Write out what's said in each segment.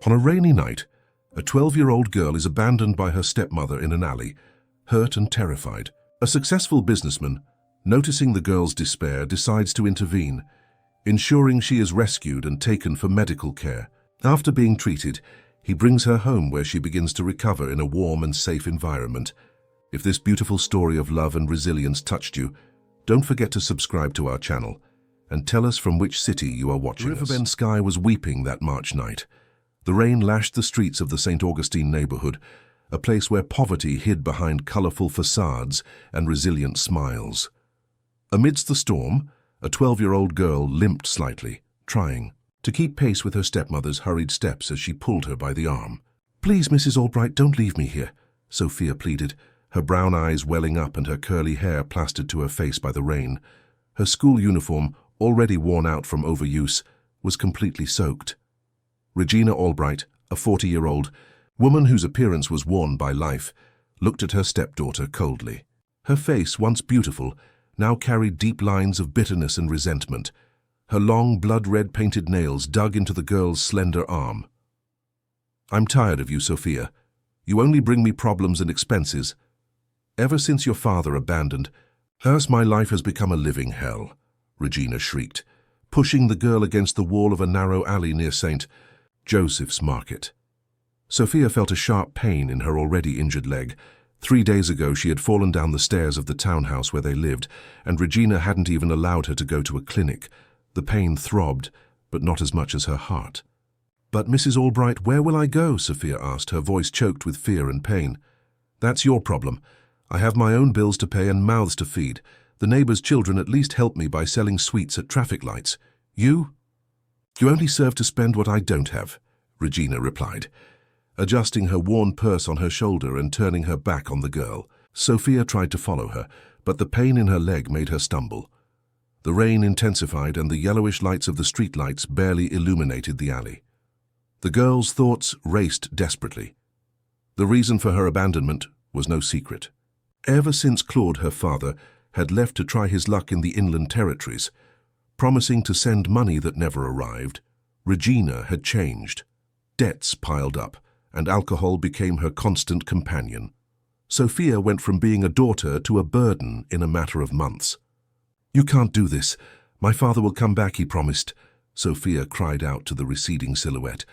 On a rainy night, a 12-year-old girl is abandoned by her stepmother in an alley, hurt and terrified. A successful businessman, noticing the girl's despair, decides to intervene, ensuring she is rescued and taken for medical care. After being treated, he brings her home where she begins to recover in a warm and safe environment. If this beautiful story of love and resilience touched you, don't forget to subscribe to our channel and tell us from which city you are watching us. Riverbend sky was weeping that March night. The rain lashed the streets of the St. Augustine neighborhood, a place where poverty hid behind colorful facades and resilient smiles. Amidst the storm, a 12-year-old girl limped slightly, trying to keep pace with her stepmother's hurried steps as she pulled her by the arm. "Please, Mrs. Albright, don't leave me here," Sophia pleaded, her brown eyes welling up and her curly hair plastered to her face by the rain. Her school uniform, already worn out from overuse, was completely soaked. Regina Albright, a 40-year-old woman whose appearance was worn by life, looked at her stepdaughter coldly. Her face, once beautiful, now carried deep lines of bitterness and resentment. Her long, blood-red painted nails dug into the girl's slender arm. "I'm tired of you, Sophia. You only bring me problems and expenses. Ever since your father abandoned us, my life has become a living hell," Regina shrieked, pushing the girl against the wall of a narrow alley near St. Joseph's Market. Sophia felt a sharp pain in her already injured leg. 3 days ago she had fallen down the stairs of the townhouse where they lived, and Regina hadn't even allowed her to go to a clinic. The pain throbbed, but not as much as her heart. "But Mrs. Albright, where will I go?" Sophia asked, her voice choked with fear and pain. "That's your problem. I have my own bills to pay and mouths to feed. The neighbors' children at least help me by selling sweets at traffic lights. You only serve to spend what I don't have," Regina replied, adjusting her worn purse on her shoulder and turning her back on the girl. Sophia tried to follow her, but the pain in her leg made her stumble. The rain intensified and the yellowish lights of the streetlights barely illuminated the alley. The girl's thoughts raced desperately. The reason for her abandonment was no secret. Ever since Claude, her father, had left to try his luck in the inland territories, promising to send money that never arrived, Regina had changed. Debts piled up, and alcohol became her constant companion. Sophia went from being a daughter to a burden in a matter of months. "You can't do this. My father will come back, he promised," Sophia cried out to the receding silhouette,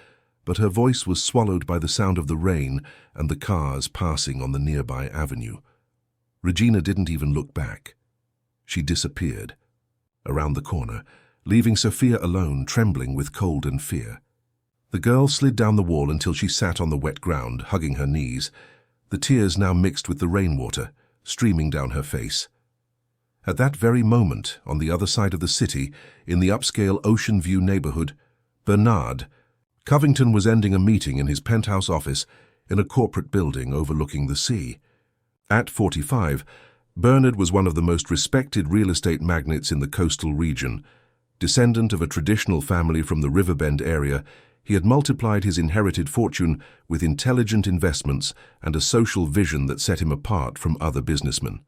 but her voice was swallowed by the sound of the rain and the cars passing on the nearby avenue. Regina didn't even look back. She disappeared around the corner, leaving Sophia alone, trembling with cold and fear. The girl slid down the wall until she sat on the wet ground, hugging her knees, the tears now mixed with the rainwater, streaming down her face. At that very moment, on the other side of the city, in the upscale Ocean View neighborhood, Bernard Covington was ending a meeting in his penthouse office in a corporate building overlooking the sea. At 45, Bernard was one of the most respected real estate magnates in the coastal region. Descendant of a traditional family from the Riverbend area, he had multiplied his inherited fortune with intelligent investments and a social vision that set him apart from other businessmen.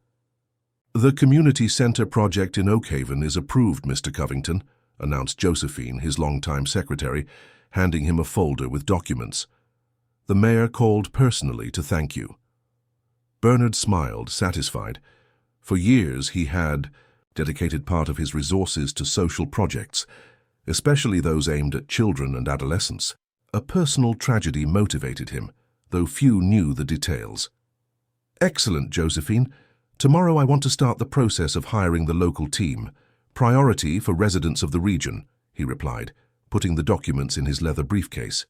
"The community center project in Oakhaven is approved, Mr. Covington," announced Josephine, his longtime secretary, handing him a folder with documents. "The mayor called personally to thank you." Bernard smiled, satisfied. For years he had dedicated part of his resources to social projects, especially those aimed at children and adolescents. A personal tragedy motivated him, though few knew the details. "Excellent, Josephine. Tomorrow I want to start the process of hiring the local team, priority for residents of the region," he replied, putting the documents in his leather briefcase.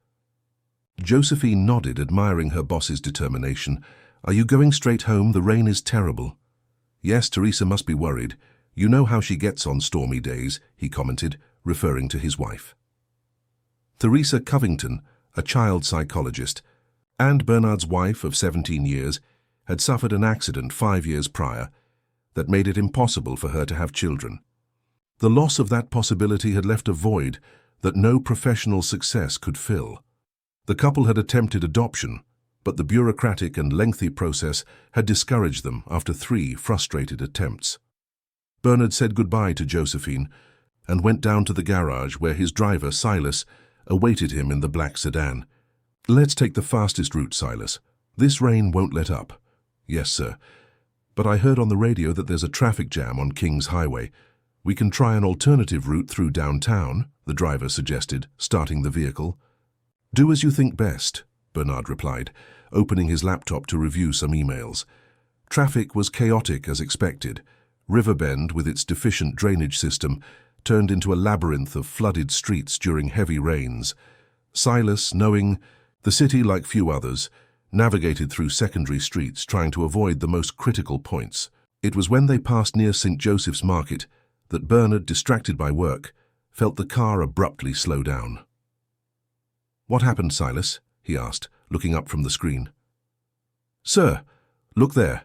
Josephine nodded, admiring her boss's determination. "Are you going straight home? The rain is terrible." "Yes, Teresa must be worried. You know how she gets on stormy days," he commented, referring to his wife. Teresa Covington, a child psychologist, and Bernard's wife of 17 years, had suffered an accident 5 years prior that made it impossible for her to have children. The loss of that possibility had left a void that no professional success could fill. The couple had attempted adoption, but the bureaucratic and lengthy process had discouraged them after 3 frustrated attempts. Bernard said goodbye to Josephine and went down to the garage where his driver, Silas, awaited him in the black sedan. Let's take the fastest route, Silas. This rain won't let up. Yes, sir. But I heard on the radio that there's a traffic jam on King's Highway. We can try an alternative route through downtown, the driver suggested, starting the vehicle. Do as you think best, Bernard replied, opening his laptop to review some emails. Traffic was chaotic as expected. Riverbend, with its deficient drainage system, turned into a labyrinth of flooded streets during heavy rains. Silas, knowing the city like few others, navigated through secondary streets trying to avoid the most critical points. It was when they passed near St. Joseph's Market that Bernard, distracted by work, felt the car abruptly slow down. "What happened, Silas?" he asked, looking up from the screen. "Sir, look there."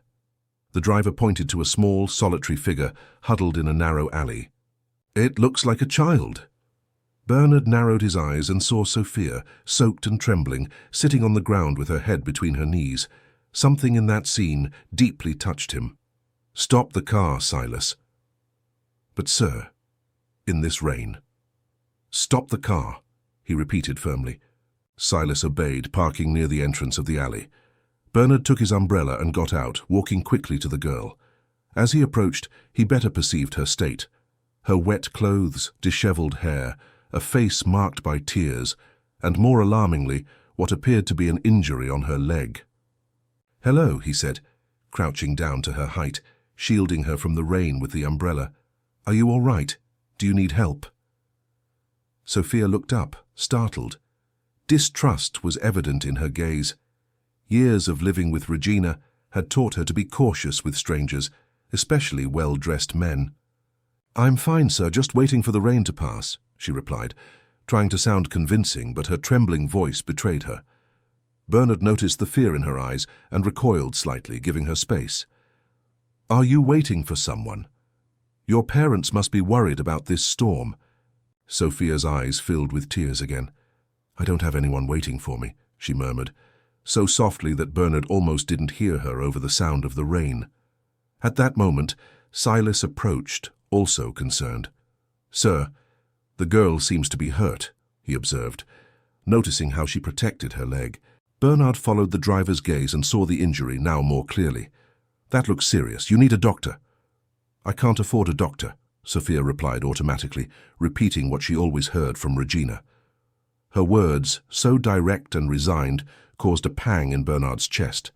The driver pointed to a small, solitary figure huddled in a narrow alley. "It looks like a child." Bernard narrowed his eyes and saw Sophia, soaked and trembling, sitting on the ground with her head between her knees. Something in that scene deeply touched him. "Stop the car, Silas." "But, sir, in this rain." "Stop the car," he repeated firmly. Silas obeyed, parking near the entrance of the alley. Bernard took his umbrella and got out, walking quickly to the girl. As he approached, he better perceived her state. Her wet clothes, disheveled hair, a face marked by tears, and more alarmingly, what appeared to be an injury on her leg. "Hello," he said, crouching down to her height, shielding her from the rain with the umbrella. "Are you all right? Do you need help?" Sophia looked up, startled. Distrust was evident in her gaze. Years of living with Regina had taught her to be cautious with strangers, especially well-dressed men. "I'm fine, sir, just waiting for the rain to pass," she replied, trying to sound convincing, but her trembling voice betrayed her. Bernard noticed the fear in her eyes and recoiled slightly, giving her space. "Are you waiting for someone? Your parents must be worried about this storm." Sophia's eyes filled with tears again. "I don't have anyone waiting for me," she murmured, so softly that Bernard almost didn't hear her over the sound of the rain. At that moment, Silas approached, also concerned. "Sir, the girl seems to be hurt," he observed, noticing how she protected her leg. Bernard followed the driver's gaze and saw the injury now more clearly. "That looks serious. You need a doctor." "I can't afford a doctor," Sophia replied automatically, repeating what she always heard from Regina. Her words, so direct and resigned, caused a pang in Bernard's chest.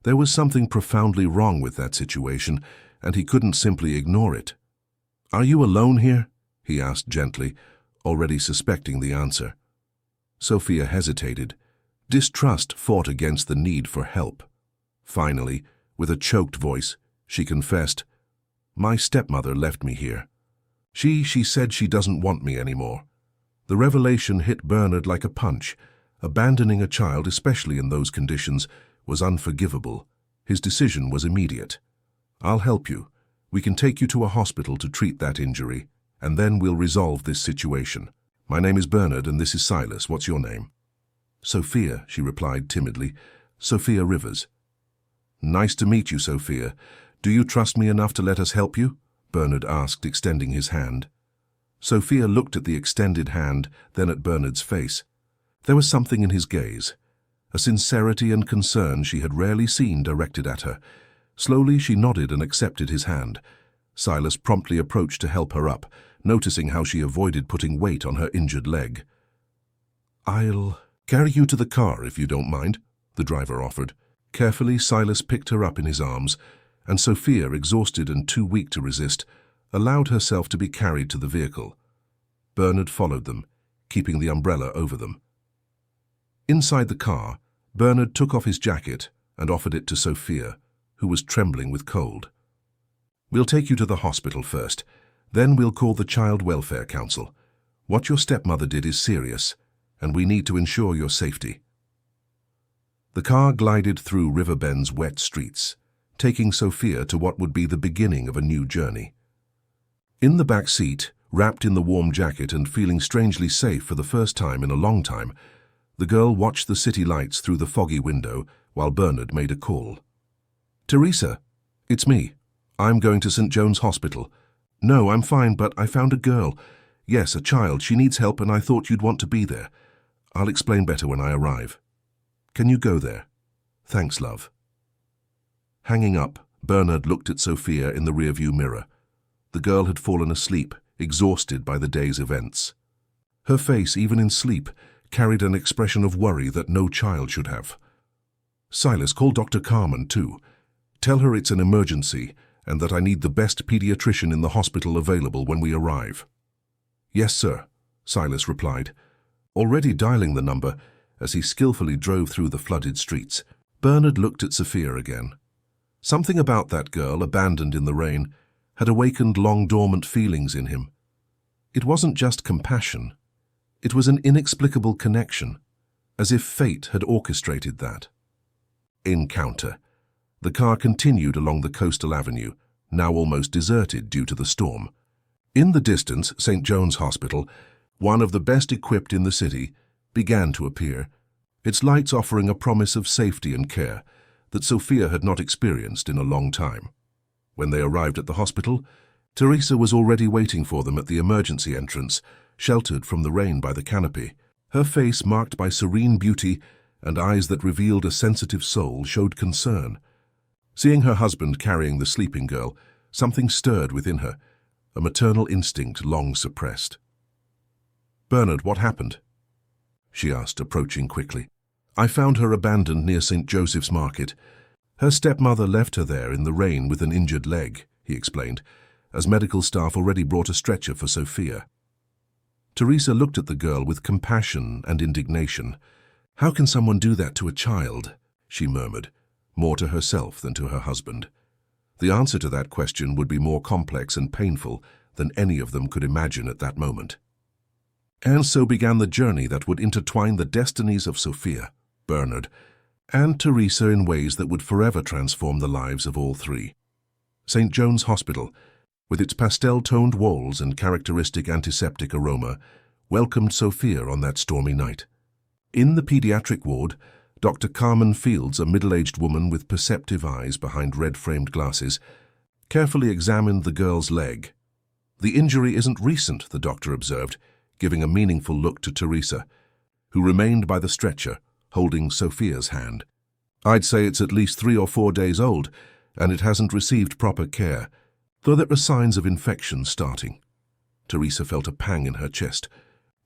There was something profoundly wrong with that situation, and he couldn't simply ignore it. "Are you alone here?" he asked gently, already suspecting the answer. Sophia hesitated. Distrust fought against the need for help. Finally, with a choked voice, she confessed, "My stepmother left me here. She said she doesn't want me anymore." The revelation hit Bernard like a punch. Abandoning a child, especially in those conditions, was unforgivable. His decision was immediate. "I'll help you. We can take you to a hospital to treat that injury, and then we'll resolve this situation. My name is Bernard, and this is Silas. What's your name?" "Sophia," she replied timidly. "Sophia Rivers." "Nice to meet you, Sophia. Do you trust me enough to let us help you?" Bernard asked, extending his hand. Sophia looked at the extended hand, then at Bernard's face. There was something in his gaze, a sincerity and concern she had rarely seen directed at her. Slowly she nodded and accepted his hand. Silas promptly approached to help her up, noticing how she avoided putting weight on her injured leg. "I'll carry you to the car if you don't mind," the driver offered. Carefully, Silas picked her up in his arms, and Sophia, exhausted and too weak to resist, allowed herself to be carried to the vehicle. Bernard followed them, keeping the umbrella over them. Inside the car, Bernard took off his jacket and offered it to Sophia, who was trembling with cold. "We'll take you to the hospital first. Then we'll call the Child Welfare Council. What your stepmother did is serious, and we need to ensure your safety." The car glided through Riverbend's wet streets, taking Sophia to what would be the beginning of a new journey. In the back seat, wrapped in the warm jacket and feeling strangely safe for the first time in a long time, the girl watched the city lights through the foggy window while Bernard made a call. "Teresa, it's me. I'm going to St. John's Hospital. No, I'm fine, but I found a girl. Yes, a child. She needs help and I thought you'd want to be there. I'll explain better when I arrive. Can you go there? Thanks, love. Hanging up, Bernard looked at Sophia in the rearview mirror. The girl had fallen asleep, exhausted by the day's events. Her face, even in sleep, carried an expression of worry that no child should have. Silas, call Dr. Carmen, too. Tell her it's an emergency and that I need the best pediatrician in the hospital available when we arrive. Yes, sir, Silas replied, already dialing the number as he skillfully drove through the flooded streets. Bernard looked at Sophia again. Something about that girl, abandoned in the rain, had awakened long-dormant feelings in him. It wasn't just compassion. It was an inexplicable connection, as if fate had orchestrated that. Encounter. The car continued along the coastal avenue, now almost deserted due to the storm. In the distance, St. John's Hospital, one of the best equipped in the city, began to appear, its lights offering a promise of safety and care that Sophia had not experienced in a long time. When they arrived at the hospital, Teresa was already waiting for them at the emergency entrance, sheltered from the rain by the canopy. Her face, marked by serene beauty and eyes that revealed a sensitive soul, showed concern. Seeing her husband carrying the sleeping girl, something stirred within her, a maternal instinct long suppressed. "Bernard, what happened?" she asked, approaching quickly. "I found her abandoned near St. Joseph's Market. Her stepmother left her there in the rain with an injured leg," he explained, as medical staff already brought a stretcher for Sophia. Teresa looked at the girl with compassion and indignation. "How can someone do that to a child?" she murmured, more to herself than to her husband. The answer to that question would be more complex and painful than any of them could imagine at that moment. And so began the journey that would intertwine the destinies of Sophia, Bernard, and Teresa in ways that would forever transform the lives of all three. St. John's Hospital, with its pastel-toned walls and characteristic antiseptic aroma, welcomed Sophia on that stormy night. In the pediatric ward, Dr. Carmen Fields, a middle-aged woman with perceptive eyes behind red-framed glasses, carefully examined the girl's leg. "The injury isn't recent," the doctor observed, giving a meaningful look to Teresa, who remained by the stretcher, holding Sophia's hand. "I'd say it's at least 3 or 4 days old, and it hasn't received proper care, though there are signs of infection starting." Teresa felt a pang in her chest.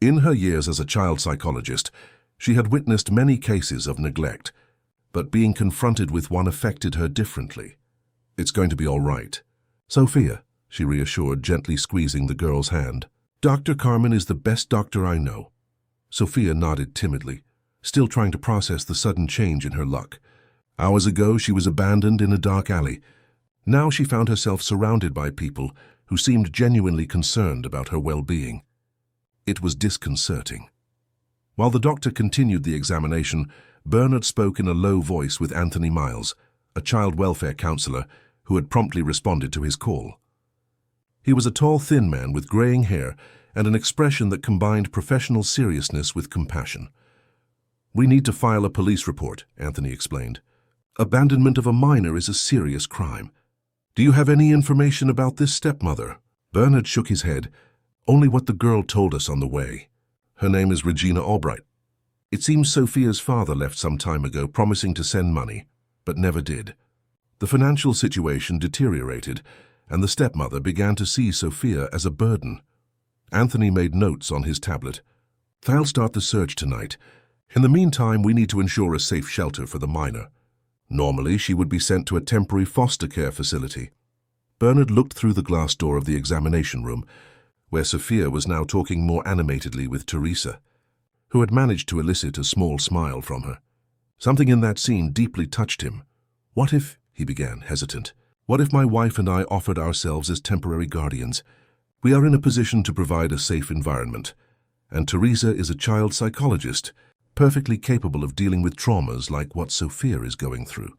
In her years as a child psychologist, she had witnessed many cases of neglect, but being confronted with one affected her differently. "It's going to be all right, Sophia," she reassured, gently squeezing the girl's hand. "Dr. Carmen is the best doctor I know." Sophia nodded timidly, still trying to process the sudden change in her luck. Hours ago, she was abandoned in a dark alley. Now she found herself surrounded by people who seemed genuinely concerned about her well-being. It was disconcerting. While the doctor continued the examination, Bernard spoke in a low voice with Anthony Miles, a child welfare counselor who had promptly responded to his call. He was a tall, thin man with graying hair and an expression that combined professional seriousness with compassion. "We need to file a police report," Anthony explained. "Abandonment of a minor is a serious crime. Do you have any information about this stepmother?" Bernard shook his head. "Only what the girl told us on the way. Her name is Regina Albright. It seems Sophia's father left some time ago, promising to send money, but never did. The financial situation deteriorated, and the stepmother began to see Sophia as a burden." Anthony made notes on his tablet. "I'll start the search tonight. In the meantime, we need to ensure a safe shelter for the minor. Normally, she would be sent to a temporary foster care facility." Bernard looked through the glass door of the examination room, where Sophia was now talking more animatedly with Teresa, who had managed to elicit a small smile from her. Something in that scene deeply touched him. "What if," he began, hesitant, "what if my wife and I offered ourselves as temporary guardians? We are in a position to provide a safe environment, and Teresa is a child psychologist, perfectly capable of dealing with traumas like what Sophia is going through."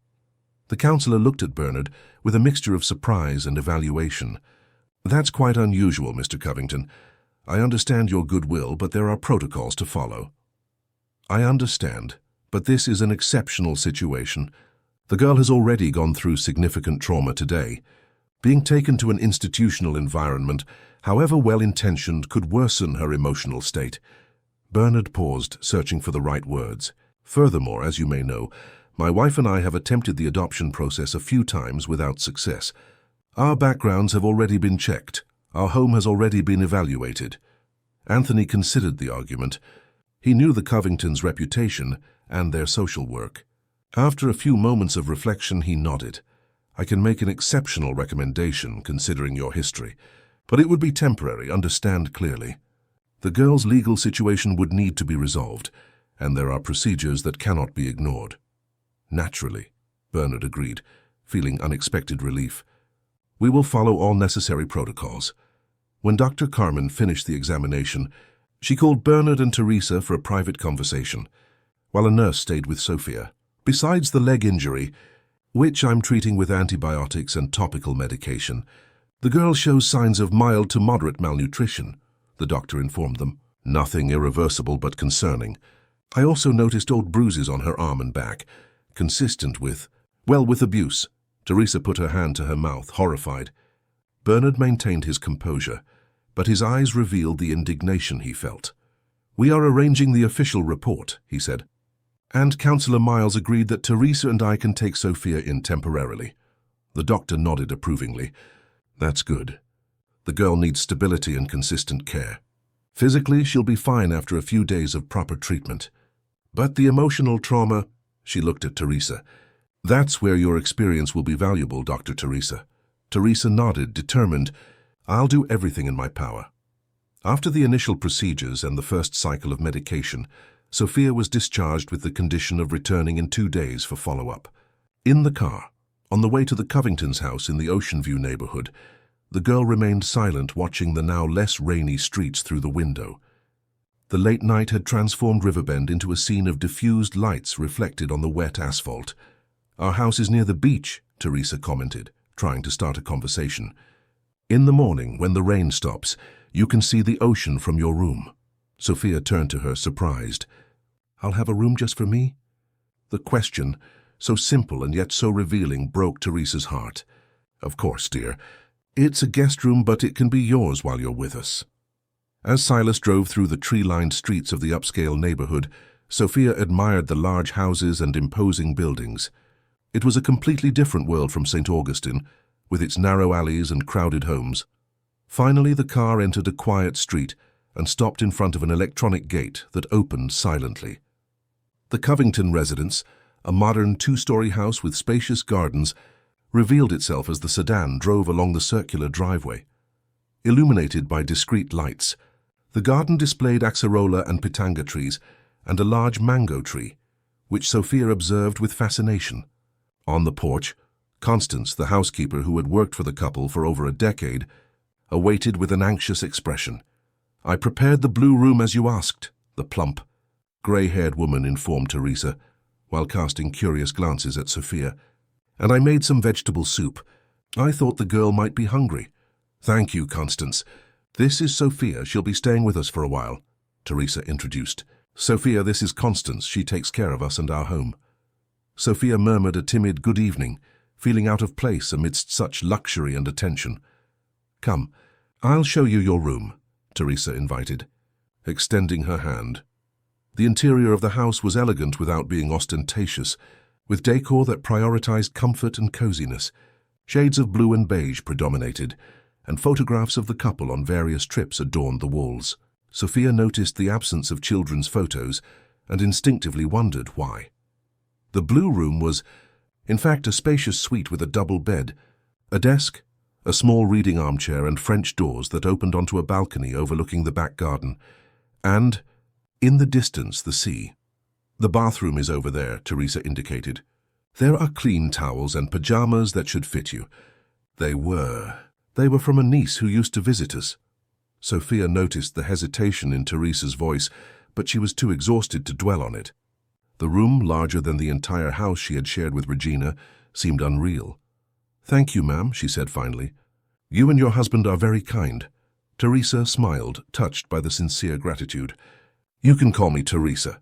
The counselor looked at Bernard with a mixture of surprise and evaluation. "That's quite unusual, Mr. Covington. I understand your goodwill, but there are protocols to follow." "I understand, but this is an exceptional situation. The girl has already gone through significant trauma today. Being taken to an institutional environment, however well-intentioned, could worsen her emotional state. Bernard paused, searching for the right words. Furthermore, as you may know, my wife and I have attempted the adoption process a few times without success. Our backgrounds have already been checked. Our home has already been evaluated. Anthony considered the argument. He knew the Covingtons' reputation and their social work. After a few moments of reflection, he nodded. I can make an exceptional recommendation, considering your history. But it would be temporary, understand clearly. The girl's legal situation would need to be resolved, and there are procedures that cannot be ignored. Naturally, Bernard agreed, feeling unexpected relief. We will follow all necessary protocols. When Dr. Carmen finished the examination, she called Bernard and Teresa for a private conversation, while a nurse stayed with Sophia. Besides the leg injury, which I'm treating with antibiotics and topical medication, the girl shows signs of mild to moderate malnutrition, the doctor informed them. Nothing irreversible but concerning. I also noticed old bruises on her arm and back, consistent with abuse. Teresa put her hand to her mouth, horrified. Bernard maintained his composure, but his eyes revealed the indignation he felt. We are arranging the official report, he said. And Councillor Miles agreed that Teresa and I can take Sophia in temporarily. The doctor nodded approvingly. That's good. The girl needs stability and consistent care. Physically, she'll be fine after a few days of proper treatment. But the emotional trauma, she looked at Teresa. That's where your experience will be valuable, Dr. Teresa. Teresa nodded, determined. I'll do everything in my power. After the initial procedures and the first cycle of medication, Sophia was discharged with the condition of returning in 2 days for follow-up. In the car, on the way to the Covingtons' house in the Ocean View neighborhood, the girl remained silent, watching the now less rainy streets through the window. The late night had transformed Riverbend into a scene of diffused lights reflected on the wet asphalt. Our house is near the beach, Teresa commented, trying to start a conversation. In the morning, when the rain stops, you can see the ocean from your room. Sophia turned to her, surprised. I'll have a room just for me? The question, so simple and yet so revealing, broke Teresa's heart. Of course, dear. It's a guest room, but it can be yours while you're with us. As Silas drove through the tree-lined streets of the upscale neighborhood, Sophia admired the large houses and imposing buildings. It was a completely different world from St. Augustine, with its narrow alleys and crowded homes. Finally, the car entered a quiet street and stopped in front of an electronic gate that opened silently. The Covington residence, a modern 2-story house with spacious gardens, revealed itself as the sedan drove along the circular driveway. Illuminated by discreet lights, the garden displayed axarola and pitanga trees and a large mango tree, which Sophia observed with fascination. On the porch, Constance, the housekeeper who had worked for the couple for over a decade, awaited with an anxious expression. I prepared the blue room as you asked, the plump, grey-haired woman informed Teresa, while casting curious glances at Sophia. And I made some vegetable soup. I thought the girl might be hungry. Thank you, Constance. This is Sophia. She'll be staying with us for a while, Teresa introduced. Sophia, this is Constance. She takes care of us and our home. Sophia murmured a timid good evening, feeling out of place amidst such luxury and attention. Come, I'll show you your room, Teresa invited, extending her hand. The interior of the house was elegant without being ostentatious, with decor that prioritized comfort and coziness. Shades of blue and beige predominated, and photographs of the couple on various trips adorned the walls. Sophia noticed the absence of children's photos and instinctively wondered why. The blue room was, in fact, a spacious suite with a double bed, a desk, a small reading armchair and French doors that opened onto a balcony overlooking the back garden, and, in the distance, the sea. The bathroom is over there, Teresa indicated. There are clean towels and pajamas that should fit you. They were from a niece who used to visit us. Sophia noticed the hesitation in Teresa's voice, but she was too exhausted to dwell on it. The room, larger than the entire house she had shared with Regina, seemed unreal. Thank you, ma'am, she said finally. You and your husband are very kind. Teresa smiled, touched by the sincere gratitude. You can call me Teresa.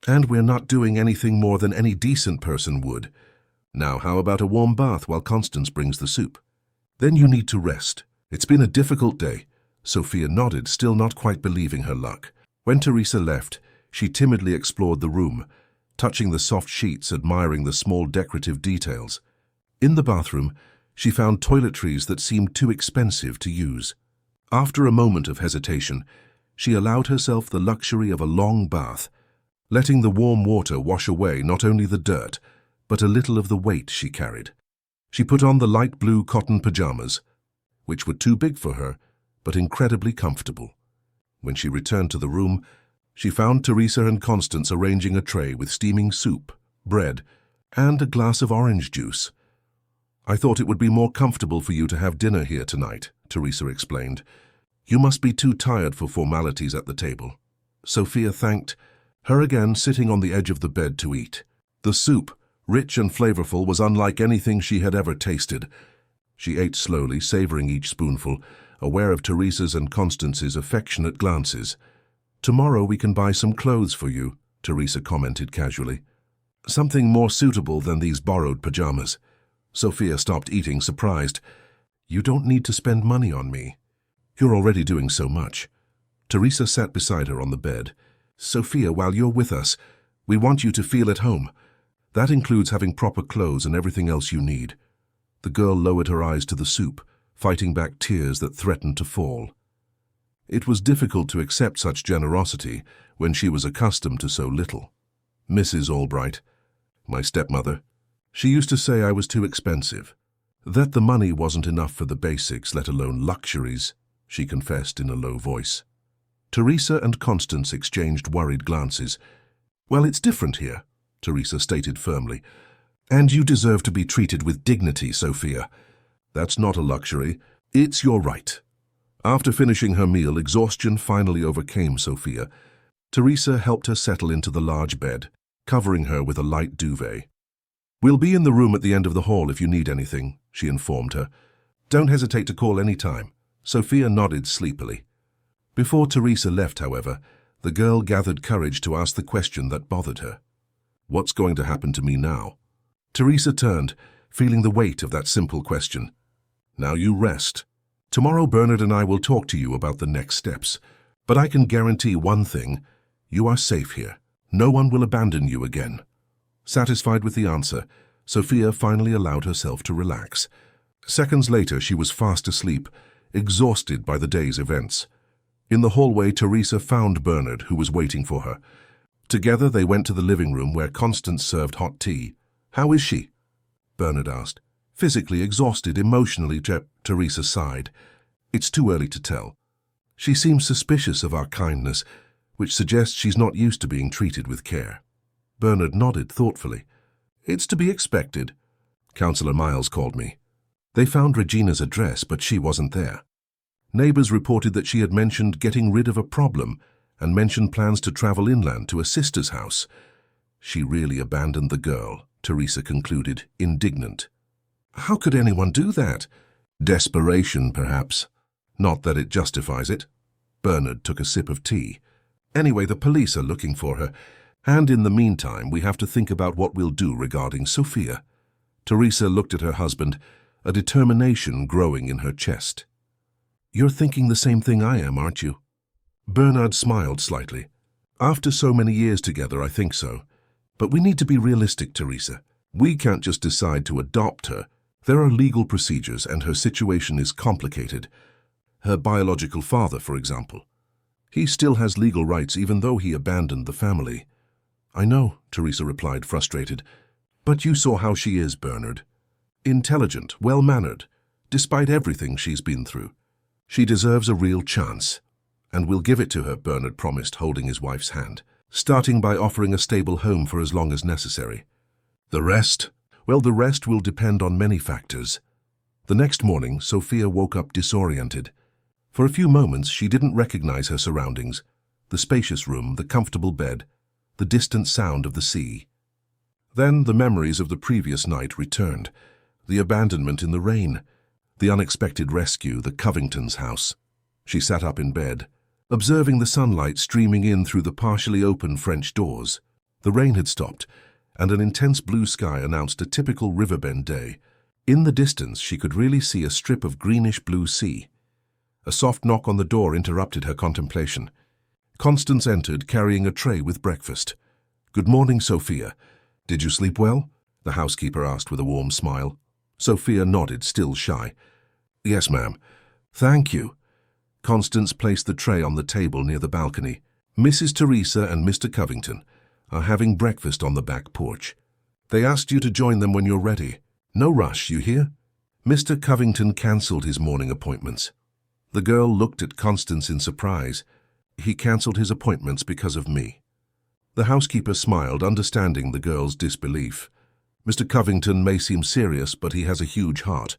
And we're not doing anything more than any decent person would. Now, how about a warm bath while Constance brings the soup? Then you need to rest. It's been a difficult day. Sophia nodded, still not quite believing her luck. When Teresa left, she timidly explored the room, touching the soft sheets, admiring the small decorative details. In the bathroom, she found toiletries that seemed too expensive to use. After a moment of hesitation, she allowed herself the luxury of a long bath, letting the warm water wash away not only the dirt, but a little of the weight she carried. She put on the light blue cotton pajamas, which were too big for her, but incredibly comfortable. When she returned to the room, she found Teresa and Constance arranging a tray with steaming soup, bread, and a glass of orange juice. "I thought it would be more comfortable for you to have dinner here tonight," Teresa explained. "You must be too tired for formalities at the table." Sophia thanked her again, sitting on the edge of the bed to eat. The soup, rich and flavorful, was unlike anything she had ever tasted. She ate slowly, savoring each spoonful, aware of Teresa's and Constance's affectionate glances. "Tomorrow we can buy some clothes for you," Teresa commented casually. "Something more suitable than these borrowed pajamas." Sophia stopped eating, surprised. "You don't need to spend money on me. You're already doing so much." Teresa sat beside her on the bed. "Sophia, while you're with us, we want you to feel at home. That includes having proper clothes and everything else you need." The girl lowered her eyes to the soup, fighting back tears that threatened to fall. It was difficult to accept such generosity when she was accustomed to so little. "Mrs. Albright, my stepmother, she used to say I was too expensive, that the money wasn't enough for the basics, let alone luxuries," she confessed in a low voice. Teresa and Constance exchanged worried glances. "Well, it's different here," Teresa stated firmly. "And you deserve to be treated with dignity, Sophia. That's not a luxury, it's your right." After finishing her meal, exhaustion finally overcame Sophia. Teresa helped her settle into the large bed, covering her with a light duvet. "We'll be in the room at the end of the hall if you need anything," she informed her. "Don't hesitate to call any time." Sophia nodded sleepily. Before Teresa left, however, the girl gathered courage to ask the question that bothered her. "What's going to happen to me now?" Teresa turned, feeling the weight of that simple question. "Now you rest. Tomorrow Bernard and I will talk to you about the next steps. But I can guarantee one thing. You are safe here. No one will abandon you again." Satisfied with the answer, Sophia finally allowed herself to relax. Seconds later, she was fast asleep, exhausted by the day's events. In the hallway, Teresa found Bernard, who was waiting for her. Together, they went to the living room where Constance served hot tea. "How is she?" Bernard asked. "Physically exhausted, emotionally," Teresa sighed. "It's too early to tell. She seems suspicious of our kindness, which suggests she's not used to being treated with care." Bernard nodded thoughtfully. "It's to be expected. Councillor Miles called me. They found Regina's address, but she wasn't there. Neighbours reported that she had mentioned getting rid of a problem and mentioned plans to travel inland to a sister's house. She really abandoned the girl," Teresa concluded, indignant. "How could anyone do that?" "Desperation, perhaps. Not that it justifies it." Bernard took a sip of tea. "Anyway, the police are looking for her, and in the meantime we have to think about what we'll do regarding Sophia." Teresa looked at her husband, a determination growing in her chest. "You're thinking the same thing I am, aren't you?" Bernard smiled slightly. "After so many years together, I think so. But we need to be realistic, Teresa. We can't just decide to adopt her. There are legal procedures, and her situation is complicated. Her biological father, for example. He still has legal rights even though he abandoned the family." "I know," Teresa replied, frustrated. "But you saw how she is, Bernard. Intelligent, well-mannered, despite everything she's been through. She deserves a real chance. And we'll give it to her," Bernard promised, holding his wife's hand, "starting by offering a stable home for as long as necessary. The rest? Well, the rest will depend on many factors." The next morning, Sophia woke up disoriented. For a few moments, she didn't recognize her surroundings: the spacious room, the comfortable bed, the distant sound of the sea. Then the memories of the previous night returned: the abandonment in the rain, the unexpected rescue, the Covington's house. She sat up in bed, observing the sunlight streaming in through the partially open French doors. The rain had stopped, and an intense blue sky announced a typical riverbend day. In the distance, she could really see a strip of greenish-blue sea. A soft knock on the door interrupted her contemplation. Constance entered carrying a tray with breakfast. "Good morning, Sophia. Did you sleep well?" the housekeeper asked with a warm smile. Sophia nodded, still shy. "Yes, ma'am. Thank you." Constance placed the tray on the table near the balcony. "Mrs. Teresa and Mr. Covington are having breakfast on the back porch. They asked you to join them when you're ready. No rush, you hear?" Mr. Covington cancelled his morning appointments. The girl looked at Constance in surprise. "He cancelled his appointments because of me." The housekeeper smiled, understanding the girl's disbelief. "Mr. Covington may seem serious, but he has a huge heart.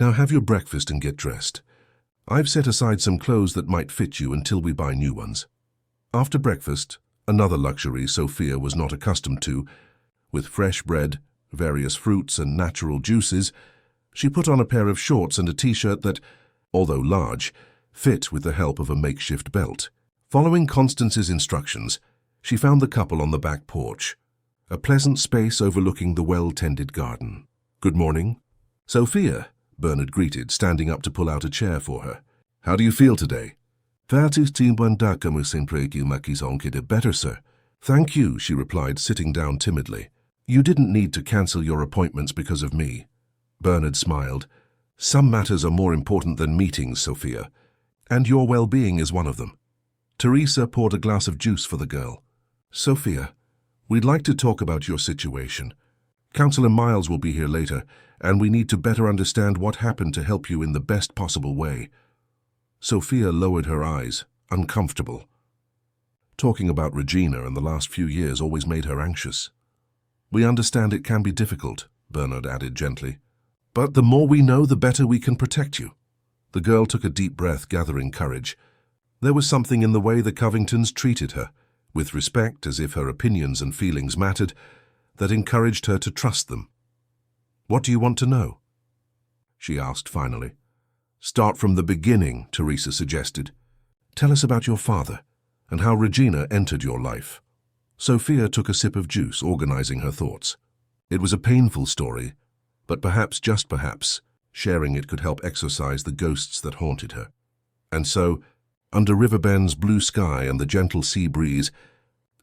Now have your breakfast and get dressed. I've set aside some clothes that might fit you until we buy new ones." After breakfast, another luxury Sophia was not accustomed to, with fresh bread, various fruits and natural juices, she put on a pair of shorts and a t-shirt that, although large, fit with the help of a makeshift belt. Following Constance's instructions, she found the couple on the back porch, a pleasant space overlooking the well-tended garden. "Good morning." "Sophia," Bernard greeted, standing up to pull out a chair for her. "How do you feel today?" "Better, sir." "Thank you," she replied, sitting down timidly. "You didn't need to cancel your appointments because of me." Bernard smiled. "Some matters are more important than meetings, Sophia, and your well-being is one of them." Teresa poured a glass of juice for the girl. "Sophia, we'd like to talk about your situation. Councillor Miles will be here later, and we need to better understand what happened to help you in the best possible way." Sophia lowered her eyes, uncomfortable. Talking about Regina and the last few years always made her anxious. "We understand it can be difficult," Bernard added gently. "But the more we know, the better we can protect you." The girl took a deep breath, gathering courage. There was something in the way the Covingtons treated her, with respect as if her opinions and feelings mattered, that encouraged her to trust them. "What do you want to know?" she asked finally. "Start from the beginning," Teresa suggested. "Tell us about your father and how Regina entered your life." Sophia took a sip of juice, organizing her thoughts. It was a painful story, but perhaps, just perhaps, sharing it could help exorcise the ghosts that haunted her. And so, under Riverbend's blue sky and the gentle sea breeze,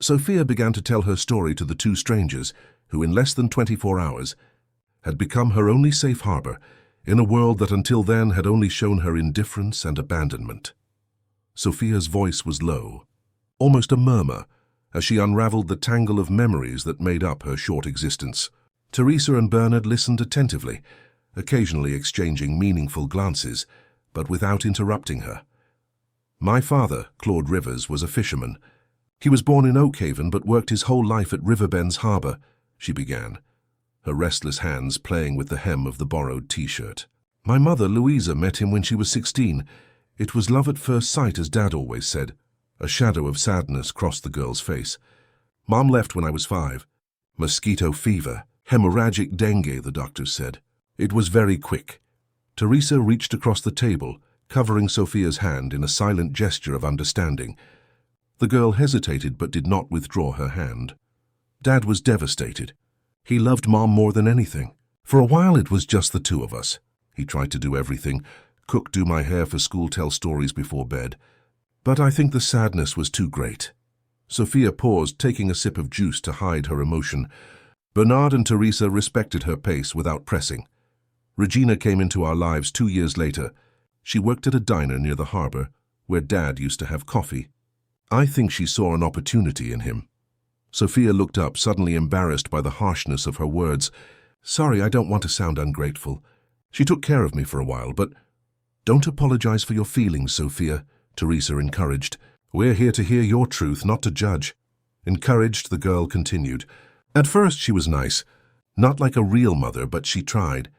Sophia began to tell her story to the two strangers who, in less than 24 hours, had become her only safe harbor in a world that until then had only shown her indifference and abandonment. Sophia's voice was low, almost a murmur, as she unraveled the tangle of memories that made up her short existence. Teresa and Bernard listened attentively, occasionally exchanging meaningful glances, but without interrupting her. "My father, Claude Rivers, was a fisherman. He was born in Oakhaven but worked his whole life at Riverbend's harbor," she began, her restless hands playing with the hem of the borrowed t-shirt. "My mother, Louisa, met him when she was 16. It was love at first sight, as Dad always said." A shadow of sadness crossed the girl's face. "Mom left when I was 5. Mosquito fever, hemorrhagic dengue, the doctors said. It was very quick." Teresa reached across the table, covering Sophia's hand in a silent gesture of understanding. The girl hesitated but did not withdraw her hand. "Dad was devastated. He loved Mom more than anything. For a while it was just the two of us. He tried to do everything, cook, do my hair for school, tell stories before bed. But I think the sadness was too great." Sophia paused, taking a sip of juice to hide her emotion. Bernard and Teresa respected her pace without pressing. "Regina came into our lives 2 years later. She worked at a diner near the harbor, where Dad used to have coffee. I think she saw an opportunity in him." Sophia looked up, suddenly embarrassed by the harshness of her words. "Sorry, I don't want to sound ungrateful. She took care of me for a while, but—" "Don't apologize for your feelings, Sophia," Teresa encouraged. "We're here to hear your truth, not to judge." Encouraged, the girl continued. "At first she was nice. Not like a real mother, but she tried.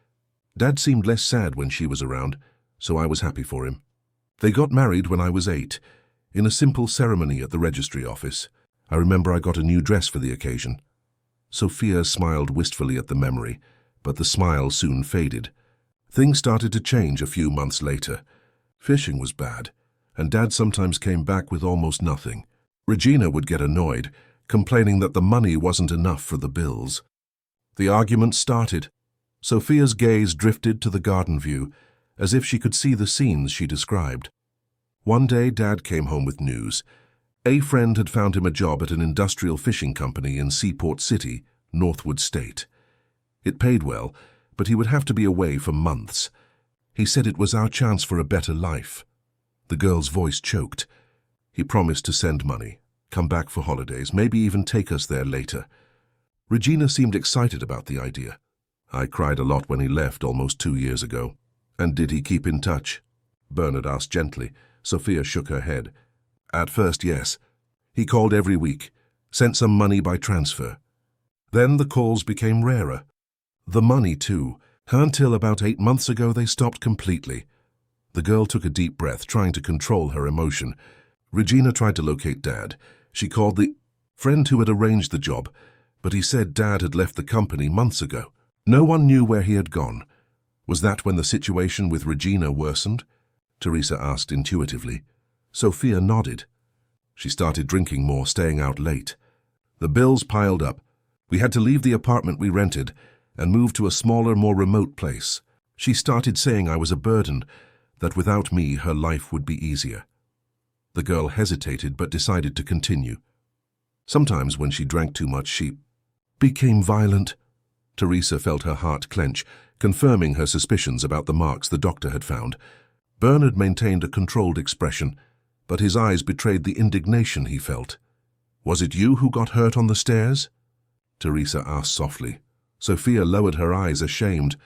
Dad seemed less sad when she was around, so I was happy for him. They got married when I was 8, in a simple ceremony at the registry office. I remember I got a new dress for the occasion." Sophia smiled wistfully at the memory, but the smile soon faded. Things started to change a few months later. Fishing was bad, and Dad sometimes came back with almost nothing. Regina would get annoyed, complaining that the money wasn't enough for the bills. The argument started. Sophia's gaze drifted to the garden view, as if she could see the scenes she described. One day Dad came home with news. A friend had found him a job at an industrial fishing company in Seaport City, Northwood State. It paid well, but he would have to be away for months. He said it was our chance for a better life. The girl's voice choked. He promised to send money, come back for holidays, maybe even take us there later. Regina seemed excited about the idea. I cried a lot when he left almost 2 years ago. And did he keep in touch? Bernard asked gently. Sophia shook her head. At first, yes. He called every week, sent some money by transfer. Then the calls became rarer. The money, too. Until about 8 months ago, they stopped completely. The girl took a deep breath, trying to control her emotion. Regina tried to locate Dad. She called the friend who had arranged the job, but he said Dad had left the company months ago. No one knew where he had gone. Was that when the situation with Regina worsened? Teresa asked intuitively. Sophia nodded. She started drinking more, staying out late. The bills piled up. We had to leave the apartment we rented and move to a smaller, more remote place. She started saying I was a burden, that without me her life would be easier. The girl hesitated but decided to continue. Sometimes when she drank too much, she became violent. Teresa felt her heart clench, confirming her suspicions about the marks the doctor had found. Bernard maintained a controlled expression, but his eyes betrayed the indignation he felt. Was it you who got hurt on the stairs? Teresa asked softly. Sophia lowered her eyes, ashamed.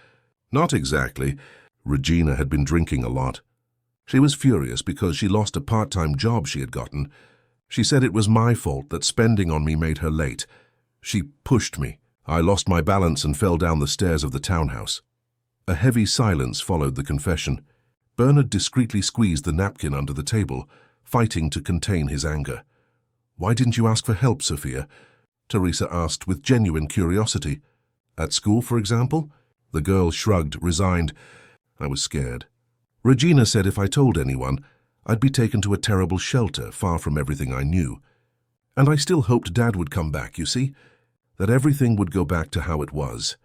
Not exactly. Regina had been drinking a lot. She was furious because she lost a part-time job she had gotten. She said it was my fault that spending on me made her late. She pushed me. I lost my balance and fell down the stairs of the townhouse. A heavy silence followed the confession. Bernard discreetly squeezed the napkin under the table, fighting to contain his anger. Why didn't you ask for help, Sophia? Teresa asked with genuine curiosity. At school, for example? The girl shrugged, resigned. I was scared. Regina said if I told anyone, I'd be taken to a terrible shelter, far from everything I knew. And I still hoped Dad would come back, you see? That everything would go back to how it was.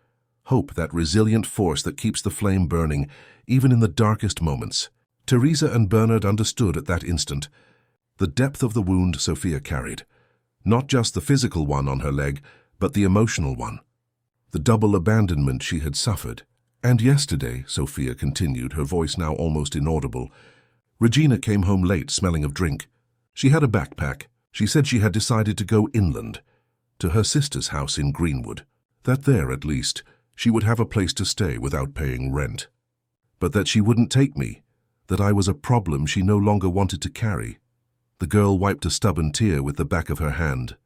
Hope, that resilient force that keeps the flame burning, even in the darkest moments. Teresa and Bernard understood at that instant the depth of the wound Sophia carried. Not just the physical one on her leg, but the emotional one. The double abandonment she had suffered. And yesterday, Sophia continued, her voice now almost inaudible, Regina came home late, smelling of drink. She had a backpack. She said she had decided to go inland, to her sister's house in Greenwood. That there, at least, she would have a place to stay without paying rent. But that she wouldn't take me, that I was a problem she no longer wanted to carry. The girl wiped a stubborn tear with the back of her hand.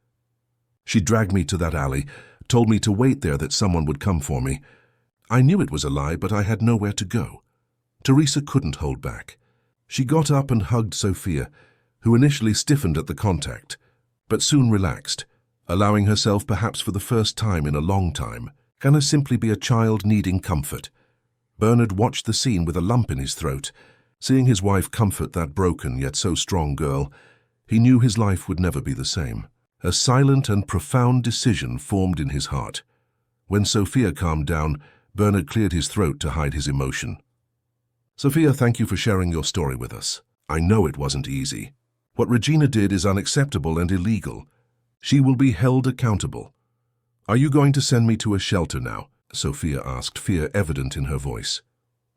She dragged me to that alley, told me to wait there, that someone would come for me. I knew it was a lie, but I had nowhere to go. Teresa couldn't hold back. She got up and hugged Sophia, who initially stiffened at the contact, but soon relaxed, allowing herself, perhaps for the first time in a long time, to simply be a child needing comfort. Bernard watched the scene with a lump in his throat. Seeing his wife comfort that broken yet so strong girl, he knew his life would never be the same. A silent and profound decision formed in his heart. When Sophia calmed down, Bernard cleared his throat to hide his emotion. Sophia, thank you for sharing your story with us. I know it wasn't easy. What Regina did is unacceptable and illegal. She will be held accountable. Are you going to send me to a shelter now? Sophia asked, fear evident in her voice.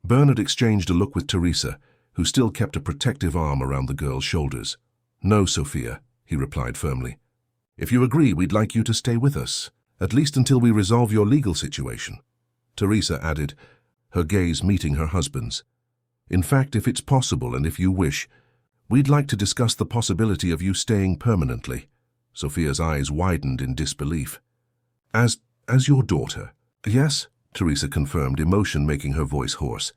Bernard exchanged a look with Teresa, who still kept a protective arm around the girl's shoulders. No, Sophia, he replied firmly. If you agree, we'd like you to stay with us, at least until we resolve your legal situation. Teresa added, her gaze meeting her husband's. In fact, if it's possible and if you wish, we'd like to discuss the possibility of you staying permanently. Sophia's eyes widened in disbelief. As your daughter? Yes, Teresa confirmed, emotion making her voice hoarse.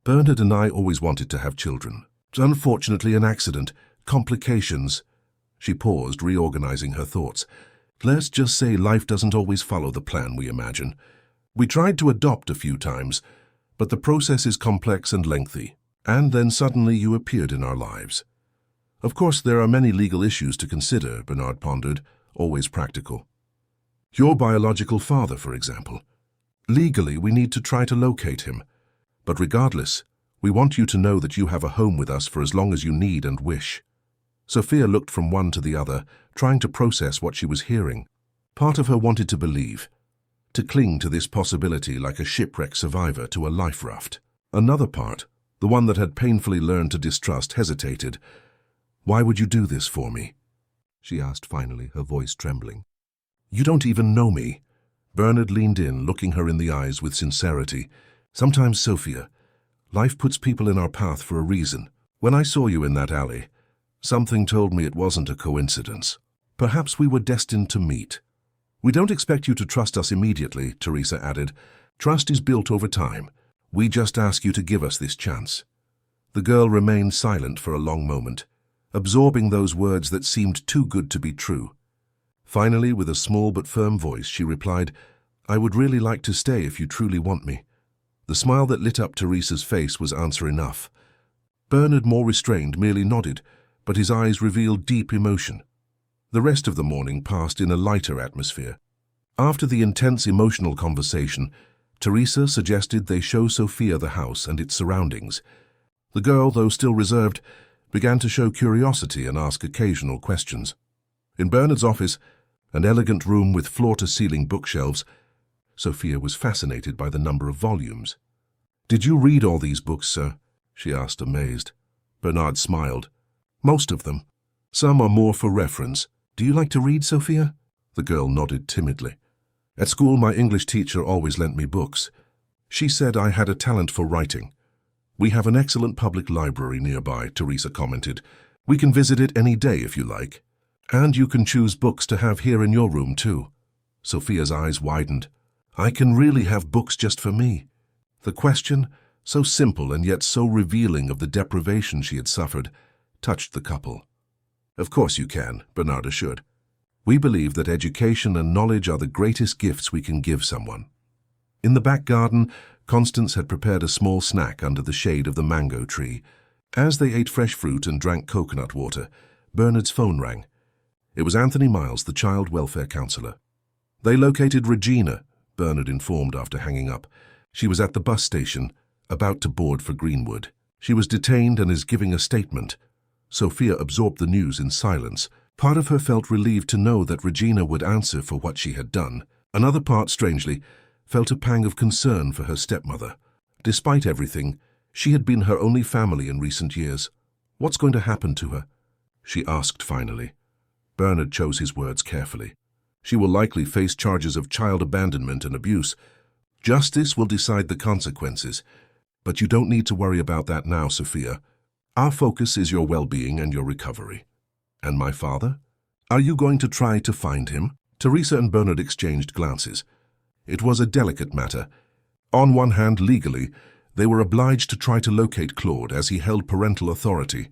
Bernard and I always wanted to have children. Unfortunately, an accident, complications. She paused, reorganizing her thoughts. Let's just say life doesn't always follow the plan we imagine. We tried to adopt a few times, but the process is complex and lengthy. And then suddenly you appeared in our lives. Of course, there are many legal issues to consider, Bernard pondered, always practical. Your biological father, for example. Legally, we need to try to locate him. But regardless, we want you to know that you have a home with us for as long as you need and wish. Sophia looked from one to the other, trying to process what she was hearing. Part of her wanted to believe, to cling to this possibility like a shipwreck survivor to a life raft. Another part, the one that had painfully learned to distrust, hesitated. "Why would you do this for me?" she asked finally, her voice trembling. "You don't even know me." Bernard leaned in, looking her in the eyes with sincerity. "Sometimes, Sophia, life puts people in our path for a reason. When I saw you in that alley, something told me it wasn't a coincidence. Perhaps we were destined to meet. We don't expect you to trust us immediately," Teresa added. "Trust is built over time. We just ask you to give us this chance." The girl remained silent for a long moment, absorbing those words that seemed too good to be true. Finally, with a small but firm voice, she replied, "I would really like to stay if you truly want me." The smile that lit up Teresa's face was answer enough. Bernard, more restrained, merely nodded, but his eyes revealed deep emotion. The rest of the morning passed in a lighter atmosphere. After the intense emotional conversation, Teresa suggested they show Sophia the house and its surroundings. The girl, though still reserved, began to show curiosity and ask occasional questions. In Bernard's office, an elegant room with floor-to-ceiling bookshelves, Sophia was fascinated by the number of volumes. "Did you read all these books, sir?" she asked, amazed. Bernard smiled. "Most of them. Some are more for reference. Do you like to read, Sophia?" The girl nodded timidly. "At school, my English teacher always lent me books. She said I had a talent for writing." "We have an excellent public library nearby," Teresa commented. "We can visit it any day if you like. And you can choose books to have here in your room, too." Sophia's eyes widened. "I can really have books just for me?" The question, so simple and yet so revealing of the deprivation she had suffered, touched the couple. "Of course you can," Bernard assured. "We believe that education and knowledge are the greatest gifts we can give someone." In the back garden, Constance had prepared a small snack under the shade of the mango tree. As they ate fresh fruit and drank coconut water, Bernard's phone rang. It was Anthony Miles, the child welfare counselor. "They located Regina," Bernard informed after hanging up. "She was at the bus station, about to board for Greenwood. She was detained and is giving a statement." Sophia absorbed the news in silence. Part of her felt relieved to know that Regina would answer for what she had done. Another part, strangely, felt a pang of concern for her stepmother. Despite everything, she had been her only family in recent years. "What's going to happen to her?" she asked finally. Bernard chose his words carefully. "She will likely face charges of child abandonment and abuse. Justice will decide the consequences. But you don't need to worry about that now, Sophia. Our focus is your well-being and your recovery." "And my father? Are you going to try to find him?" Teresa and Bernard exchanged glances. It was a delicate matter. On one hand, legally, they were obliged to try to locate Claude as he held parental authority.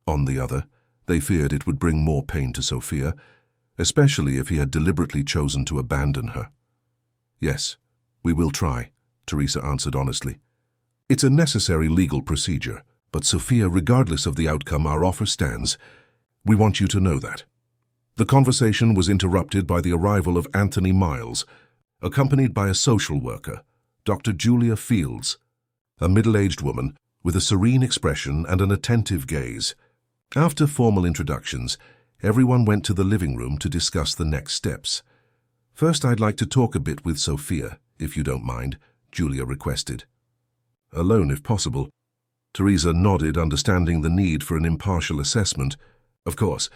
On the other, they feared it would bring more pain to Sophia, especially if he had deliberately chosen to abandon her. "Yes, we will try," Teresa answered honestly. "It's a necessary legal procedure, but Sophia, regardless of the outcome, our offer stands. We want you to know that." The conversation was interrupted by the arrival of Anthony Miles, accompanied by a social worker, Dr. Julia Fields, a middle-aged woman with a serene expression and an attentive gaze. After formal introductions, everyone went to the living room to discuss the next steps. "First, I'd like to talk a bit with Sophia, if you don't mind," Julia requested. "Alone, if possible." Teresa nodded, understanding the need for an impartial assessment. "Of course.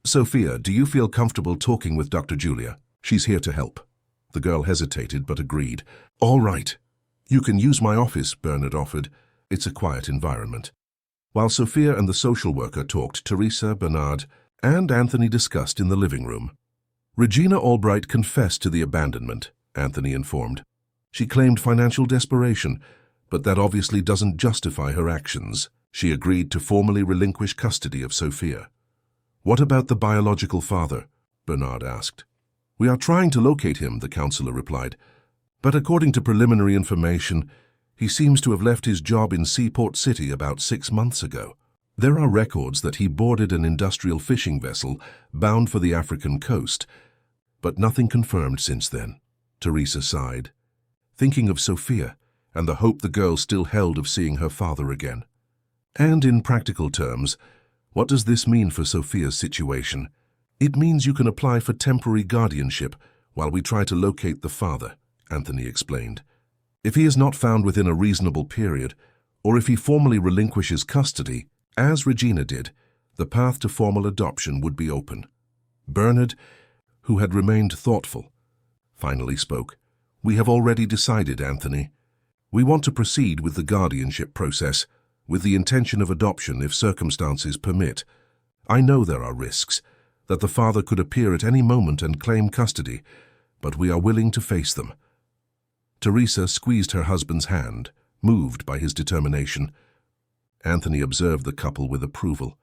Sophia, do you feel comfortable talking with Dr. Julia? She's here to help." The girl hesitated but agreed. "All right. You can use my office," Bernard offered. "It's a quiet environment." While Sophia and the social worker talked, Teresa, Bernard, and Anthony discussed in the living room. Regina Albright confessed to the abandonment, Anthony informed. She claimed financial desperation, but that obviously doesn't justify her actions. She agreed to formally relinquish custody of Sophia. "What about the biological father?" Bernard asked. "We are trying to locate him," the counselor replied. "But according to preliminary information, he seems to have left his job in Seaport City about 6 months ago. There are records that he boarded an industrial fishing vessel bound for the African coast, but nothing confirmed since then." Teresa sighed, thinking of Sophia and the hope the girl still held of seeing her father again. "And in practical terms, What does this mean for Sophia's situation? It means you can apply for temporary guardianship while we try to locate the father, Anthony explained. If he is not found within a reasonable period, or if he formally relinquishes custody, as Regina did, the path to formal adoption would be open. Bernard, who had remained thoughtful, finally spoke. We have already decided, Anthony. We want to proceed with the guardianship process, with the intention of adoption if circumstances permit. I know there are risks, that the father could appear at any moment and claim custody, but we are willing to face them. Teresa squeezed her husband's hand, moved by his determination. Anthony observed the couple with approval.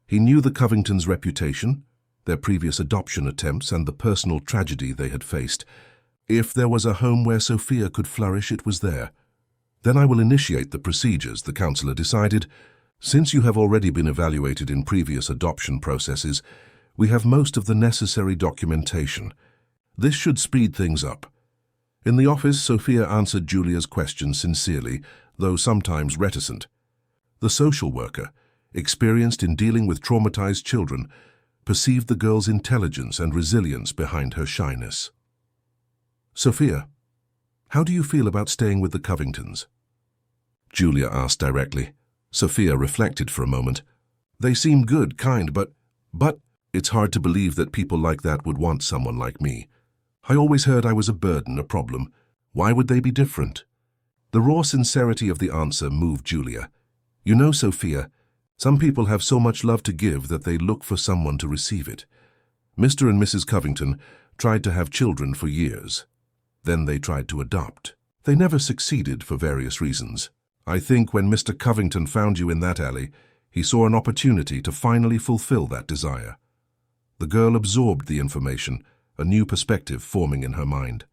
He knew the Covingtons' reputation, their previous adoption attempts, and the personal tragedy they had faced. If there was a home where Sophia could flourish, it was there. Then I will initiate the procedures, the counselor decided. Since you have already been evaluated in previous adoption processes, we have most of the necessary documentation. This should speed things up. In the office, Sophia answered Julia's questions sincerely, though sometimes reticent. The social worker, experienced in dealing with traumatized children, perceived the girl's intelligence and resilience behind her shyness. Sophia, how do you feel about staying with the Covingtons? Julia asked directly. Sophia reflected for a moment. They seem good, kind, but it's hard to believe that people like that would want someone like me. I always heard I was a burden, a problem. Why would they be different? The raw sincerity of the answer moved Julia. You know, Sophia, some people have so much love to give that they look for someone to receive it. Mr. and Mrs. Covington tried to have children for years. Then they tried to adopt. They never succeeded for various reasons. I think when Mr. Covington found you in that alley, he saw an opportunity to finally fulfill that desire. The girl absorbed the information, a new perspective forming in her mind.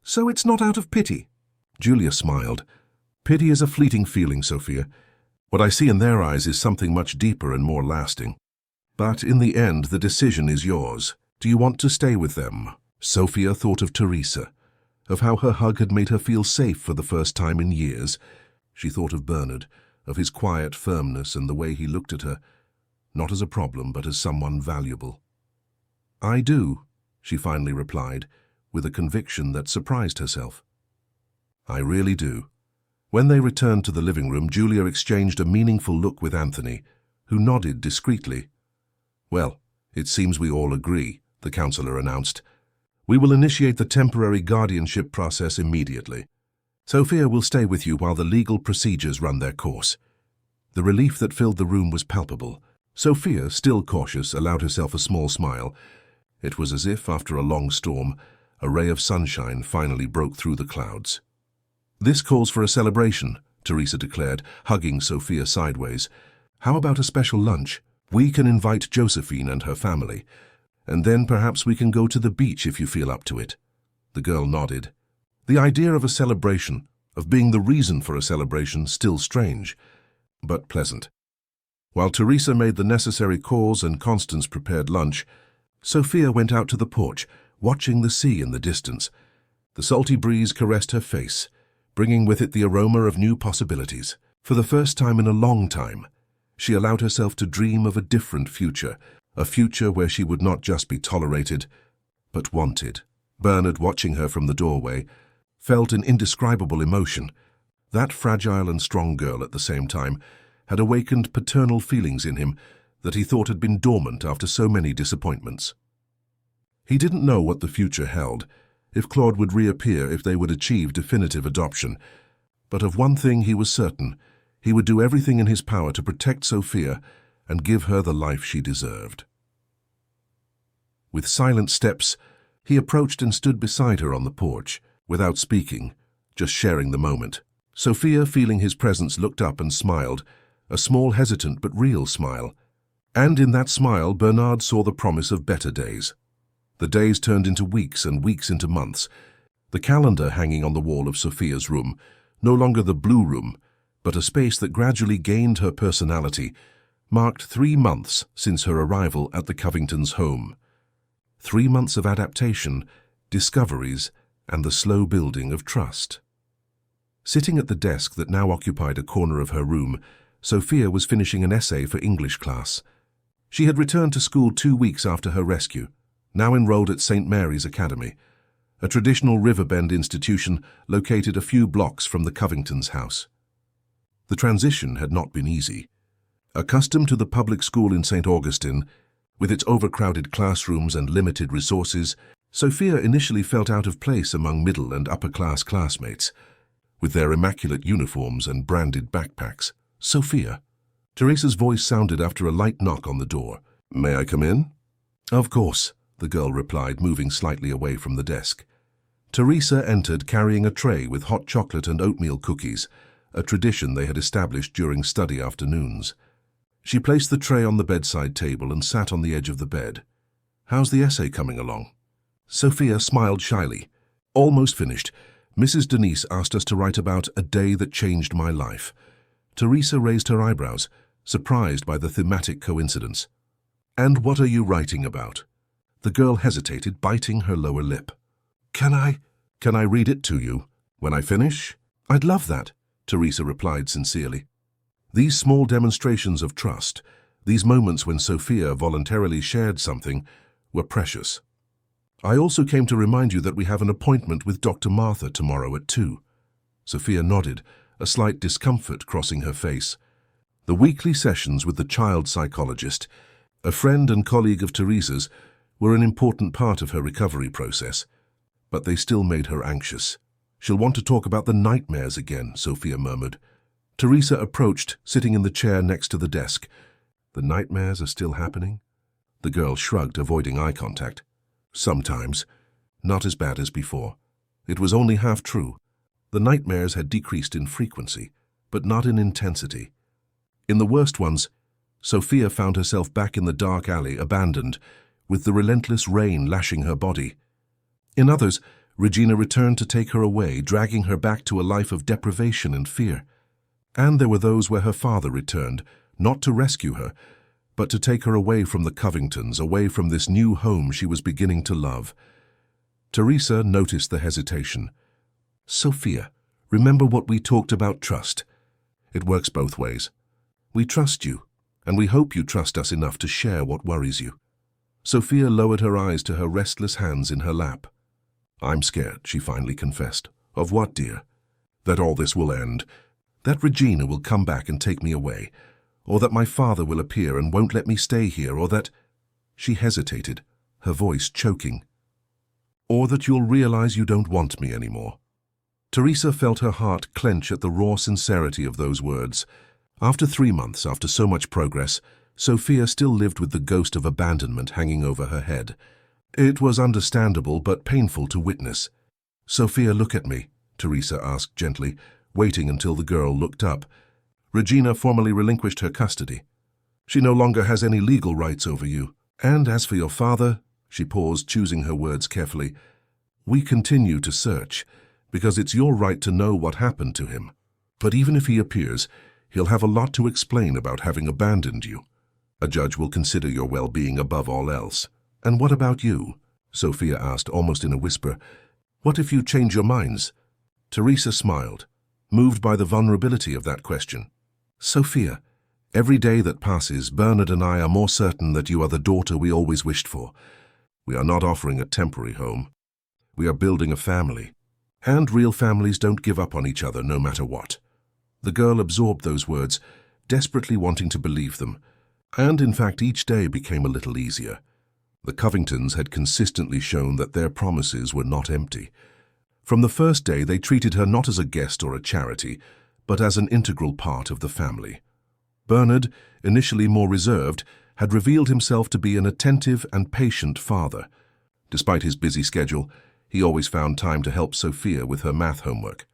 So it's not out of pity? Julia smiled. Pity is a fleeting feeling, Sophia. What I see in their eyes is something much deeper and more lasting. But in the end, the decision is yours. Do you want to stay with them? Sophia thought of Teresa, of how her hug had made her feel safe for the first time in years. She thought of Bernard, of his quiet firmness and the way he looked at her, not as a problem but as someone valuable. I do, she finally replied, with a conviction that surprised herself. I really do. When they returned to the living room, Julia exchanged a meaningful look with Anthony, who nodded discreetly. Well, it seems we all agree, the counselor announced. We will initiate the temporary guardianship process immediately. Sophia will stay with you while the legal procedures run their course. The relief that filled the room was palpable. Sophia, still cautious, allowed herself a small smile. It was as if, after a long storm, a ray of sunshine finally broke through the clouds. This calls for a celebration, Teresa declared, hugging Sophia sideways. How about a special lunch? We can invite Josephine and her family, and then perhaps we can go to the beach if you feel up to it. The girl nodded. The idea of a celebration, of being the reason for a celebration, still strange, but pleasant. While Teresa made the necessary calls and Constance prepared lunch, Sophia went out to the porch, watching the sea in the distance. The salty breeze caressed her face, bringing with it the aroma of new possibilities. For the first time in a long time, she allowed herself to dream of a different future, a future where she would not just be tolerated, but wanted. Bernard, watching her from the doorway, felt an indescribable emotion. That fragile and strong girl at the same time had awakened paternal feelings in him that he thought had been dormant after so many disappointments. He didn't know what the future held, if Claude would reappear, if they would achieve definitive adoption. But of one thing he was certain: he would do everything in his power to protect Sophia and give her the life she deserved. With silent steps, he approached and stood beside her on the porch, without speaking, just sharing the moment. Sophia, feeling his presence, looked up and smiled, a small, hesitant but real smile. And in that smile, Bernard saw the promise of better days. The days turned into weeks and weeks into months. The calendar hanging on the wall of Sophia's room, no longer the blue room, but a space that gradually gained her personality, marked 3 months since her arrival at the Covingtons' home. 3 months of adaptation, discoveries, and the slow building of trust. Sitting at the desk that now occupied a corner of her room, Sophia was finishing an essay for English class. She had returned to school 2 weeks after her rescue, now enrolled at St. Mary's Academy, a traditional Riverbend institution located a few blocks from the Covingtons' house. The transition had not been easy. Accustomed to the public school in St. Augustine, with its overcrowded classrooms and limited resources, Sophia initially felt out of place among middle and upper-class classmates, with their immaculate uniforms and branded backpacks. "Sophia." Teresa's voice sounded after a light knock on the door. "May I come in?" "Of course," the girl replied, moving slightly away from the desk. Teresa entered carrying a tray with hot chocolate and oatmeal cookies, a tradition they had established during study afternoons. She placed the tray on the bedside table and sat on the edge of the bed. "How's the essay coming along?" Sophia smiled shyly. "Almost finished. Mrs. Denise asked us to write about a day that changed my life." Teresa raised her eyebrows, surprised by the thematic coincidence. "And what are you writing about?" The girl hesitated, biting her lower lip. Can I read it to you when I finish?" "I'd love that," Teresa replied sincerely. These small demonstrations of trust, these moments when Sophia voluntarily shared something, were precious. "I also came to remind you that we have an appointment with Dr. Martha tomorrow at 2. Sophia nodded, a slight discomfort crossing her face. The weekly sessions with the child psychologist, a friend and colleague of Teresa's, were an important part of her recovery process, but they still made her anxious. "She'll want to talk about the nightmares again," Sophia murmured. Teresa approached, sitting in the chair next to the desk. "The nightmares are still happening?" The girl shrugged, avoiding eye contact. "Sometimes. Not as bad as before." It was only half true. The nightmares had decreased in frequency, but not in intensity. In the worst ones, Sophia found herself back in the dark alley, abandoned, with the relentless rain lashing her body. In others, Regina returned to take her away, dragging her back to a life of deprivation and fear. And there were those where her father returned, not to rescue her, but to take her away from the Covingtons, away from this new home she was beginning to love. Teresa noticed the hesitation. "Sophia, remember what we talked about trust. It works both ways. We trust you, and we hope you trust us enough to share what worries you." Sophia lowered her eyes to her restless hands in her lap. "I'm scared," she finally confessed. "Of what, dear?" "That all this will end. That Regina will come back and take me away. Or that my father will appear and won't let me stay here, or that—" She hesitated, her voice choking. "Or that you'll realize you don't want me anymore." Teresa felt her heart clench at the raw sincerity of those words. After 3 months, after so much progress, Sophia still lived with the ghost of abandonment hanging over her head. It was understandable but painful to witness. "Sophia, look at me," Teresa asked gently, waiting until the girl looked up. "Regina formally relinquished her custody. She no longer has any legal rights over you. And as for your father," she paused, choosing her words carefully, "we continue to search, because it's your right to know what happened to him. But even if he appears, he'll have a lot to explain about having abandoned you. A judge will consider your well-being above all else." "And what about you?" Sophia asked, almost in a whisper. "What if you change your minds?" Teresa smiled, moved by the vulnerability of that question. "Sophia, every day that passes, Bernard and I are more certain that you are the daughter we always wished for. We are not offering a temporary home. We are building a family. And real families don't give up on each other no matter what." The girl absorbed those words, desperately wanting to believe them. And in fact, each day became a little easier. The Covingtons had consistently shown that their promises were not empty. From the first day, they treated her not as a guest or a charity, but as an integral part of the family. Bernard, initially more reserved, had revealed himself to be an attentive and patient father. Despite his busy schedule, he always found time to help Sophia with her math homework,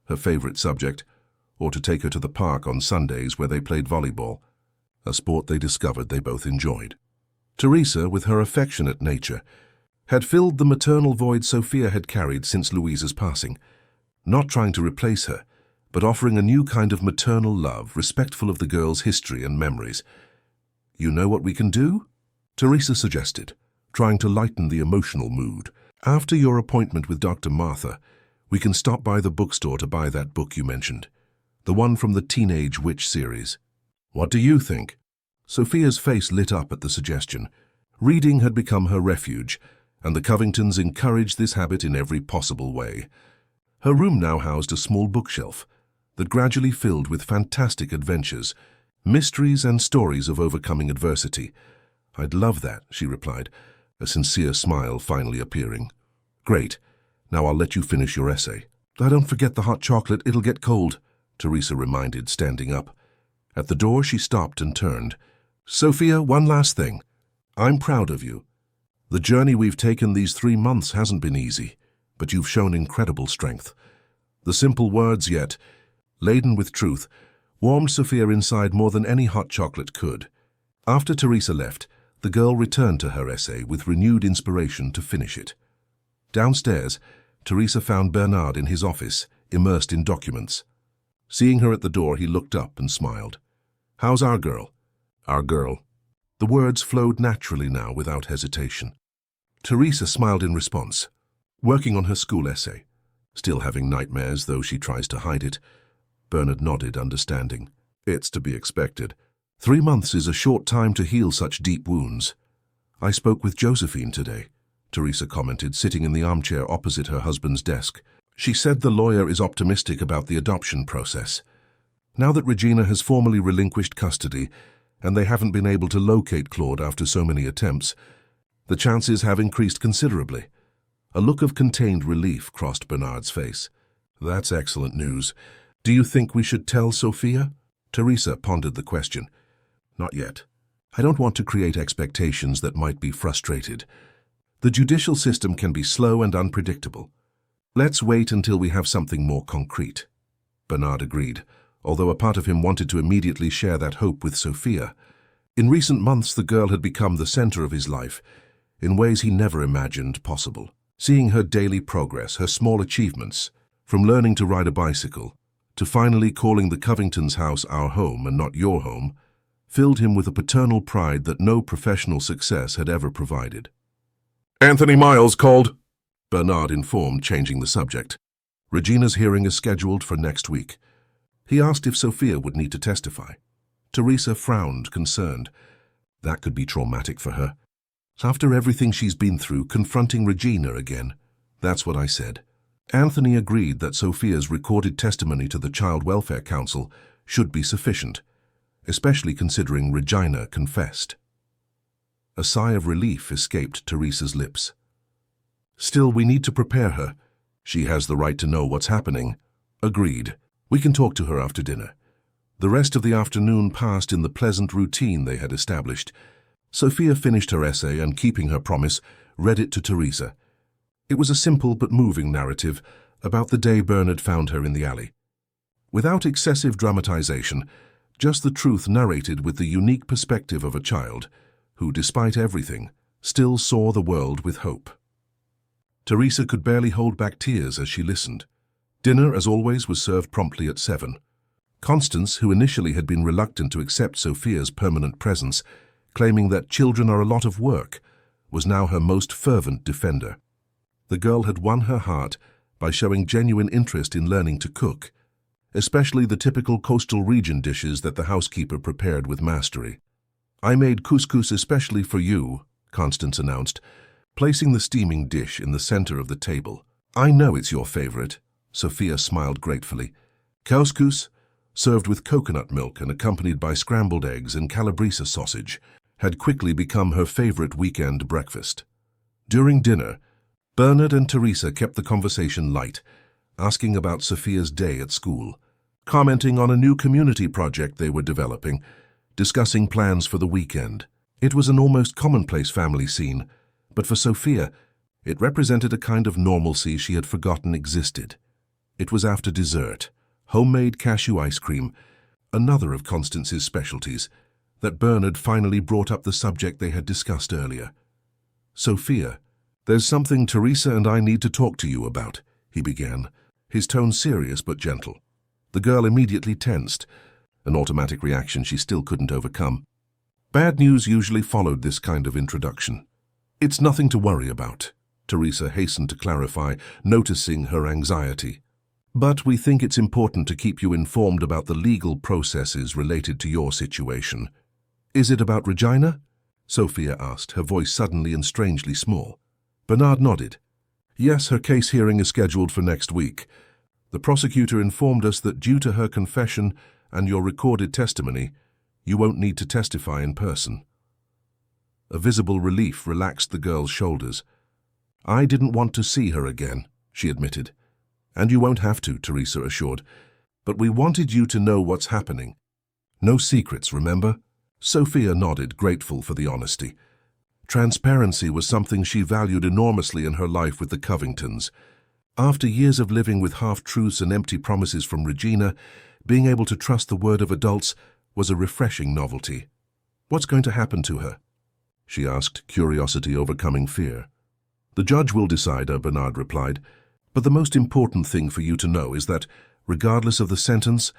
her favorite subject, or to take her to the park on Sundays where they played volleyball, a sport they discovered they both enjoyed. Teresa, with her affectionate nature, had filled the maternal void Sophia had carried since Louisa's passing, not trying to replace her, but offering a new kind of maternal love, respectful of the girl's history and memories. "You know what we can do?" Teresa suggested, trying to lighten the emotional mood. "After your appointment with Dr. Martha, we can stop by the bookstore to buy that book you mentioned, the one from the Teenage Witch series. What do you think?" Sophia's face lit up at the suggestion. Reading had become her refuge, and the Covingtons encouraged this habit in every possible way. Her room now housed a small bookshelf that gradually filled with fantastic adventures, mysteries and stories of overcoming adversity. "I'd love that," she replied, a sincere smile finally appearing. "Great. Now I'll let you finish your essay." "Don't forget the hot chocolate, it'll get cold," Teresa reminded, standing up. At the door she stopped and turned. "Sophia, one last thing. I'm proud of you. The journey we've taken these 3 months hasn't been easy, but you've shown incredible strength." The simple words, yet laden with truth, warmed Sophia inside more than any hot chocolate could. After Teresa left, the girl returned to her essay with renewed inspiration to finish it. Downstairs, Teresa found Bernard in his office, immersed in documents. Seeing her at the door, he looked up and smiled. "How's our girl?" "Our girl." The words flowed naturally now, without hesitation. Teresa smiled in response. "Working on her school essay. Still having nightmares, though she tries to hide it." Bernard nodded, understanding. "It's to be expected. 3 months is a short time to heal such deep wounds." "I spoke with Josephine today," Teresa commented, sitting in the armchair opposite her husband's desk. "She said the lawyer is optimistic about the adoption process. Now that Regina has formally relinquished custody, and they haven't been able to locate Claude after so many attempts, the chances have increased considerably." A look of contained relief crossed Bernard's face. "That's excellent news. Do you think we should tell Sophia?" Teresa pondered the question. "Not yet. I don't want to create expectations that might be frustrated. The judicial system can be slow and unpredictable. Let's wait until we have something more concrete." Bernard agreed, although a part of him wanted to immediately share that hope with Sophia. In recent months, the girl had become the center of his life, in ways he never imagined possible. Seeing her daily progress, her small achievements, from learning to ride a bicycle to finally calling the Covingtons' house our home and not your home, filled him with a paternal pride that no professional success had ever provided. "Anthony Miles called," Bernard informed, changing the subject. "Regina's hearing is scheduled for next week." He asked if Sophia would need to testify. Teresa frowned, concerned. That could be traumatic for her. After everything she's been through, confronting Regina again. That's what I said. Anthony agreed that Sophia's recorded testimony to the Child Welfare Council should be sufficient, especially considering Regina confessed. A sigh of relief escaped Teresa's lips. "Still, we need to prepare her. She has the right to know what's happening." "Agreed. We can talk to her after dinner." The rest of the afternoon passed in the pleasant routine they had established. Sophia finished her essay and, keeping her promise, read it to Teresa. It was a simple but moving narrative about the day Bernard found her in the alley. Without excessive dramatization, just the truth narrated with the unique perspective of a child who, despite everything, still saw the world with hope. Teresa could barely hold back tears as she listened. Dinner, as always, was served promptly at 7. Constance, who initially had been reluctant to accept Sophia's permanent presence, claiming that children are a lot of work, was now her most fervent defender. The girl had won her heart by showing genuine interest in learning to cook, especially the typical coastal region dishes that the housekeeper prepared with mastery. "I made couscous especially for you," Constance announced, placing the steaming dish in the center of the table. "I know it's your favorite," Sophia smiled gratefully. Couscous, served with coconut milk and accompanied by scrambled eggs and calabresa sausage, had quickly become her favorite weekend breakfast. During dinner, Bernard and Teresa kept the conversation light, asking about Sophia's day at school, commenting on a new community project they were developing, discussing plans for the weekend. It was an almost commonplace family scene, but for Sophia, it represented a kind of normalcy she had forgotten existed. It was after dessert, homemade cashew ice cream, another of Constance's specialties, that Bernard finally brought up the subject they had discussed earlier. "Sophia, there's something Teresa and I need to talk to you about," he began, his tone serious but gentle. The girl immediately tensed, an automatic reaction she still couldn't overcome. Bad news usually followed this kind of introduction. "It's nothing to worry about," Teresa hastened to clarify, noticing her anxiety. "But we think it's important to keep you informed about the legal processes related to your situation." Is it about Regina? Sophia asked, her voice suddenly and strangely small. Bernard nodded. Yes, her case hearing is scheduled for next week. The prosecutor informed us that due to her confession and your recorded testimony, you won't need to testify in person. A visible relief relaxed the girl's shoulders. I didn't want to see her again, she admitted. And you won't have to, Teresa assured. But we wanted you to know what's happening. No secrets, remember? Sophia nodded, grateful for the honesty. Transparency was something she valued enormously in her life with the Covingtons. After years of living with half-truths and empty promises from Regina, being able to trust the word of adults was a refreshing novelty. What's going to happen to her? She asked, curiosity overcoming fear. The judge will decide, Bernard replied. But the most important thing for you to know is that, regardless of the sentence,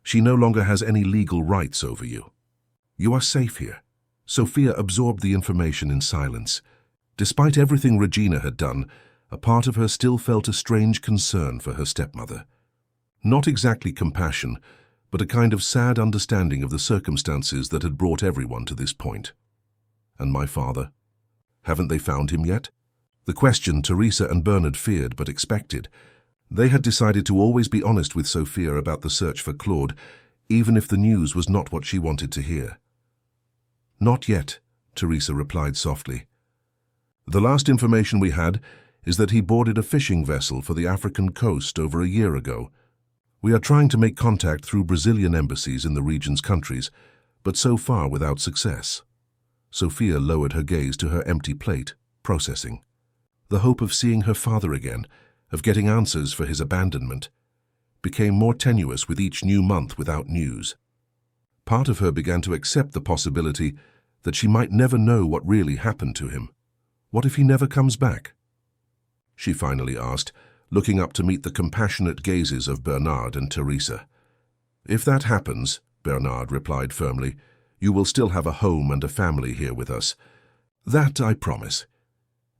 she no longer has any legal rights over you. You are safe here. Sophia absorbed the information in silence. Despite everything Regina had done, a part of her still felt a strange concern for her stepmother. Not exactly compassion, but a kind of sad understanding of the circumstances that had brought everyone to this point. And my father? Haven't they found him yet? The question Teresa and Bernard feared but expected. They had decided to always be honest with Sophia about the search for Claude, even if the news was not what she wanted to hear. Not yet, Teresa replied softly. The last information we had is that he boarded a fishing vessel for the African coast over a year ago. We are trying to make contact through Brazilian embassies in the region's countries, but so far without success. Sophia lowered her gaze to her empty plate, processing. The hope of seeing her father again, of getting answers for his abandonment, became more tenuous with each new month without news. Part of her began to accept the possibility that she might never know what really happened to him. What if he never comes back? She finally asked, looking up to meet the compassionate gazes of Bernard and Teresa. If that happens, Bernard replied firmly, you will still have a home and a family here with us. That I promise.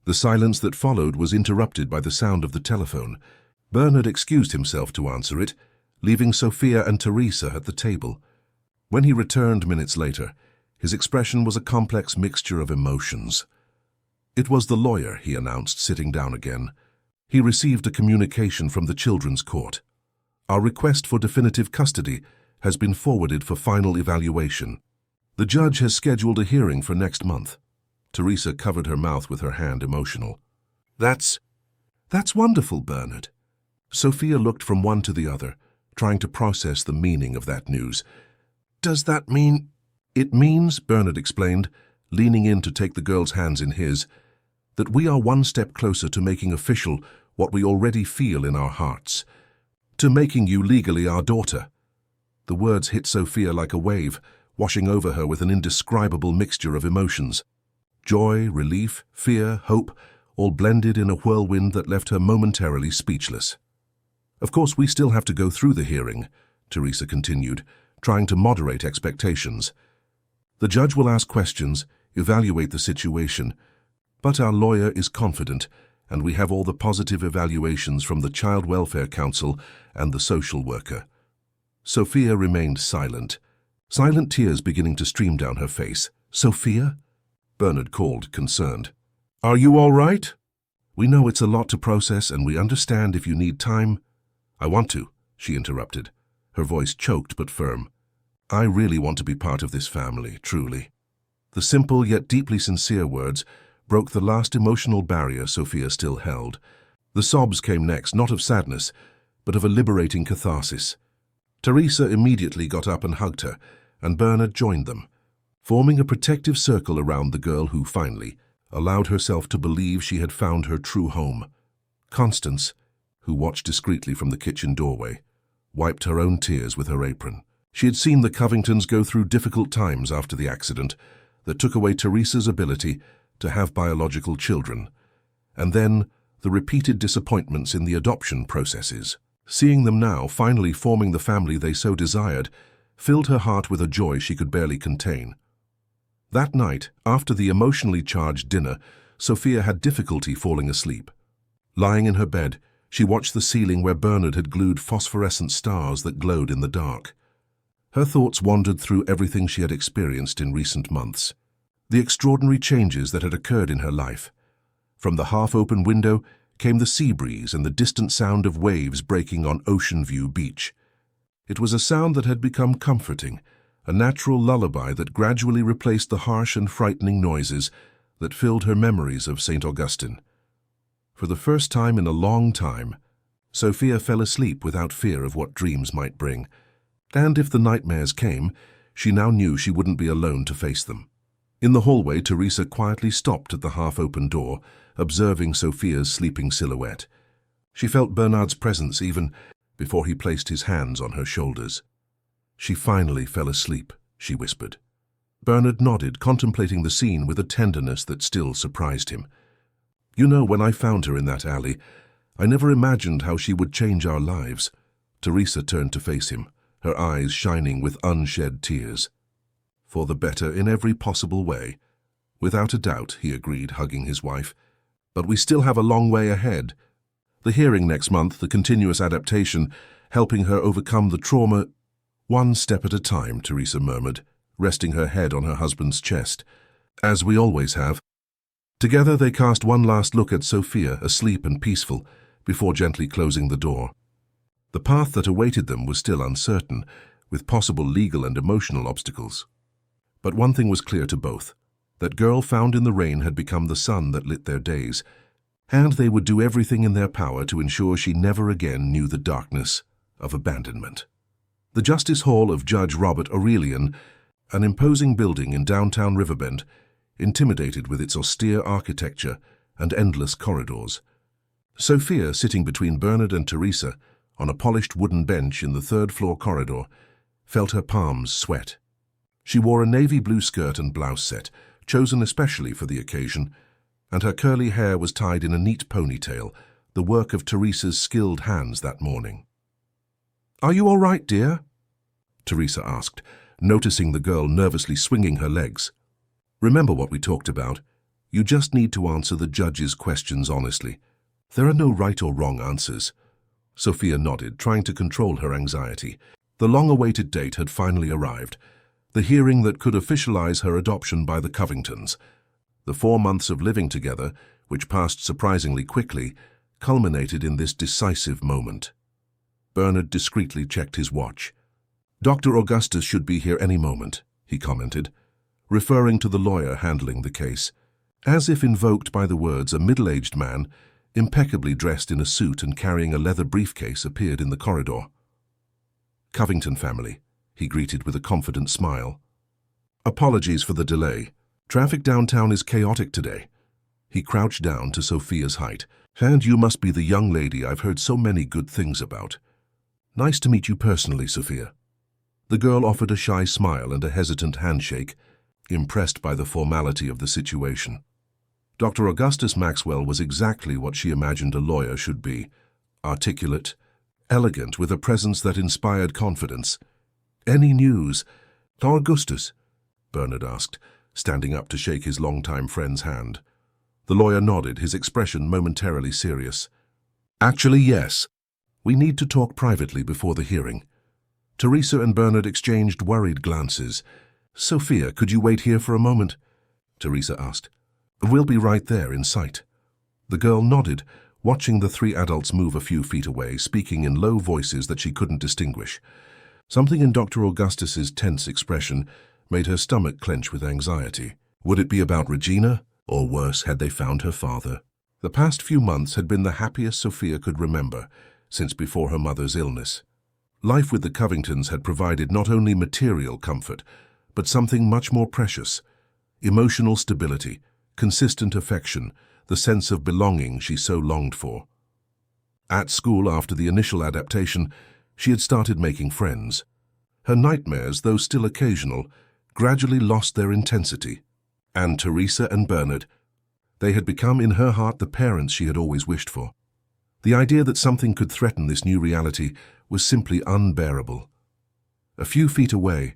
The silence that followed was interrupted by the sound of the telephone. Bernard excused himself to answer it, leaving Sophia and Teresa at the table. When he returned minutes later, his expression was a complex mixture of emotions. It was the lawyer, he announced, sitting down again. He received a communication from the Children's Court. Our request for definitive custody has been forwarded for final evaluation. The judge has scheduled a hearing for next month. Teresa covered her mouth with her hand, emotional. That's wonderful, Bernard. Sophia looked from one to the other, trying to process the meaning of that news. Does that mean... It means, Bernard explained, leaning in to take the girl's hands in his, that we are one step closer to making official what we already feel in our hearts, to making you legally our daughter. The words hit Sophia like a wave, washing over her with an indescribable mixture of emotions. Joy, relief, fear, hope, all blended in a whirlwind that left her momentarily speechless. Of course, we still have to go through the hearing, Teresa continued, trying to moderate expectations. The judge will ask questions, evaluate the situation, but our lawyer is confident, and we have all the positive evaluations from the Child Welfare Council and the social worker. Sophia remained silent tears beginning to stream down her face. Sophia? Bernard called, concerned. Are you all right? We know it's a lot to process, and we understand if you need time. I want to, she interrupted, her voice choked but firm. I really want to be part of this family, truly. The simple yet deeply sincere words broke the last emotional barrier Sophia still held. The sobs came next, not of sadness, but of a liberating catharsis. Teresa immediately got up and hugged her, and Bernard joined them, forming a protective circle around the girl who finally allowed herself to believe she had found her true home. Constance, who watched discreetly from the kitchen doorway, wiped her own tears with her apron. She had seen the Covingtons go through difficult times after the accident that took away Teresa's ability to have biological children, and then the repeated disappointments in the adoption processes. Seeing them now finally forming the family they so desired filled her heart with a joy she could barely contain. That night, after the emotionally charged dinner, Sophia had difficulty falling asleep. Lying in her bed, she watched the ceiling where Bernard had glued phosphorescent stars that glowed in the dark. Her thoughts wandered through everything she had experienced in recent months. The extraordinary changes that had occurred in her life. From the half-open window came the sea breeze and the distant sound of waves breaking on Ocean View Beach. It was a sound that had become comforting, a natural lullaby that gradually replaced the harsh and frightening noises that filled her memories of St. Augustine. For the first time in a long time, Sophia fell asleep without fear of what dreams might bring. And if the nightmares came, she now knew she wouldn't be alone to face them. In the hallway, Teresa quietly stopped at the half-open door, observing Sophia's sleeping silhouette. She felt Bernard's presence even before he placed his hands on her shoulders. "She finally fell asleep," she whispered. Bernard nodded, contemplating the scene with a tenderness that still surprised him. "You know, when I found her in that alley, I never imagined how she would change our lives." Teresa turned to face him, her eyes shining with unshed tears. "For the better in every possible way." "Without a doubt," he agreed, hugging his wife. "But we still have a long way ahead. The hearing next month, the continuous adaptation, helping her overcome the trauma." "One step at a time," Teresa murmured, resting her head on her husband's chest. "As we always have." Together they cast one last look at Sophia, asleep and peaceful, before gently closing the door. The path that awaited them was still uncertain, with possible legal and emotional obstacles. But one thing was clear to both. That girl found in the rain had become the sun that lit their days, and they would do everything in their power to ensure she never again knew the darkness of abandonment. The Justice Hall of Judge Robert Aurelian, an imposing building in downtown Riverbend, intimidated with its austere architecture and endless corridors. Sophia, sitting between Bernard and Teresa, on a polished wooden bench in the third-floor corridor, felt her palms sweat. She wore a navy blue skirt and blouse set, chosen especially for the occasion, and her curly hair was tied in a neat ponytail, the work of Teresa's skilled hands that morning. "Are you all right, dear?" Teresa asked, noticing the girl nervously swinging her legs. "Remember what we talked about. You just need to answer the judge's questions honestly. There are no right or wrong answers." Sophia nodded, trying to control her anxiety. The long-awaited date had finally arrived, the hearing that could officialize her adoption by the Covingtons. The 4 months of living together, which passed surprisingly quickly, culminated in this decisive moment. Bernard discreetly checked his watch. "Dr. Augustus should be here any moment," he commented, referring to the lawyer handling the case. As if invoked by the words, a middle-aged man, impeccably dressed in a suit and carrying a leather briefcase, appeared in the corridor. "Covington family," he greeted with a confident smile. "Apologies for the delay. Traffic downtown is chaotic today." He crouched down to Sophia's height. "And you must be the young lady I've heard so many good things about." "Nice to meet you personally, Sophia." The girl offered a shy smile and a hesitant handshake, impressed by the formality of the situation. Dr. Augustus Maxwell was exactly what she imagined a lawyer should be: articulate, elegant, with a presence that inspired confidence. "Any news?" "Augustus?" Bernard asked, standing up to shake his longtime friend's hand. The lawyer nodded, his expression momentarily serious. "Actually, yes. We need to talk privately before the hearing." Teresa and Bernard exchanged worried glances. "Sophia, could you wait here for a moment?" Teresa asked. "We'll be right there in sight." The girl nodded, watching the 3 adults move a few feet away, speaking in low voices that she couldn't distinguish. Something in Dr. Augustus's tense expression made her stomach clench with anxiety. Would it be about Regina? Or worse, had they found her father? The past few months had been the happiest Sophia could remember, since before her mother's illness. Life with the Covingtons had provided not only material comfort, but something much more precious: emotional stability, consistent affection, the sense of belonging she so longed for. At school, after the initial adaptation, she had started making friends. Her nightmares, though still occasional, gradually lost their intensity. And Teresa and Bernard, they had become in her heart the parents she had always wished for. The idea that something could threaten this new reality was simply unbearable. A few feet away,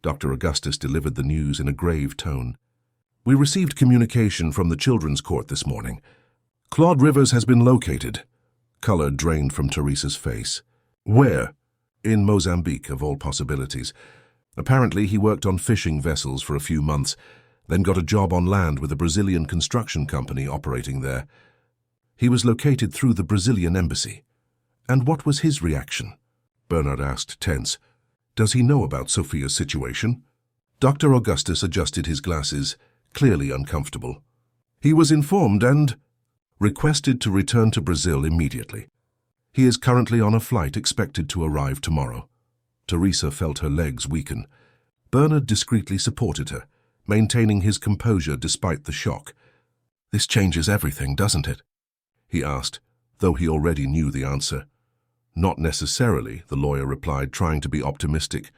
Dr. Augustus delivered the news in a grave tone. "We received communication from the Children's Court this morning. Claude Rivers has been located." Color drained from Teresa's face. "Where?" In Mozambique, of all possibilities. Apparently, he worked on fishing vessels for a few months, then got a job on land with a Brazilian construction company operating there. He was located through the Brazilian embassy. And what was his reaction? Bernard asked, tense. Does he know about Sophia's situation? Dr. Augustus adjusted his glasses, clearly uncomfortable. He was informed and requested to return to Brazil immediately. He is currently on a flight expected to arrive tomorrow. Teresa felt her legs weaken. Bernard discreetly supported her, maintaining his composure despite the shock. This changes everything, doesn't it? He asked, though he already knew the answer. Not necessarily, the lawyer replied, trying to be optimistic.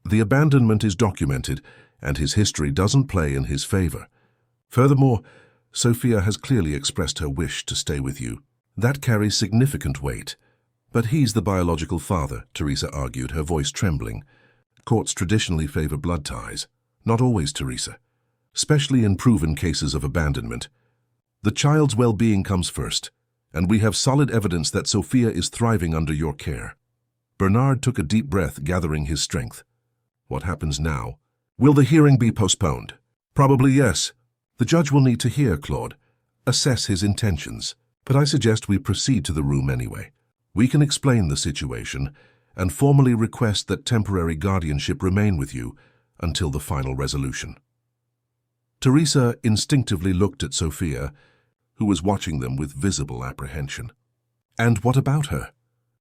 The abandonment is documented, and his history doesn't play in his favor. Furthermore, Sophia has clearly expressed her wish to stay with you. That carries significant weight. But he's the biological father, Teresa argued, her voice trembling. Courts traditionally favor blood ties. Not always, Teresa. Especially in proven cases of abandonment. The child's well-being comes first, and we have solid evidence that Sophia is thriving under your care. Bernard took a deep breath, gathering his strength. What happens now? Will the hearing be postponed? Probably yes. The judge will need to hear Claude, assess his intentions. But I suggest we proceed to the room anyway. We can explain the situation and formally request that temporary guardianship remain with you until the final resolution. Teresa instinctively looked at Sophia, who was watching them with visible apprehension. And what about her?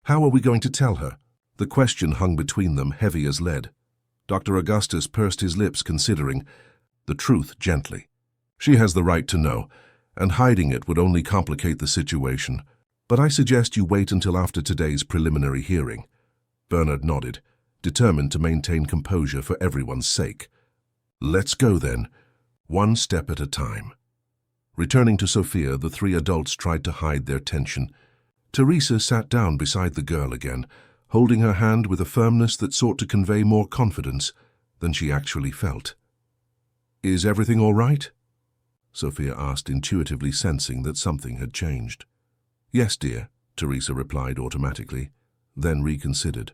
How are we going to tell her? The question hung between them, heavy as lead. Dr. Augustus pursed his lips, considering the truth gently. She has the right to know, and hiding it would only complicate the situation. But I suggest you wait until after today's preliminary hearing. Bernard nodded, determined to maintain composure for everyone's sake. Let's go then, one step at a time. Returning to Sophia, the three adults tried to hide their tension. Teresa sat down beside the girl again, holding her hand with a firmness that sought to convey more confidence than she actually felt. Is everything all right? Sophia asked, intuitively sensing that something had changed. Yes, dear, Teresa replied automatically, then reconsidered.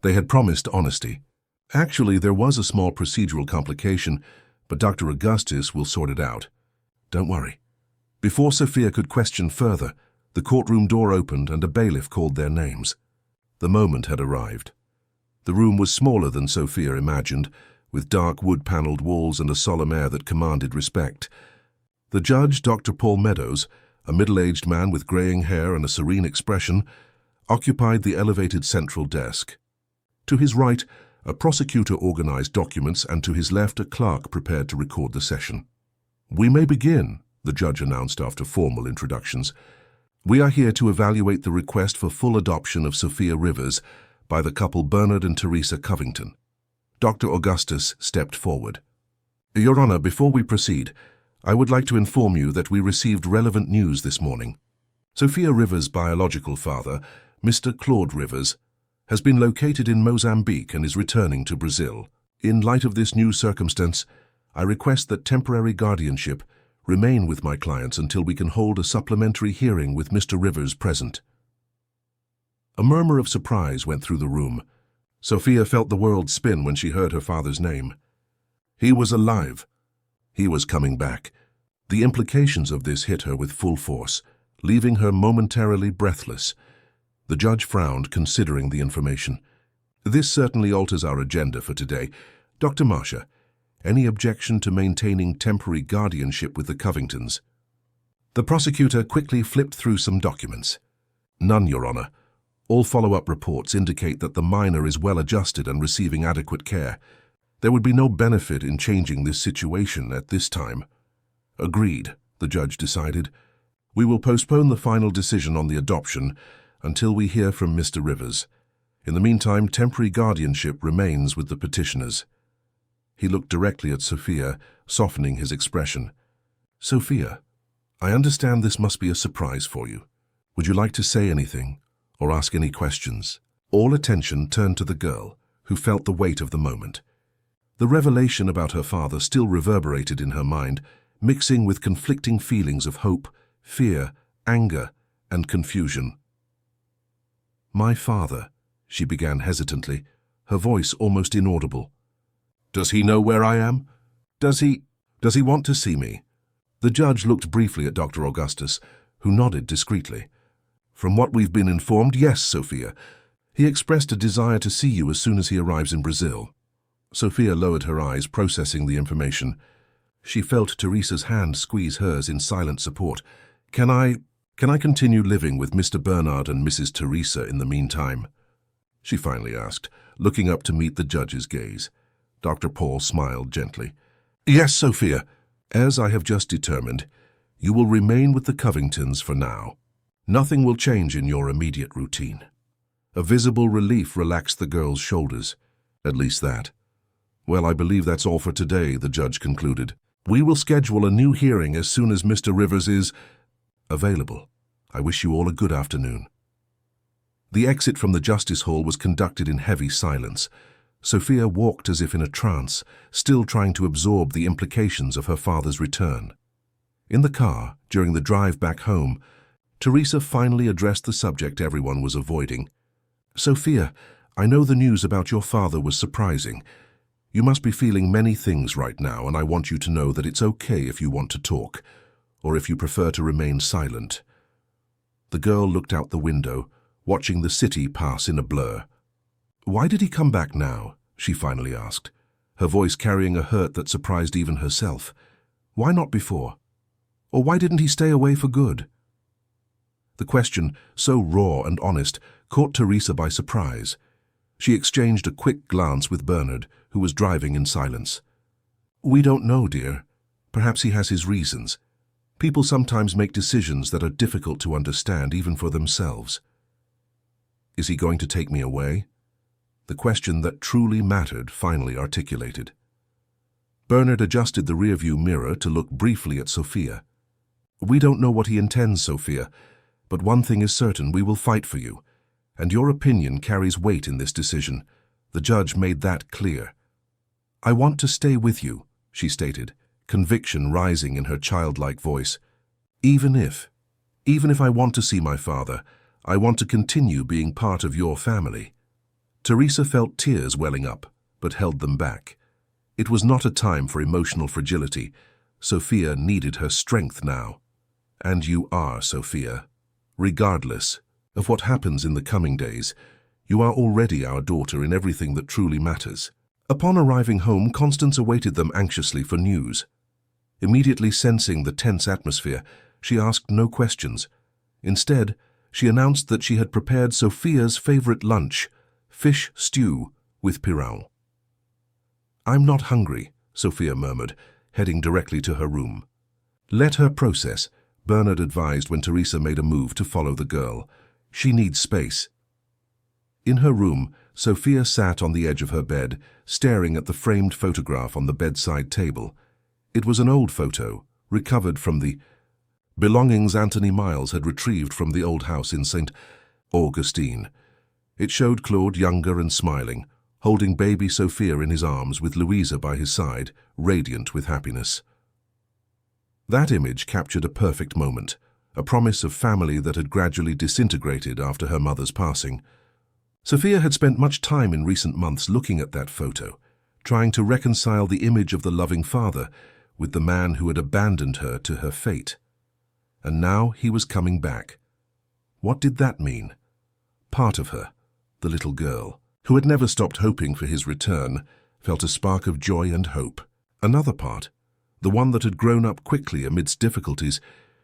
They had promised honesty. Actually, there was a small procedural complication, but Dr. Augustus will sort it out. Don't worry. Before Sophia could question further, the courtroom door opened and a bailiff called their names. The moment had arrived. The room was smaller than Sophia imagined, with dark wood-paneled walls and a solemn air that commanded respect. The judge, Dr. Paul Meadows, a middle-aged man with graying hair and a serene expression, occupied the elevated central desk. To his right, a prosecutor organized documents, and to his left, a clerk prepared to record the session. We may begin, the judge announced after formal introductions. We are here to evaluate the request for full adoption of Sophia Rivers by the couple Bernard and Teresa Covington. Dr. Augustus stepped forward. Your Honor, before we proceed, I would like to inform you that we received relevant news this morning. Sophia Rivers' biological father, Mr. Claude Rivers, has been located in Mozambique and is returning to Brazil. In light of this new circumstance, I request that temporary guardianship remain with my clients until we can hold a supplementary hearing with Mr. Rivers present. A murmur of surprise went through the room. Sophia felt the world spin when she heard her father's name. He was alive. He was coming back. The implications of this hit her with full force, leaving her momentarily breathless. The judge frowned, considering the information. This certainly alters our agenda for today. Dr. Marcia, any objection to maintaining temporary guardianship with the Covingtons? The prosecutor quickly flipped through some documents. None, Your Honor. All follow-up reports indicate that the minor is well adjusted and receiving adequate care. There would be no benefit in changing this situation at this time. Agreed, the judge decided. We will postpone the final decision on the adoption until we hear from Mr. Rivers. In the meantime, temporary guardianship remains with the petitioners. He looked directly at Sophia, softening his expression. Sophia, I understand this must be a surprise for you. Would you like to say anything or ask any questions? All attention turned to the girl, who felt the weight of the moment. The revelation about her father still reverberated in her mind, mixing with conflicting feelings of hope, fear, anger, and confusion. My father, she began hesitantly, her voice almost inaudible. "Does he know where I am? Does he want to see me?" The judge looked briefly at Dr. Augustus, who nodded discreetly. "From what we've been informed, yes, Sophia. He expressed a desire to see you as soon as he arrives in Brazil." Sophia lowered her eyes, processing the information. She felt Teresa's hand squeeze hers in silent support. Can I continue living with Mr. Bernard and Mrs. Teresa in the meantime?" she finally asked, looking up to meet the judge's gaze. Dr. Paul smiled gently. "Yes, Sophia. As I have just determined, you will remain with the Covingtons for now. Nothing will change in your immediate routine." A visible relief relaxed the girl's shoulders. At least that. "Well, I believe that's all for today," the judge concluded. "We will schedule a new hearing as soon as Mr. Rivers is available. I wish you all a good afternoon." The exit from the justice hall was conducted in heavy silence. Sophia walked as if in a trance, still trying to absorb the implications of her father's return. In the car, during the drive back home, Teresa finally addressed the subject everyone was avoiding. "Sophia, I know the news about your father was surprising. You must be feeling many things right now, and I want you to know that it's okay if you want to talk, or if you prefer to remain silent." The girl looked out the window, watching the city pass in a blur. "Why did he come back now?" she finally asked, her voice carrying a hurt that surprised even herself. "Why not before? Or why didn't he stay away for good?" The question, so raw and honest, caught Teresa by surprise. She exchanged a quick glance with Bernard, who was driving in silence. "We don't know, dear. Perhaps he has his reasons. People sometimes make decisions that are difficult to understand even for themselves." "Is he going to take me away?" The question that truly mattered finally articulated. Bernard adjusted the rearview mirror to look briefly at Sophia. "We don't know what he intends, Sophia, but one thing is certain: we will fight for you, and your opinion carries weight in this decision." The judge made that clear. "I want to stay with you," she stated, conviction rising in her childlike voice. Even if I want to see my father, I want to continue being part of your family." Teresa felt tears welling up, but held them back. It was not a time for emotional fragility. Sophia needed her strength now. "And you are, Sophia. Regardless of what happens in the coming days, you are already our daughter in everything that truly matters." Upon arriving home, Constance awaited them anxiously for news. Immediately sensing the tense atmosphere, she asked no questions. Instead, she announced that she had prepared Sophia's favorite lunch, fish stew with pirão. "I'm not hungry," Sophia murmured, heading directly to her room. "Let her process," Bernard advised when Teresa made a move to follow the girl. "She needs space." In her room, Sophia sat on the edge of her bed, staring at the framed photograph on the bedside table. It was an old photo, recovered from the belongings Anthony Miles had retrieved from the old house in St. Augustine. It showed Claude younger and smiling, holding baby Sophia in his arms with Louisa by his side, radiant with happiness. That image captured a perfect moment, a promise of family that had gradually disintegrated after her mother's passing. Sophia had spent much time in recent months looking at that photo, trying to reconcile the image of the loving father with the man who had abandoned her to her fate. And now he was coming back. What did that mean? Part of her, the little girl, who had never stopped hoping for his return, felt a spark of joy and hope. Another part, the one that had grown up quickly amidst difficulties,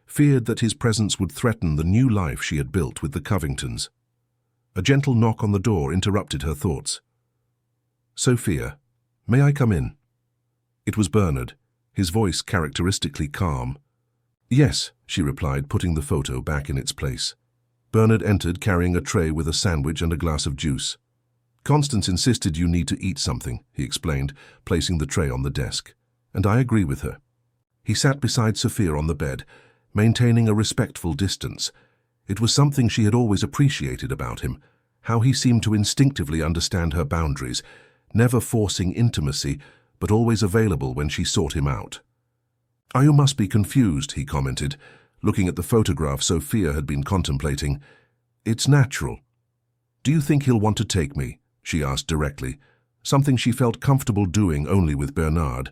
feared that his presence would threaten the new life she had built with the Covingtons. A gentle knock on the door interrupted her thoughts. "Sophia, may I come in?" It was Bernard, his voice characteristically calm. "Yes," she replied, putting the photo back in its place. Bernard entered carrying a tray with a sandwich and a glass of juice. "Constance insisted you need to eat something," he explained, placing the tray on the desk. "And I agree with her." He sat beside Sophia on the bed, maintaining a respectful distance. It was something she had always appreciated about him, how he seemed to instinctively understand her boundaries, never forcing intimacy, but always available when she sought him out. "You must be confused," he commented, looking at the photograph Sophia had been contemplating. "It's natural." "Do you think he'll want to take me?" she asked directly, something she felt comfortable doing only with Bernard.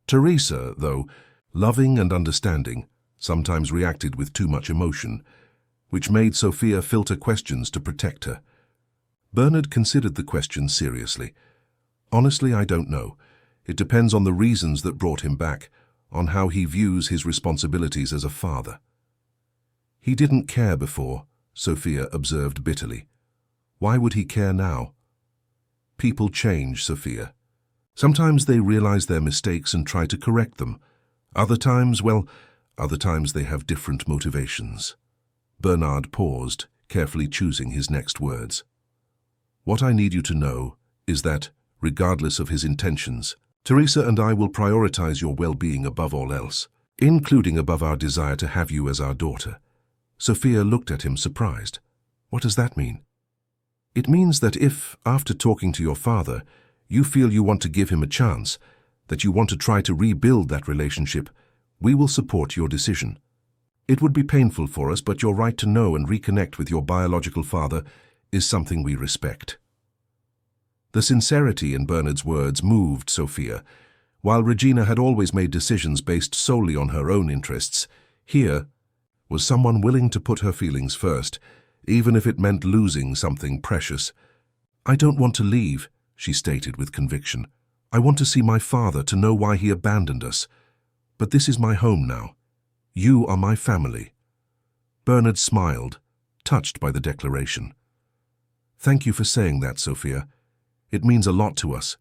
Teresa, though, loving and understanding, sometimes reacted with too much emotion, which made Sophia filter questions to protect her. Bernard considered the question seriously. "Honestly, I don't know. It depends on the reasons that brought him back, on how he views his responsibilities as a father." "He didn't care before," Sophia observed bitterly. "Why would he care now?" "People change, Sophia. Sometimes they realize their mistakes and try to correct them. Other times they have different motivations." Bernard paused, carefully choosing his next words. "What I need you to know is that, regardless of his intentions, Teresa and I will prioritize your well-being above all else, including above our desire to have you as our daughter." Sophia looked at him surprised. "What does that mean?" "It means that if, after talking to your father, you feel you want to give him a chance, that you want to try to rebuild that relationship, we will support your decision. It would be painful for us, but your right to know and reconnect with your biological father is something we respect." The sincerity in Bernard's words moved Sophia. While Regina had always made decisions based solely on her own interests, here was someone willing to put her feelings first, even if it meant losing something precious. "I don't want to leave," she stated with conviction. "I want to see my father, to know why he abandoned us. But this is my home now. You are my family." Bernard smiled, touched by the declaration. "Thank you for saying that, Sophia. It means a lot to us.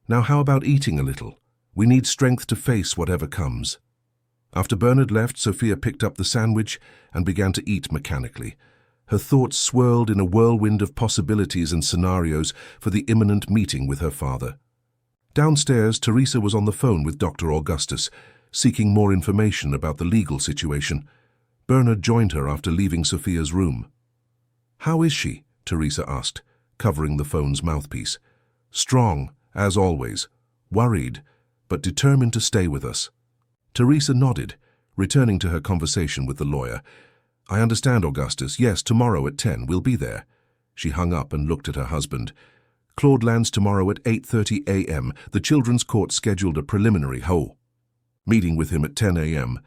Now how about eating a little? We need strength to face whatever comes." After Bernard left, Sophia picked up the sandwich and began to eat mechanically. Her thoughts swirled in a whirlwind of possibilities and scenarios for the imminent meeting with her father. Downstairs, Teresa was on the phone with Dr. Augustus, seeking more information about the legal situation. Bernard joined her after leaving Sophia's room. "How is she?" Teresa asked, covering the phone's mouthpiece. "Strong, as always. Worried, but determined to stay with us." Teresa nodded, returning to her conversation with the lawyer. "I understand, Augustus. Yes, tomorrow at 10, we'll be there." She hung up and looked at her husband. "Claude lands tomorrow at 8:30 a.m. The Children's Court scheduled a preliminary meeting with him at 10 a.m.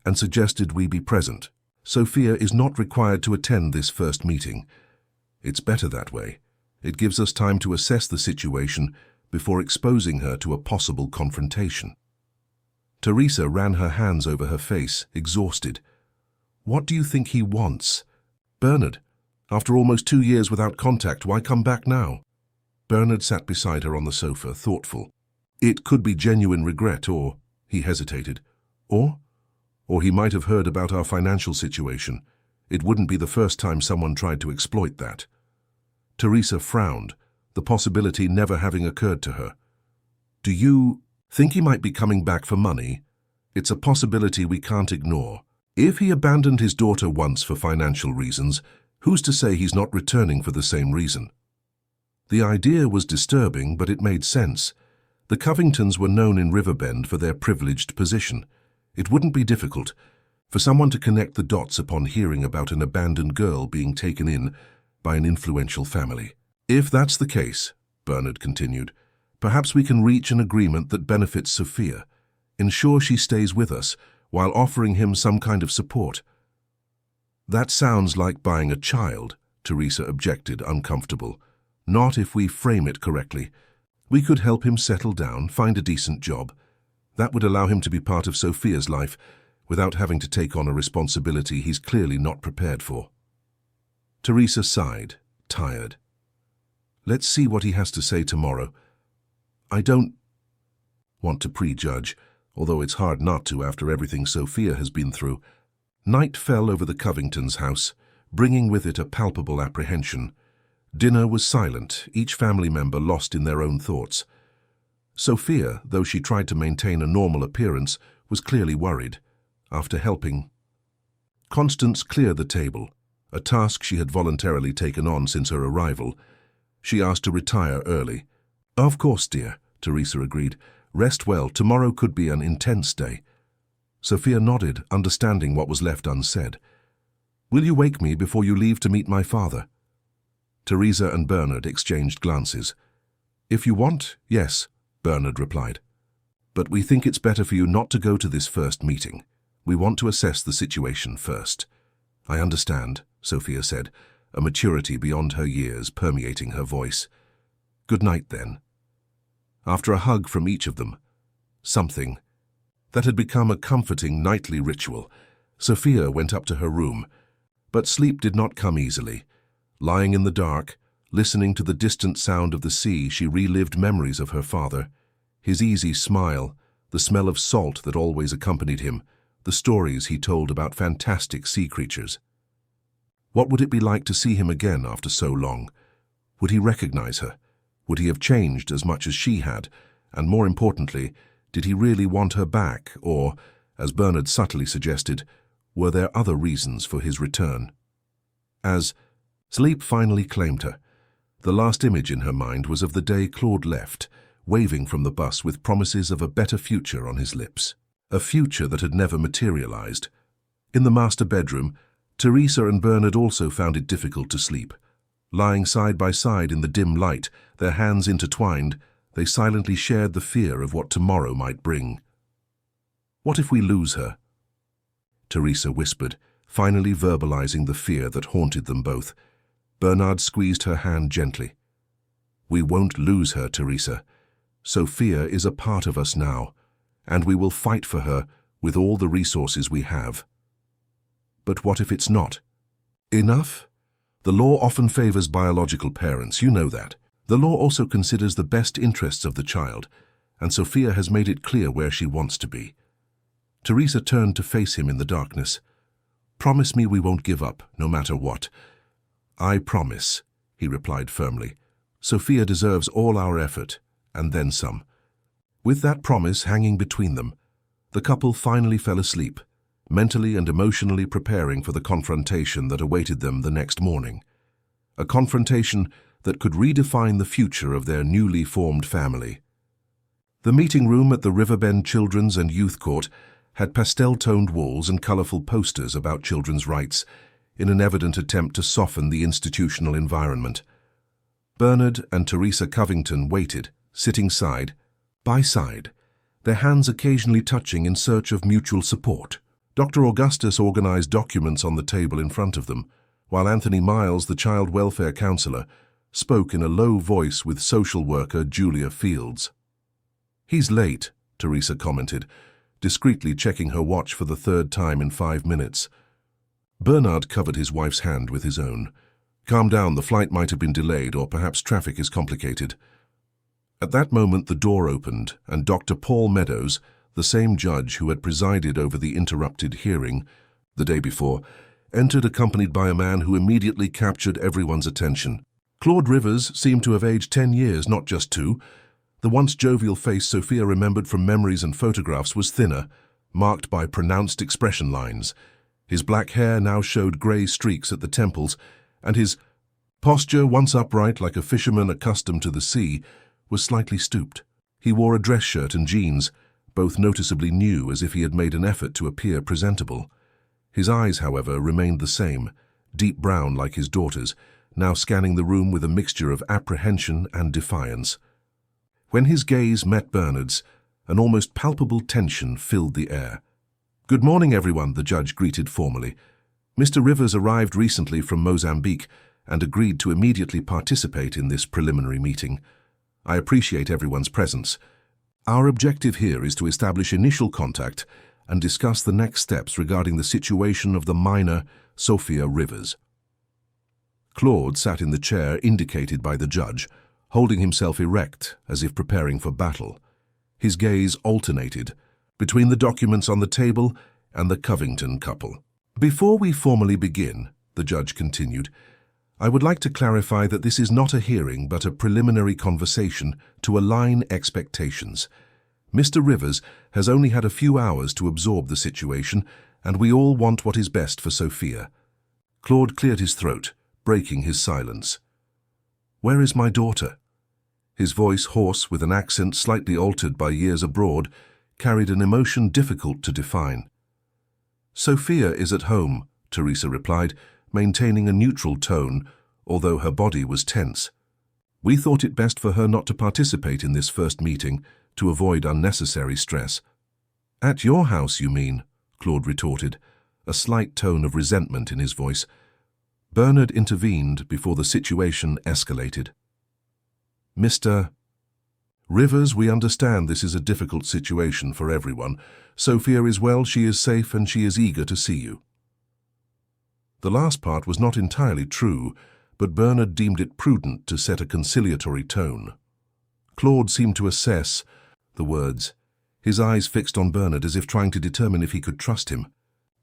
and suggested we be present. Sophia is not required to attend this first meeting. It's better that way. It gives us time to assess the situation before exposing her to a possible confrontation." Teresa ran her hands over her face, exhausted. "What do you think he wants?" "Bernard, after almost 2 years without contact, why come back now?" Bernard sat beside her on the sofa, thoughtful. "It could be genuine regret, or," he hesitated, or he might have heard about our financial situation. It wouldn't be the first time someone tried to exploit that." Teresa frowned, the possibility never having occurred to her. "Do you think he might be coming back for money? It's a possibility we can't ignore. If he abandoned his daughter once for financial reasons, who's to say he's not returning for the same reason?" The idea was disturbing, but it made sense. The Covingtons were known in Riverbend for their privileged position. It wouldn't be difficult for someone to connect the dots upon hearing about an abandoned girl being taken in by an influential family. "If that's the case," Bernard continued, "perhaps we can reach an agreement that benefits Sophia, ensure she stays with us, while offering him some kind of support." "That sounds like buying a child," Teresa objected, uncomfortable. "Not if we frame it correctly. We could help him settle down, find a decent job. That would allow him to be part of Sophia's life without having to take on a responsibility he's clearly not prepared for." Teresa sighed, tired. "Let's see what he has to say tomorrow. I don't want to prejudge, although it's hard not to after everything Sophia has been through." Night fell over the Covingtons' house, bringing with it a palpable apprehension. Dinner was silent, each family member lost in their own thoughts. Sophia, though she tried to maintain a normal appearance, was clearly worried. After helping Constance clear the table, a task she had voluntarily taken on since her arrival, she asked to retire early. "Of course, dear," Teresa agreed. "Rest well. Tomorrow could be an intense day." Sophia nodded, understanding what was left unsaid. "Will you wake me before you leave to meet my father?" Teresa and Bernard exchanged glances. "If you want, yes," Bernard replied. "But we think it's better for you not to go to this first meeting. We want to assess the situation first." "I understand," Sophia said, a maturity beyond her years permeating her voice. "Good night, then." After a hug from each of them, something that had become a comforting nightly ritual, Sophia went up to her room. But sleep did not come easily. Lying in the dark, listening to the distant sound of the sea, she relived memories of her father, his easy smile, the smell of salt that always accompanied him, the stories he told about fantastic sea creatures. What would it be like to see him again after so long? Would he recognize her? Would he have changed as much as she had? And more importantly, did he really want her back, or, as Bernard subtly suggested, were there other reasons for his return? As sleep finally claimed her, the last image in her mind was of the day Claude left, waving from the bus with promises of a better future on his lips. A future that had never materialized. In the master bedroom, Teresa and Bernard also found it difficult to sleep. Lying side by side in the dim light, their hands intertwined, they silently shared the fear of what tomorrow might bring. "What if we lose her?" Teresa whispered, finally verbalizing the fear that haunted them both. Bernard squeezed her hand gently. "We won't lose her, Teresa. Sophia is a part of us now, and we will fight for her with all the resources we have." "But what if it's not?" "Enough? The law often favors biological parents, you know that. The law also considers the best interests of the child, and Sophia has made it clear where she wants to be." Teresa turned to face him in the darkness. "Promise me we won't give up, no matter what." "I promise," he replied firmly. "Sophia deserves all our effort, and then some." With that promise hanging between them, the couple finally fell asleep, mentally and emotionally preparing for the confrontation that awaited them the next morning. A confrontation that could redefine the future of their newly formed family. The meeting room at the Riverbend Children's and Youth Court had pastel-toned walls and colorful posters about children's rights, in an evident attempt to soften the institutional environment. Bernard and Teresa Covington waited, sitting side by side, their hands occasionally touching in search of mutual support. Dr. Augustus organized documents on the table in front of them, while Anthony Miles, the child welfare counselor, spoke in a low voice with social worker Julia Fields. "He's late," Teresa commented, discreetly checking her watch for the third time in 5 minutes. Bernard covered his wife's hand with his own. "Calm down, the flight might have been delayed, or perhaps traffic is complicated." At that moment the door opened, and Dr. Paul Meadows, the same judge who had presided over the interrupted hearing the day before, entered accompanied by a man who immediately captured everyone's attention. Claude Rivers seemed to have aged 10 years, not just 2. The once jovial face Sophia remembered from memories and photographs was thinner, marked by pronounced expression lines. His black hair now showed grey streaks at the temples, and his posture, once upright like a fisherman accustomed to the sea, was slightly stooped. He wore a dress shirt and jeans, both noticeably new, as if he had made an effort to appear presentable. His eyes, however, remained the same, deep brown like his daughter's, now scanning the room with a mixture of apprehension and defiance. When his gaze met Bernard's, an almost palpable tension filled the air. "Good morning, everyone," the judge greeted formally. "Mr. Rivers arrived recently from Mozambique and agreed to immediately participate in this preliminary meeting. I appreciate everyone's presence. Our objective here is to establish initial contact and discuss the next steps regarding the situation of the minor Sophia Rivers." Claude sat in the chair indicated by the judge, holding himself erect as if preparing for battle. His gaze alternated between the documents on the table and the Covington couple. "Before we formally begin," the judge continued, "I would like to clarify that this is not a hearing but a preliminary conversation to align expectations. Mr. Rivers has only had a few hours to absorb the situation, and we all want what is best for Sophia." Claude cleared his throat, breaking his silence. "Where is my daughter?" His voice, hoarse with an accent slightly altered by years abroad, carried an emotion difficult to define. "Sophia is at home," Teresa replied, maintaining a neutral tone, although her body was tense. We thought it best for her not to participate in this first meeting to avoid unnecessary stress. At your house, you mean? Claude retorted, a slight tone of resentment in his voice. Bernard intervened before the situation escalated. Mr. Rivers, we understand this is a difficult situation for everyone. Sophia is well, she is safe, and she is eager to see you. The last part was not entirely true, but Bernard deemed it prudent to set a conciliatory tone. Claude seemed to assess the words, his eyes fixed on Bernard as if trying to determine if he could trust him.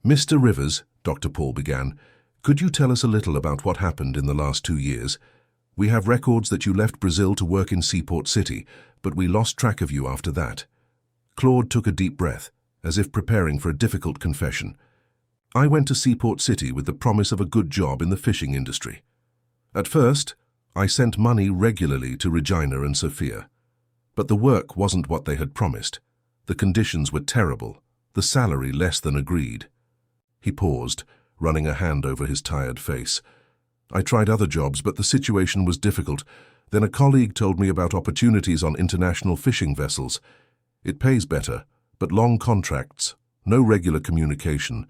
Mr. Rivers, Dr. Paul began, could you tell us a little about what happened in the last 2 years? We have records that you left Brazil to work in Seaport City, but we lost track of you after that. Claude took a deep breath, as if preparing for a difficult confession. I went to Seaport City with the promise of a good job in the fishing industry. At first, I sent money regularly to Regina and Sophia. But the work wasn't what they had promised. The conditions were terrible, the salary less than agreed. He paused, running a hand over his tired face. I tried other jobs, but the situation was difficult. Then a colleague told me about opportunities on international fishing vessels. It pays better, but long contracts, no regular communication.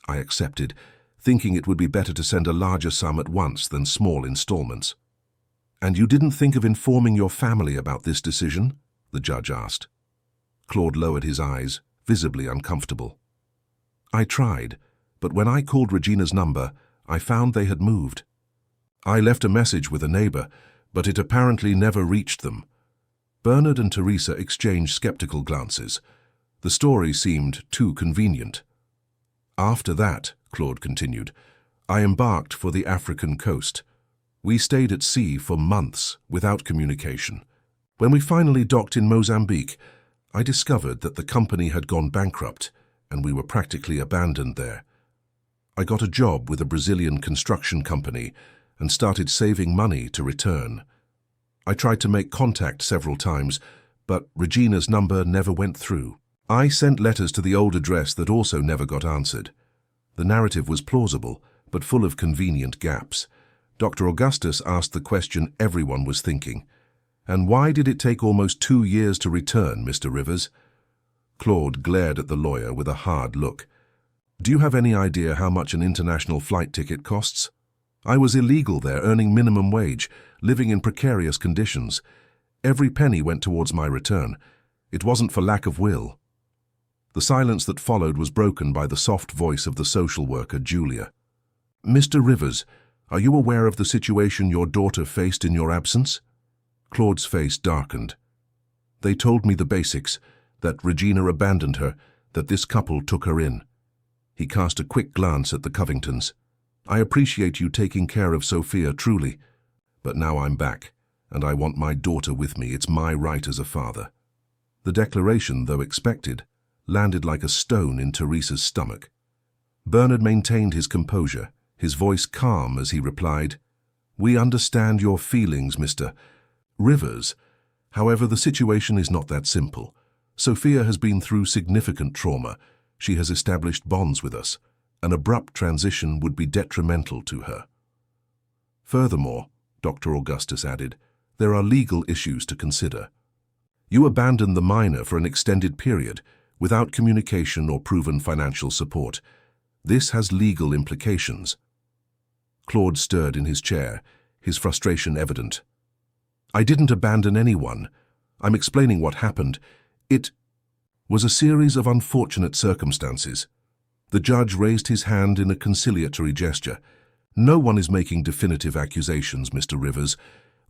I accepted, thinking it would be better to send a larger sum at once than small installments. And you didn't think of informing your family about this decision? The judge asked. Claude lowered his eyes, visibly uncomfortable. I tried, but when I called Regina's number, I found they had moved. I left a message with a neighbor, but it apparently never reached them. Bernard and Teresa exchanged skeptical glances. The story seemed too convenient. After that, Claude continued, I embarked for the African coast. We stayed at sea for months without communication. When we finally docked in Mozambique, I discovered that the company had gone bankrupt and we were practically abandoned there. I got a job with a Brazilian construction company and started saving money to return. I tried to make contact several times, but Regina's number never went through. I sent letters to the old address that also never got answered. The narrative was plausible, but full of convenient gaps. Dr. Augustus asked the question everyone was thinking. And why did it take almost 2 years to return, Mr. Rivers? Claude glared at the lawyer with a hard look. Do you have any idea how much an international flight ticket costs? I was illegal there, earning minimum wage, living in precarious conditions. Every penny went towards my return. It wasn't for lack of will. The silence that followed was broken by the soft voice of the social worker, Julia. Mr. Rivers, are you aware of the situation your daughter faced in your absence? Claude's face darkened. They told me the basics, that Regina abandoned her, that this couple took her in. He cast a quick glance at the Covingtons. I appreciate you taking care of Sophia, truly. But now I'm back, and I want my daughter with me. It's my right as a father. The declaration, though expected, landed like a stone in Teresa's stomach. Bernard maintained his composure, his voice calm as he replied, We understand your feelings, Mr. Rivers. However, the situation is not that simple. Sophia has been through significant trauma. She has established bonds with us. An abrupt transition would be detrimental to her. Furthermore, Dr. Augustus added, there are legal issues to consider. You abandoned the minor for an extended period, without communication or proven financial support. This has legal implications. Claude stirred in his chair, his frustration evident. I didn't abandon anyone. I'm explaining what happened. It was a series of unfortunate circumstances. The judge raised his hand in a conciliatory gesture. No one is making definitive accusations, Mr. Rivers.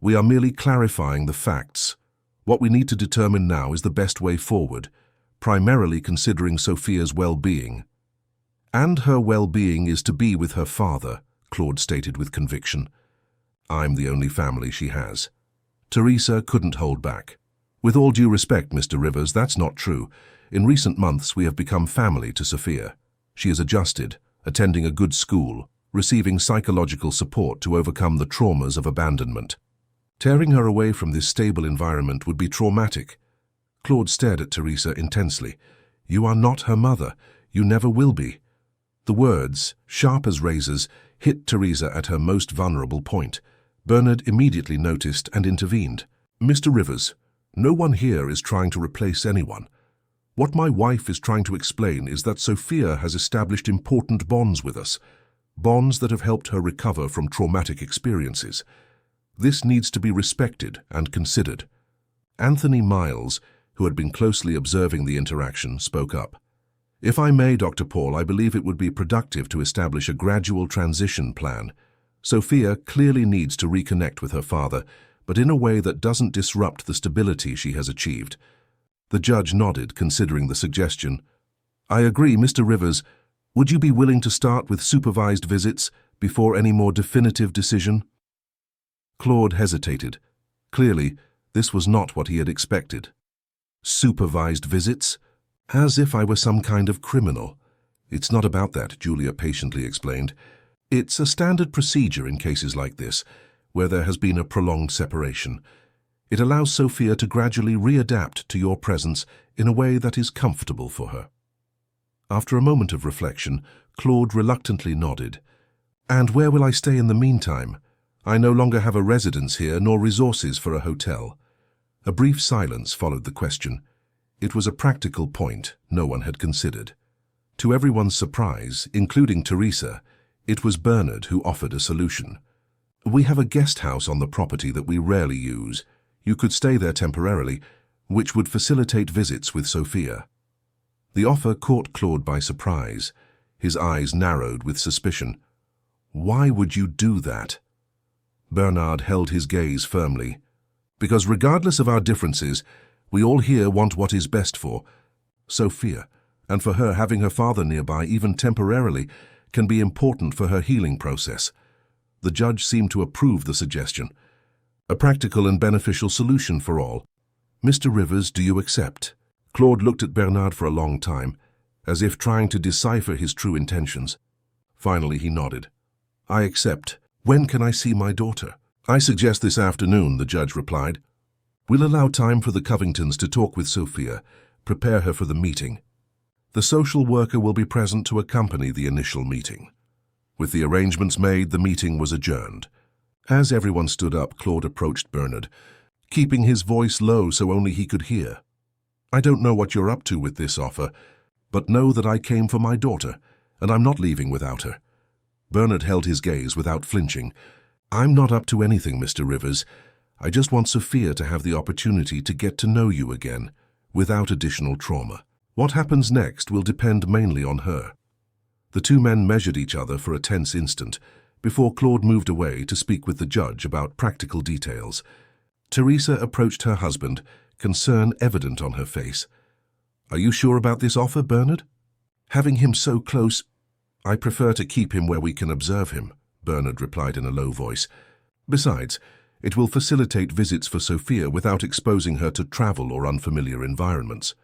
We are merely clarifying the facts. What we need to determine now is the best way forward, primarily considering Sophia's well-being. And her well-being is to be with her father, Claude stated with conviction. I'm the only family she has. Teresa couldn't hold back. With all due respect, Mr. Rivers, that's not true. In recent months, we have become family to Sophia. She is adjusted, attending a good school, receiving psychological support to overcome the traumas of abandonment. Tearing her away from this stable environment would be traumatic. Claude stared at Teresa intensely. You are not her mother. You never will be. The words, sharp as razors, hit Teresa at her most vulnerable point. Bernard immediately noticed and intervened. "Mr. Rivers, no one here is trying to replace anyone. What my wife is trying to explain is that Sophia has established important bonds with us, bonds that have helped her recover from traumatic experiences. This needs to be respected and considered." Anthony Miles, who had been closely observing the interaction, spoke up. "If I may, Dr. Paul, I believe it would be productive to establish a gradual transition plan. Sophia clearly needs to reconnect with her father, but in a way that doesn't disrupt the stability she has achieved." The judge nodded, considering the suggestion. "I agree, Mr. Rivers. Would you be willing to start with supervised visits before any more definitive decision?" Claude hesitated. Clearly, this was not what he had expected. "Supervised visits? As if I were some kind of criminal." "It's not about that," Julia patiently explained. "It's a standard procedure in cases like this, where there has been a prolonged separation. It allows Sophia to gradually readapt to your presence in a way that is comfortable for her." After a moment of reflection, Claude reluctantly nodded. "And where will I stay in the meantime? I no longer have a residence here nor resources for a hotel." A brief silence followed the question. It was a practical point no one had considered. To everyone's surprise, including Teresa, it was Bernard who offered a solution. "We have a guest house on the property that we rarely use. You could stay there temporarily, which would facilitate visits with Sophia." The offer caught Claude by surprise. His eyes narrowed with suspicion. "Why would you do that?" Bernard held his gaze firmly. "Because regardless of our differences, we all here want what is best for Sophia, and for her, having her father nearby, even temporarily, can be important for her healing process." The judge seemed to approve the suggestion. "A practical and beneficial solution for all. Mr. Rivers, do you accept?" Claude looked at Bernard for a long time, as if trying to decipher his true intentions. Finally, he nodded. "I accept. When can I see my daughter?" "I suggest this afternoon," the judge replied. "We'll allow time for the Covingtons to talk with Sophia, prepare her for the meeting. The social worker will be present to accompany the initial meeting." With the arrangements made, the meeting was adjourned. As everyone stood up, Claude approached Bernard, keeping his voice low so only he could hear. "I don't know what you're up to with this offer, but know that I came for my daughter, and I'm not leaving without her." Bernard held his gaze without flinching. "I'm not up to anything, Mr. Rivers. I just want Sophia to have the opportunity to get to know you again, without additional trauma. What happens next will depend mainly on her." The two men measured each other for a tense instant, before Claude moved away to speak with the judge about practical details. Teresa approached her husband, concern evident on her face. "Are you sure about this offer, Bernard?" "Having him so close, I prefer to keep him where we can observe him," Bernard replied in a low voice. "Besides, it will facilitate visits for Sophia without exposing her to travel or unfamiliar environments."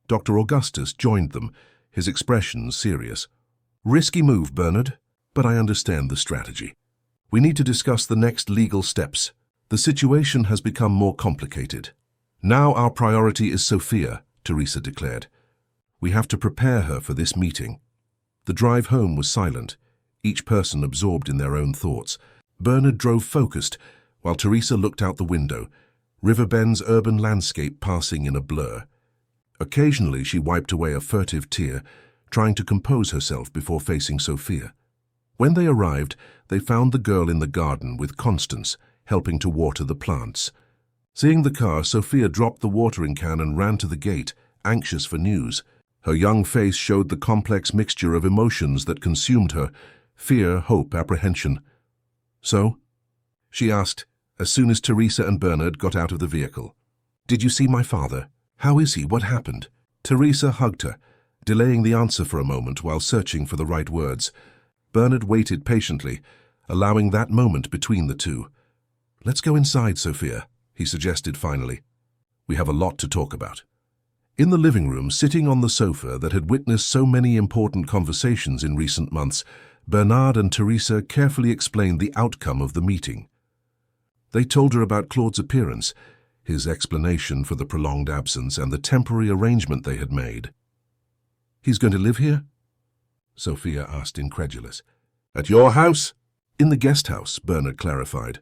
Dr. Augustus joined them, his expression serious. "Risky move, Bernard, but I understand the strategy. We need to discuss the next legal steps. The situation has become more complicated. Now our priority is Sophia," Teresa declared. "We have to prepare her for this meeting." The drive home was silent, each person absorbed in their own thoughts. Bernard drove focused, while Teresa looked out the window, Riverbend's urban landscape passing in a blur. Occasionally she wiped away a furtive tear, trying to compose herself before facing Sophia. When they arrived, they found the girl in the garden with Constance, helping to water the plants. Seeing the car, Sophia dropped the watering can and ran to the gate, anxious for news. Her young face showed the complex mixture of emotions that consumed her: fear, hope, apprehension. "So?" she asked, as soon as Teresa and Bernard got out of the vehicle. "Did you see my father? How is he? What happened?" Teresa hugged her, delaying the answer for a moment while searching for the right words. Bernard waited patiently, allowing that moment between the two. "Let's go inside, Sophia," he suggested finally. "We have a lot to talk about." In the living room, sitting on the sofa that had witnessed so many important conversations in recent months, Bernard and Teresa carefully explained the outcome of the meeting. They told her about Claude's appearance, his explanation for the prolonged absence, and the temporary arrangement they had made. "He's going to live here?" Sophia asked, incredulous. At your house? In the guest house, Bernard clarified.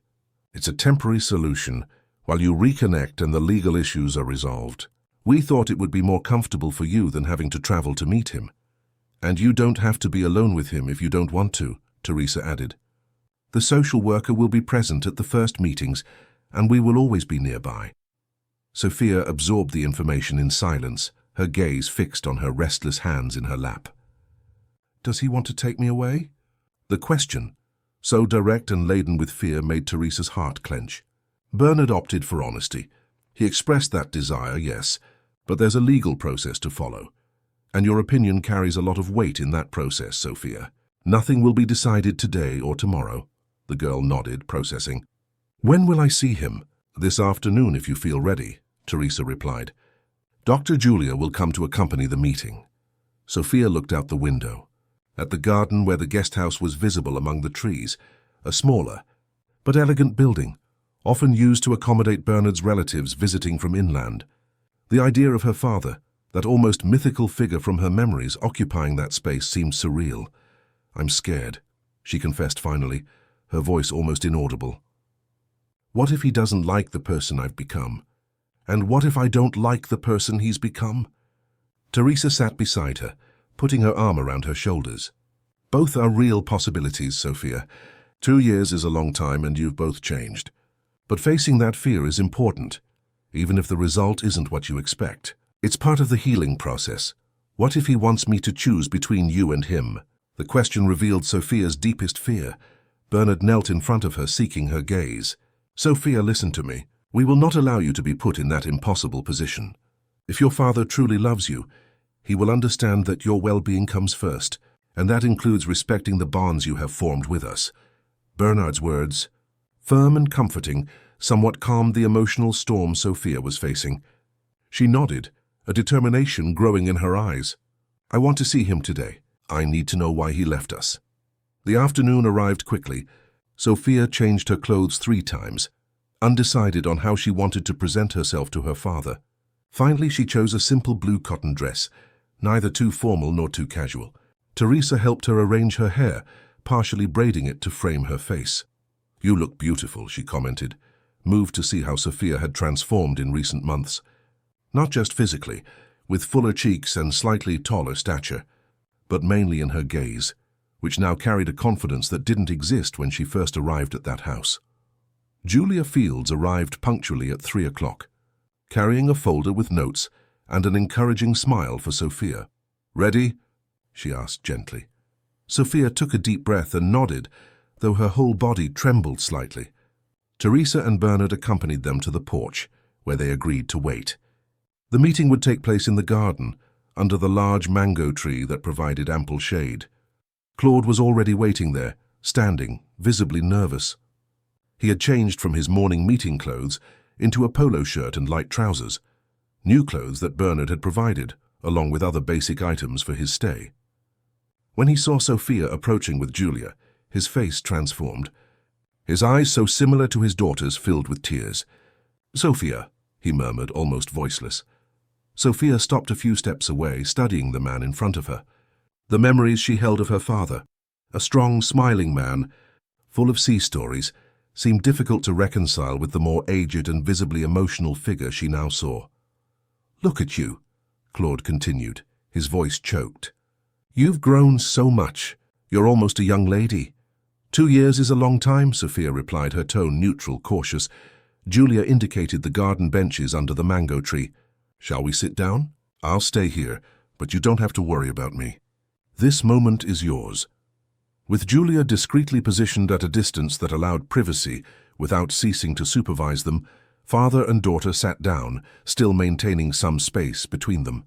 It's a temporary solution while you reconnect and the legal issues are resolved. We thought it would be more comfortable for you than having to travel to meet him. And you don't have to be alone with him if you don't want to, Teresa added. The social worker will be present at the first meetings, and we will always be nearby. Sophia absorbed the information in silence, her gaze fixed on her restless hands in her lap. Does he want to take me away? The question, so direct and laden with fear, made Teresa's heart clench. Bernard opted for honesty. He expressed that desire, yes, but there's a legal process to follow. And your opinion carries a lot of weight in that process, Sophia. Nothing will be decided today or tomorrow. The girl nodded, processing. When will I see him? This afternoon, if you feel ready, Teresa replied. Dr. Julia will come to accompany the meeting. Sophia looked out the window. At the garden where the guest house was visible among the trees, a smaller but elegant building, often used to accommodate Bernard's relatives visiting from inland. The idea of her father, that almost mythical figure from her memories occupying that space, seemed surreal. I'm scared, she confessed finally, her voice almost inaudible. What if he doesn't like the person I've become? And what if I don't like the person he's become? Teresa sat beside her, putting her arm around her shoulders. Both are real possibilities, Sophia. 2 years is a long time and you've both changed. But facing that fear is important, even if the result isn't what you expect. It's part of the healing process. What if he wants me to choose between you and him? The question revealed Sophia's deepest fear. Bernard knelt in front of her, seeking her gaze. Sophia, listen to me. We will not allow you to be put in that impossible position. If your father truly loves you, he will understand that your well-being comes first, and that includes respecting the bonds you have formed with us. Bernard's words, firm and comforting, somewhat calmed the emotional storm Sophia was facing. She nodded, a determination growing in her eyes. I want to see him today. I need to know why he left us. The afternoon arrived quickly. Sophia changed her clothes 3 times, undecided on how she wanted to present herself to her father. Finally, she chose a simple blue cotton dress, neither too formal nor too casual. Teresa helped her arrange her hair, partially braiding it to frame her face. You look beautiful, she commented, moved to see how Sophia had transformed in recent months. Not just physically, with fuller cheeks and slightly taller stature, but mainly in her gaze, which now carried a confidence that didn't exist when she first arrived at that house. Julia Fields arrived punctually at 3 o'clock, carrying a folder with notes and an encouraging smile for Sophia. Ready? She asked gently. Sophia took a deep breath and nodded, though her whole body trembled slightly. Teresa and Bernard accompanied them to the porch, where they agreed to wait. The meeting would take place in the garden, under the large mango tree that provided ample shade. Claude was already waiting there, standing, visibly nervous. He had changed from his morning meeting clothes into a polo shirt and light trousers, new clothes that Bernard had provided, along with other basic items for his stay. When he saw Sophia approaching with Julia, his face transformed. His eyes, so similar to his daughter's, filled with tears. Sophia, he murmured, almost voiceless. Sophia stopped a few steps away, studying the man in front of her. The memories she held of her father, a strong, smiling man, full of sea stories, seemed difficult to reconcile with the more aged and visibly emotional figure she now saw. Look at you, Claude continued, his voice choked. You've grown so much. You're almost a young lady. 2 years is a long time, Sophia replied, her tone neutral, cautious. Julia indicated the garden benches under the mango tree. Shall we sit down? I'll stay here, but you don't have to worry about me. This moment is yours. With Julia discreetly positioned at a distance that allowed privacy without ceasing to supervise them, father and daughter sat down, still maintaining some space between them.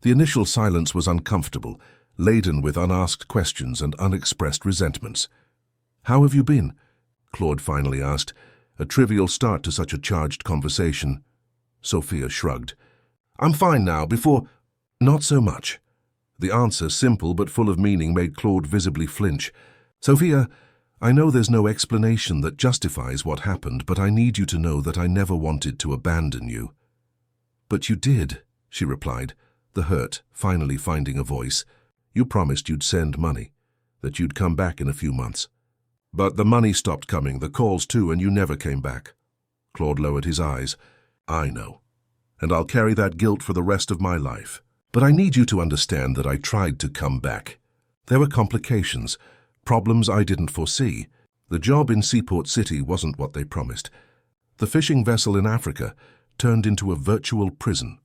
The initial silence was uncomfortable, laden with unasked questions and unexpressed resentments. How have you been? Claude finally asked, a trivial start to such a charged conversation. Sophia shrugged. I'm fine now, before... Not so much. The answer, simple but full of meaning, made Claude visibly flinch. Sophia, I know there's no explanation that justifies what happened, but I need you to know that I never wanted to abandon you. But you did, she replied, the hurt finally finding a voice. You promised you'd send money. that you'd come back in a few months. But the money stopped coming, the calls too, and you never came back. Claude lowered his eyes. I know. And I'll carry that guilt for the rest of my life. But I need you to understand that I tried to come back. There were complications, problems I didn't foresee. The job in Seaport City wasn't what they promised. The fishing vessel in Africa turned into a virtual prison.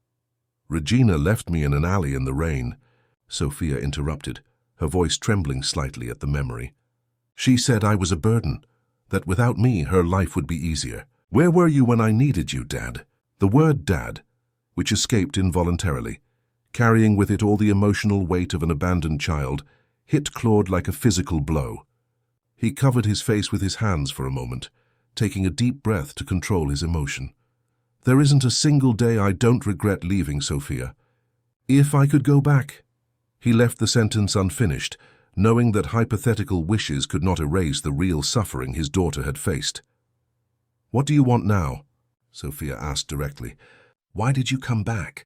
Regina left me in an alley in the rain. Sophia interrupted, her voice trembling slightly at the memory. She said I was a burden, that without me her life would be easier. Where were you when I needed you, Dad? The word Dad, which escaped involuntarily, carrying with it all the emotional weight of an abandoned child, hit Claude like a physical blow. He covered his face with his hands for a moment, taking a deep breath to control his emotion. There isn't a single day I don't regret leaving, Sophia. If I could go back. He left the sentence unfinished, knowing that hypothetical wishes could not erase the real suffering his daughter had faced. What do you want now? Sophia asked directly. Why did you come back?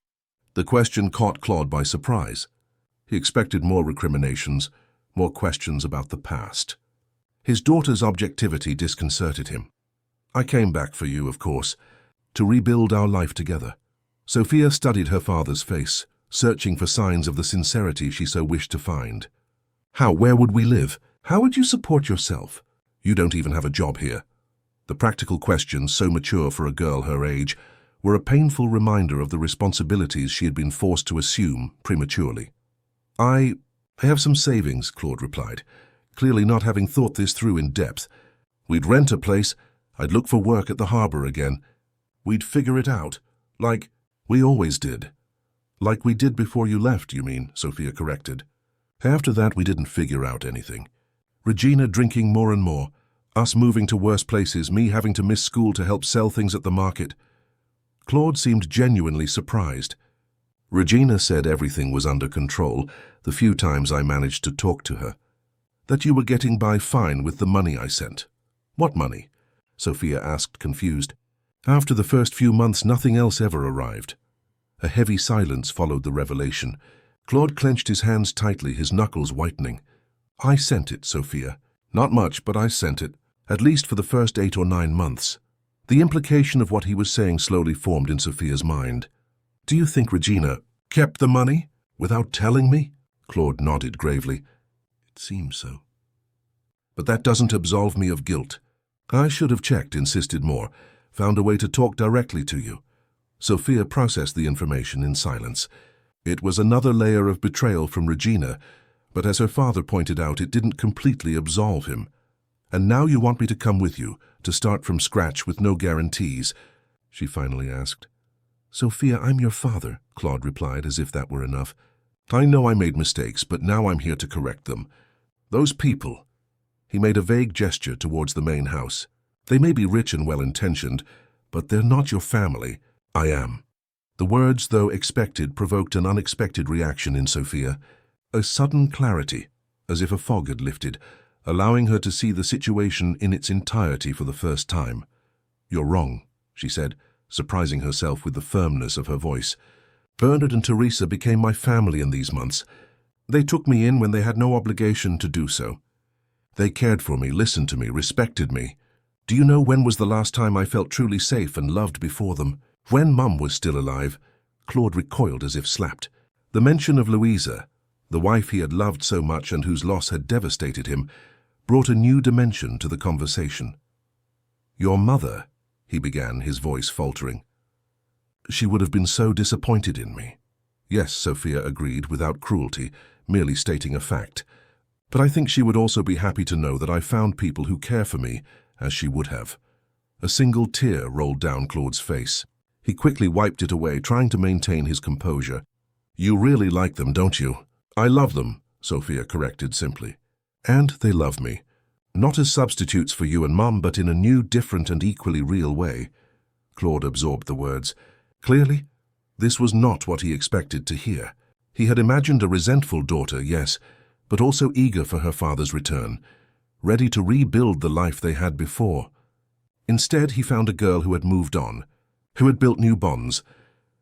The question caught Claude by surprise. He expected more recriminations, more questions about the past. His daughter's objectivity disconcerted him. I came back for you, of course, to rebuild our life together. Sophia studied her father's face, searching for signs of the sincerity she so wished to find. Where would we live? How would you support yourself? You don't even have a job here. The practical questions, so mature for a girl her age, were a painful reminder of the responsibilities she had been forced to assume prematurely. I have some savings, Claude replied, clearly not having thought this through in depth. We'd rent a place, I'd look for work at the harbor again. We'd figure it out, like we always did. Like we did before you left, you mean, Sophia corrected. After that, we didn't figure out anything. Regina drinking more and more, us moving to worse places, me having to miss school to help sell things at the market. Claude seemed genuinely surprised. Regina said everything was under control the few times I managed to talk to her. That you were getting by fine with the money I sent. What money? Sophia asked, confused. After the first few months, nothing else ever arrived. A heavy silence followed the revelation. Claude clenched his hands tightly, his knuckles whitening. I sent it, Sophia. Not much, but I sent it, at least for the first 8 or 9 months. The implication of what he was saying slowly formed in Sophia's mind. Do you think Regina kept the money without telling me? Claude nodded gravely. It seems so. But that doesn't absolve me of guilt. I should have checked, insisted more, found a way to talk directly to you. Sophia processed the information in silence. It was another layer of betrayal from Regina, but as her father pointed out, it didn't completely absolve him. And now you want me to come with you, to start from scratch with no guarantees? She finally asked. Sophia, I'm your father, Claude replied, as if that were enough. I know I made mistakes, but now I'm here to correct them. Those people. He made a vague gesture towards the main house. They may be rich and well-intentioned, but they're not your family. I am. The words, though expected, provoked an unexpected reaction in Sophia. A sudden clarity, as if a fog had lifted, allowing her to see the situation in its entirety for the first time. You're wrong, she said, surprising herself with the firmness of her voice. Bernard and Teresa became my family in these months. They took me in when they had no obligation to do so. They cared for me, listened to me, respected me. Do you know when was the last time I felt truly safe and loved before them? When Mum was still alive. Claude recoiled as if slapped. The mention of Louisa, the wife he had loved so much and whose loss had devastated him, brought a new dimension to the conversation. Your mother, he began, his voice faltering. She would have been so disappointed in me. Yes, Sophia agreed, without cruelty, merely stating a fact. But I think she would also be happy to know that I found people who care for me, as she would have. A single tear rolled down Claude's face. He quickly wiped it away, trying to maintain his composure. You really like them, don't you? I love them, Sophia corrected simply. And they love me. Not as substitutes for you and Mum, but in a new, different and equally real way. Claude absorbed the words. Clearly, this was not what he expected to hear. He had imagined a resentful daughter, yes, but also eager for her father's return, ready to rebuild the life they had before. Instead, he found a girl who had moved on, who had built new bonds,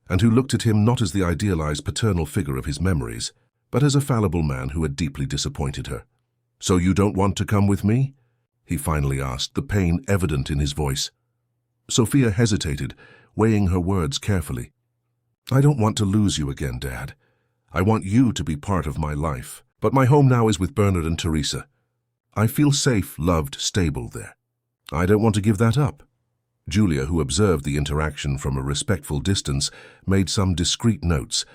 and who looked at him not as the idealized paternal figure of his memories, but as a fallible man who had deeply disappointed her. "So you don't want to come with me?" he finally asked, the pain evident in his voice. Sophia hesitated, weighing her words carefully. "I don't want to lose you again, Dad. I want you to be part of my life. But my home now is with Bernard and Teresa. I feel safe, loved, stable there. I don't want to give that up." Julia, who observed the interaction from a respectful distance, made some discreet notes.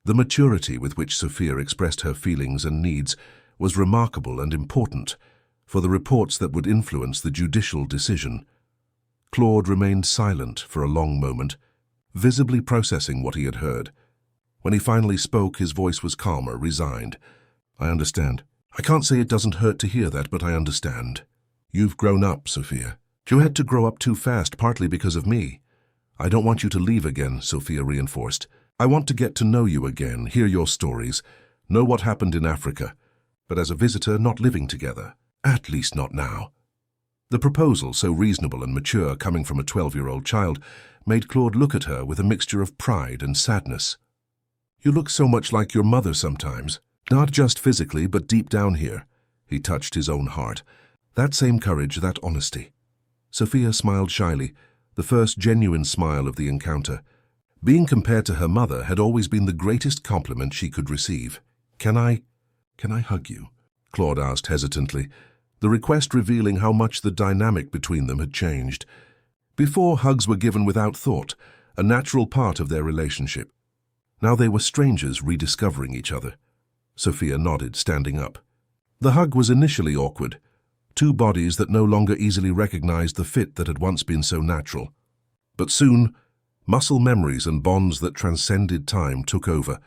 The maturity with which Sophia expressed her feelings and needs was remarkable and important for the reports that would influence the judicial decision. Claude remained silent for a long moment, visibly processing what he had heard. When he finally spoke, his voice was calmer, resigned. "I understand. I can't say it doesn't hurt to hear that, but I understand. You've grown up, Sophia. You had to grow up too fast, partly because of me. I don't want you to leave again," Sophia reinforced. "I want to get to know you again, hear your stories, know what happened in Africa, but as a visitor, not living together. At least not now." The proposal, so reasonable and mature coming from a 12-year-old child, made Claude look at her with a mixture of pride and sadness. "You look so much like your mother sometimes, not just physically, but deep down here." He touched his own heart. That same courage, that honesty. Sophia smiled shyly, the first genuine smile of the encounter. Being compared to her mother had always been the greatest compliment she could receive. Can I hug you?" Claude asked hesitantly, the request revealing how much the dynamic between them had changed. Before, hugs were given without thought, a natural part of their relationship. Now they were strangers rediscovering each other. Sophia nodded, standing up. The hug was initially awkward. Two bodies that no longer easily recognized the fit that had once been so natural. But soon, muscle memories and bonds that transcended time took over,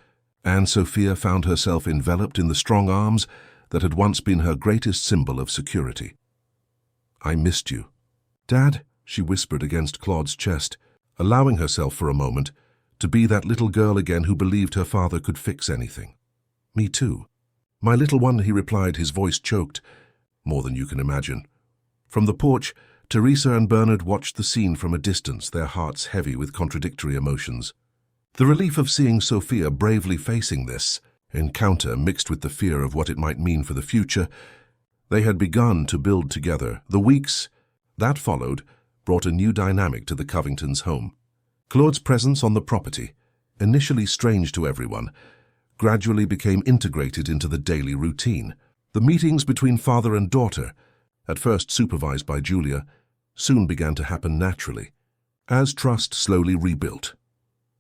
and Sophia found herself enveloped in the strong arms that had once been her greatest symbol of security. "I missed you." "Dad," she whispered against Claude's chest, allowing herself for a moment to be that little girl again who believed her father could fix anything. "Me too." "My little one," he replied, his voice choked. "More than you can imagine." From the porch, Teresa and Bernard watched the scene from a distance, their hearts heavy with contradictory emotions. The relief of seeing Sophia bravely facing this encounter mixed with the fear of what it might mean for the future. They had begun to build together. The weeks that followed brought a new dynamic to the Covingtons' home. Claude's presence on the property, initially strange to everyone, gradually became integrated into the daily routine. The meetings between father and daughter, at first supervised by Julia, soon began to happen naturally. As trust slowly rebuilt,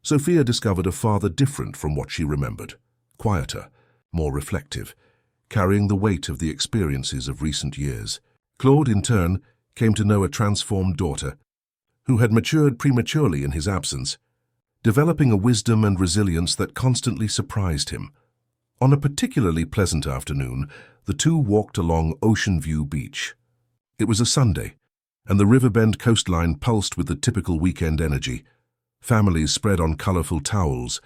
Sophia discovered a father different from what she remembered. Quieter, more reflective, carrying the weight of the experiences of recent years. Claude, in turn, came to know a transformed daughter, who had matured prematurely in his absence, developing a wisdom and resilience that constantly surprised him. On a particularly pleasant afternoon, the two walked along Ocean View Beach. It was a Sunday, and the Riverbend coastline pulsed with the typical weekend energy. Families spread on colorful towels,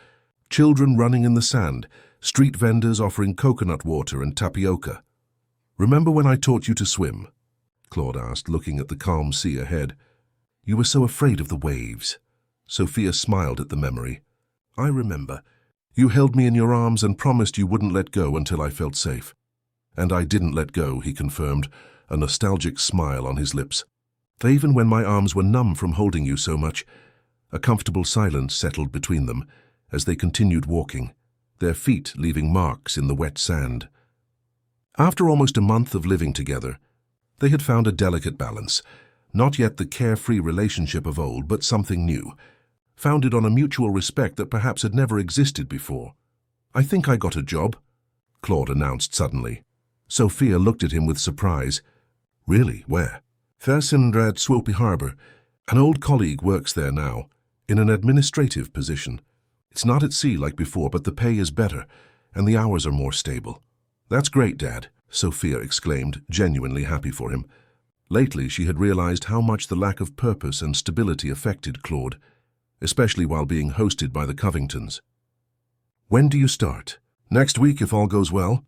children running in the sand, street vendors offering coconut water and tapioca. "Remember when I taught you to swim?" Claude asked, looking at the calm sea ahead. "You were so afraid of the waves." Sophia smiled at the memory. "I remember. You held me in your arms and promised you wouldn't let go until I felt safe." "And I didn't let go," he confirmed, a nostalgic smile on his lips. "Even when my arms were numb from holding you so much." A comfortable silence settled between them as they continued walking, their feet leaving marks in the wet sand. After almost a month of living together, they had found a delicate balance, not yet the carefree relationship of old, but something new, founded on a mutual respect that perhaps had never existed before. "I think I got a job," Claude announced suddenly. Sophia looked at him with surprise. "Really? Where?" "Fersendrad Swoopy Harbor. An old colleague works there now, in an administrative position. It's not at sea like before, but the pay is better, and the hours are more stable." "That's great, Dad," Sophia exclaimed, genuinely happy for him. Lately, she had realized how much the lack of purpose and stability affected Claude, especially while being hosted by the Covingtons. "When do you start?" "Next week, if all goes well.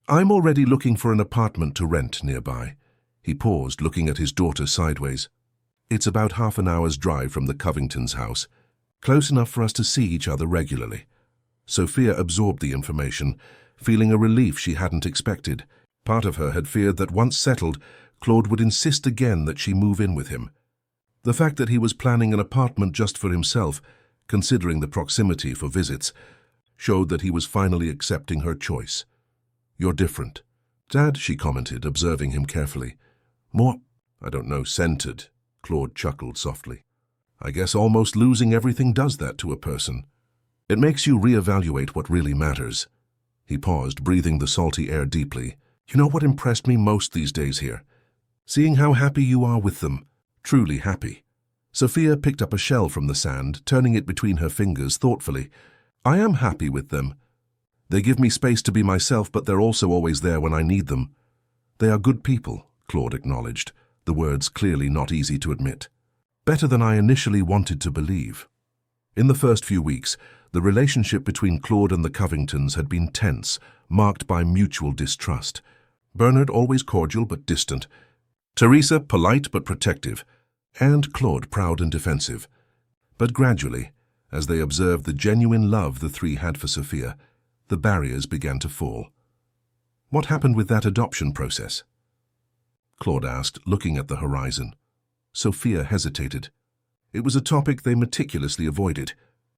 I'm already looking for an apartment to rent nearby." He paused, looking at his daughter sideways. "It's about half an hour's drive from the Covingtons' house, close enough for us to see each other regularly." Sophia absorbed the information, feeling a relief she hadn't expected. Part of her had feared that once settled, Claude would insist again that she move in with him. The fact that he was planning an apartment just for himself, considering the proximity for visits, showed that he was finally accepting her choice. "You're different." "Dad," she commented, observing him carefully. "More, I don't know, centered," Claude chuckled softly. "I guess almost losing everything does that to a person. It makes you reevaluate what really matters." He paused, breathing the salty air deeply. "You know what impressed me most these days here? Seeing how happy you are with them. Truly happy." Sophia picked up a shell from the sand, turning it between her fingers thoughtfully. "I am happy with them. They give me space to be myself, but they're also always there when I need them." "They are good people," Claude acknowledged, the words clearly not easy to admit. "Better than I initially wanted to believe." In the first few weeks, the relationship between Claude and the Covingtons had been tense, marked by mutual distrust. Bernard always cordial but distant, Teresa polite but protective, and Claude proud and defensive. But gradually, as they observed the genuine love the three had for Sophia, the barriers began to fall. "What happened with that adoption process?" Claude asked, looking at the horizon. Sophia hesitated. "It was a topic they meticulously avoided.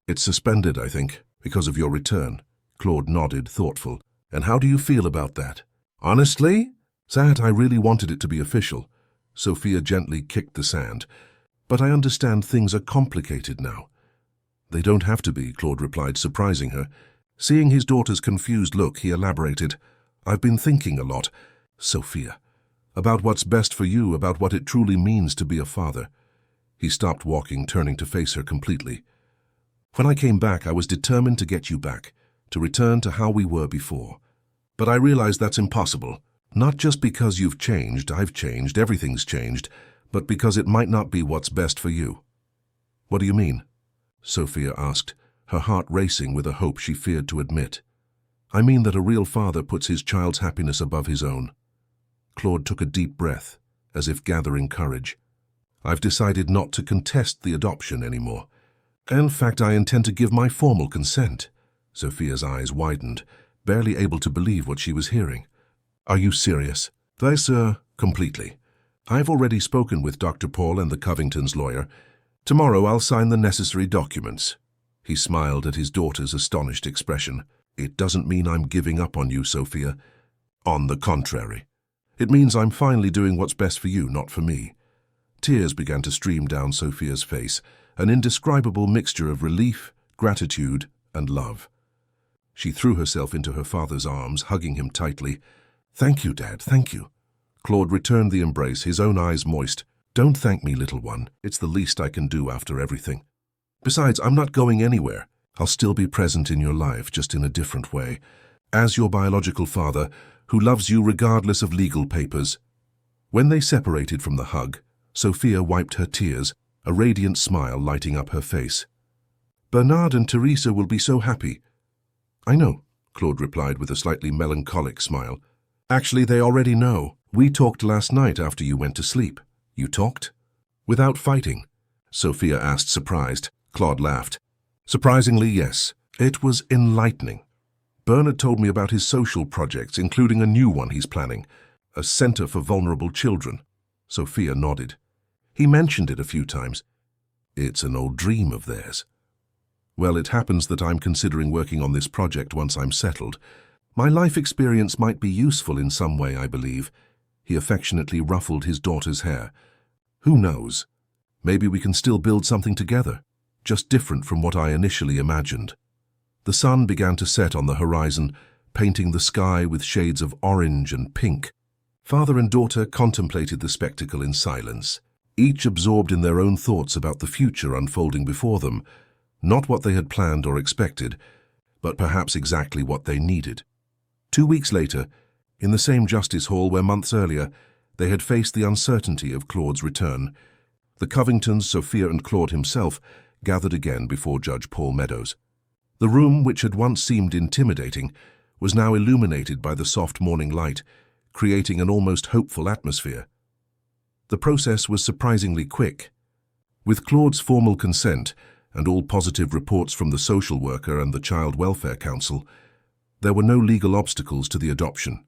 It's suspended, I think, because of your return." Claude nodded, thoughtful. "And how do you feel about that?" "Honestly, Zad, I really wanted it to be official." Sophia gently kicked the sand. "But I understand things are complicated now." "They don't have to be," Claude replied, surprising her. Seeing his daughter's confused look, he elaborated. "I've been thinking a lot, Sophia, about what's best for you, about what it truly means to be a father." He stopped walking, turning to face her completely. "When I came back, I was determined to get you back, to return to how we were before. But I realized that's impossible. Not just because you've changed, I've changed, everything's changed, but because it might not be what's best for you." "What do you mean?" Sophia asked, her heart racing with a hope she feared to admit. "I mean that a real father puts his child's happiness above his own." Claude took a deep breath, as if gathering courage. "I've decided not to contest the adoption anymore. In fact, I intend to give my formal consent." Sophia's eyes widened, barely able to believe what she was hearing. "Are you serious?" "Yes, sir, completely. I've already spoken with Dr. Paul and the Covington's lawyer. Tomorrow I'll sign the necessary documents." He smiled at his daughter's astonished expression. "It doesn't mean I'm giving up on you, Sophia. On the contrary. It means I'm finally doing what's best for you, not for me." Tears began to stream down Sophia's face, an indescribable mixture of relief, gratitude, and love. She threw herself into her father's arms, hugging him tightly. "Thank you, Dad, thank you." Claude returned the embrace, his own eyes moist. "Don't thank me, little one. It's the least I can do after everything. Besides, I'm not going anywhere. I'll still be present in your life, just in a different way, as your biological father, who loves you regardless of legal papers." When they separated from the hug, Sophia wiped her tears, a radiant smile lighting up her face. "Bernard and Teresa will be so happy." "I know," Claude replied with a slightly melancholic smile. "Actually, they already know. We talked last night after you went to sleep." "You talked?" "Without fighting?" Sophia asked, surprised. Claude laughed. "Surprisingly, yes. It was enlightening. Bernard told me about his social projects, including a new one he's planning, a center for vulnerable children." Sophia nodded. "He mentioned it a few times." "It's an old dream of theirs." "Well, it happens that I'm considering working on this project once I'm settled. My life experience might be useful in some way, I believe." He affectionately ruffled his daughter's hair. "Who knows? Maybe we can still build something together, just different from what I initially imagined." The sun began to set on the horizon, painting the sky with shades of orange and pink. Father and daughter contemplated the spectacle in silence, each absorbed in their own thoughts about the future unfolding before them, not what they had planned or expected, but perhaps exactly what they needed. 2 weeks later, in the same justice hall where months earlier they had faced the uncertainty of Claude's return, the Covingtons, Sophia and Claude himself gathered again before Judge Paul Meadows. The room, which had once seemed intimidating, was now illuminated by the soft morning light, creating an almost hopeful atmosphere. The process was surprisingly quick. With Claude's formal consent and all positive reports from the social worker and the Child Welfare Council, there were no legal obstacles to the adoption.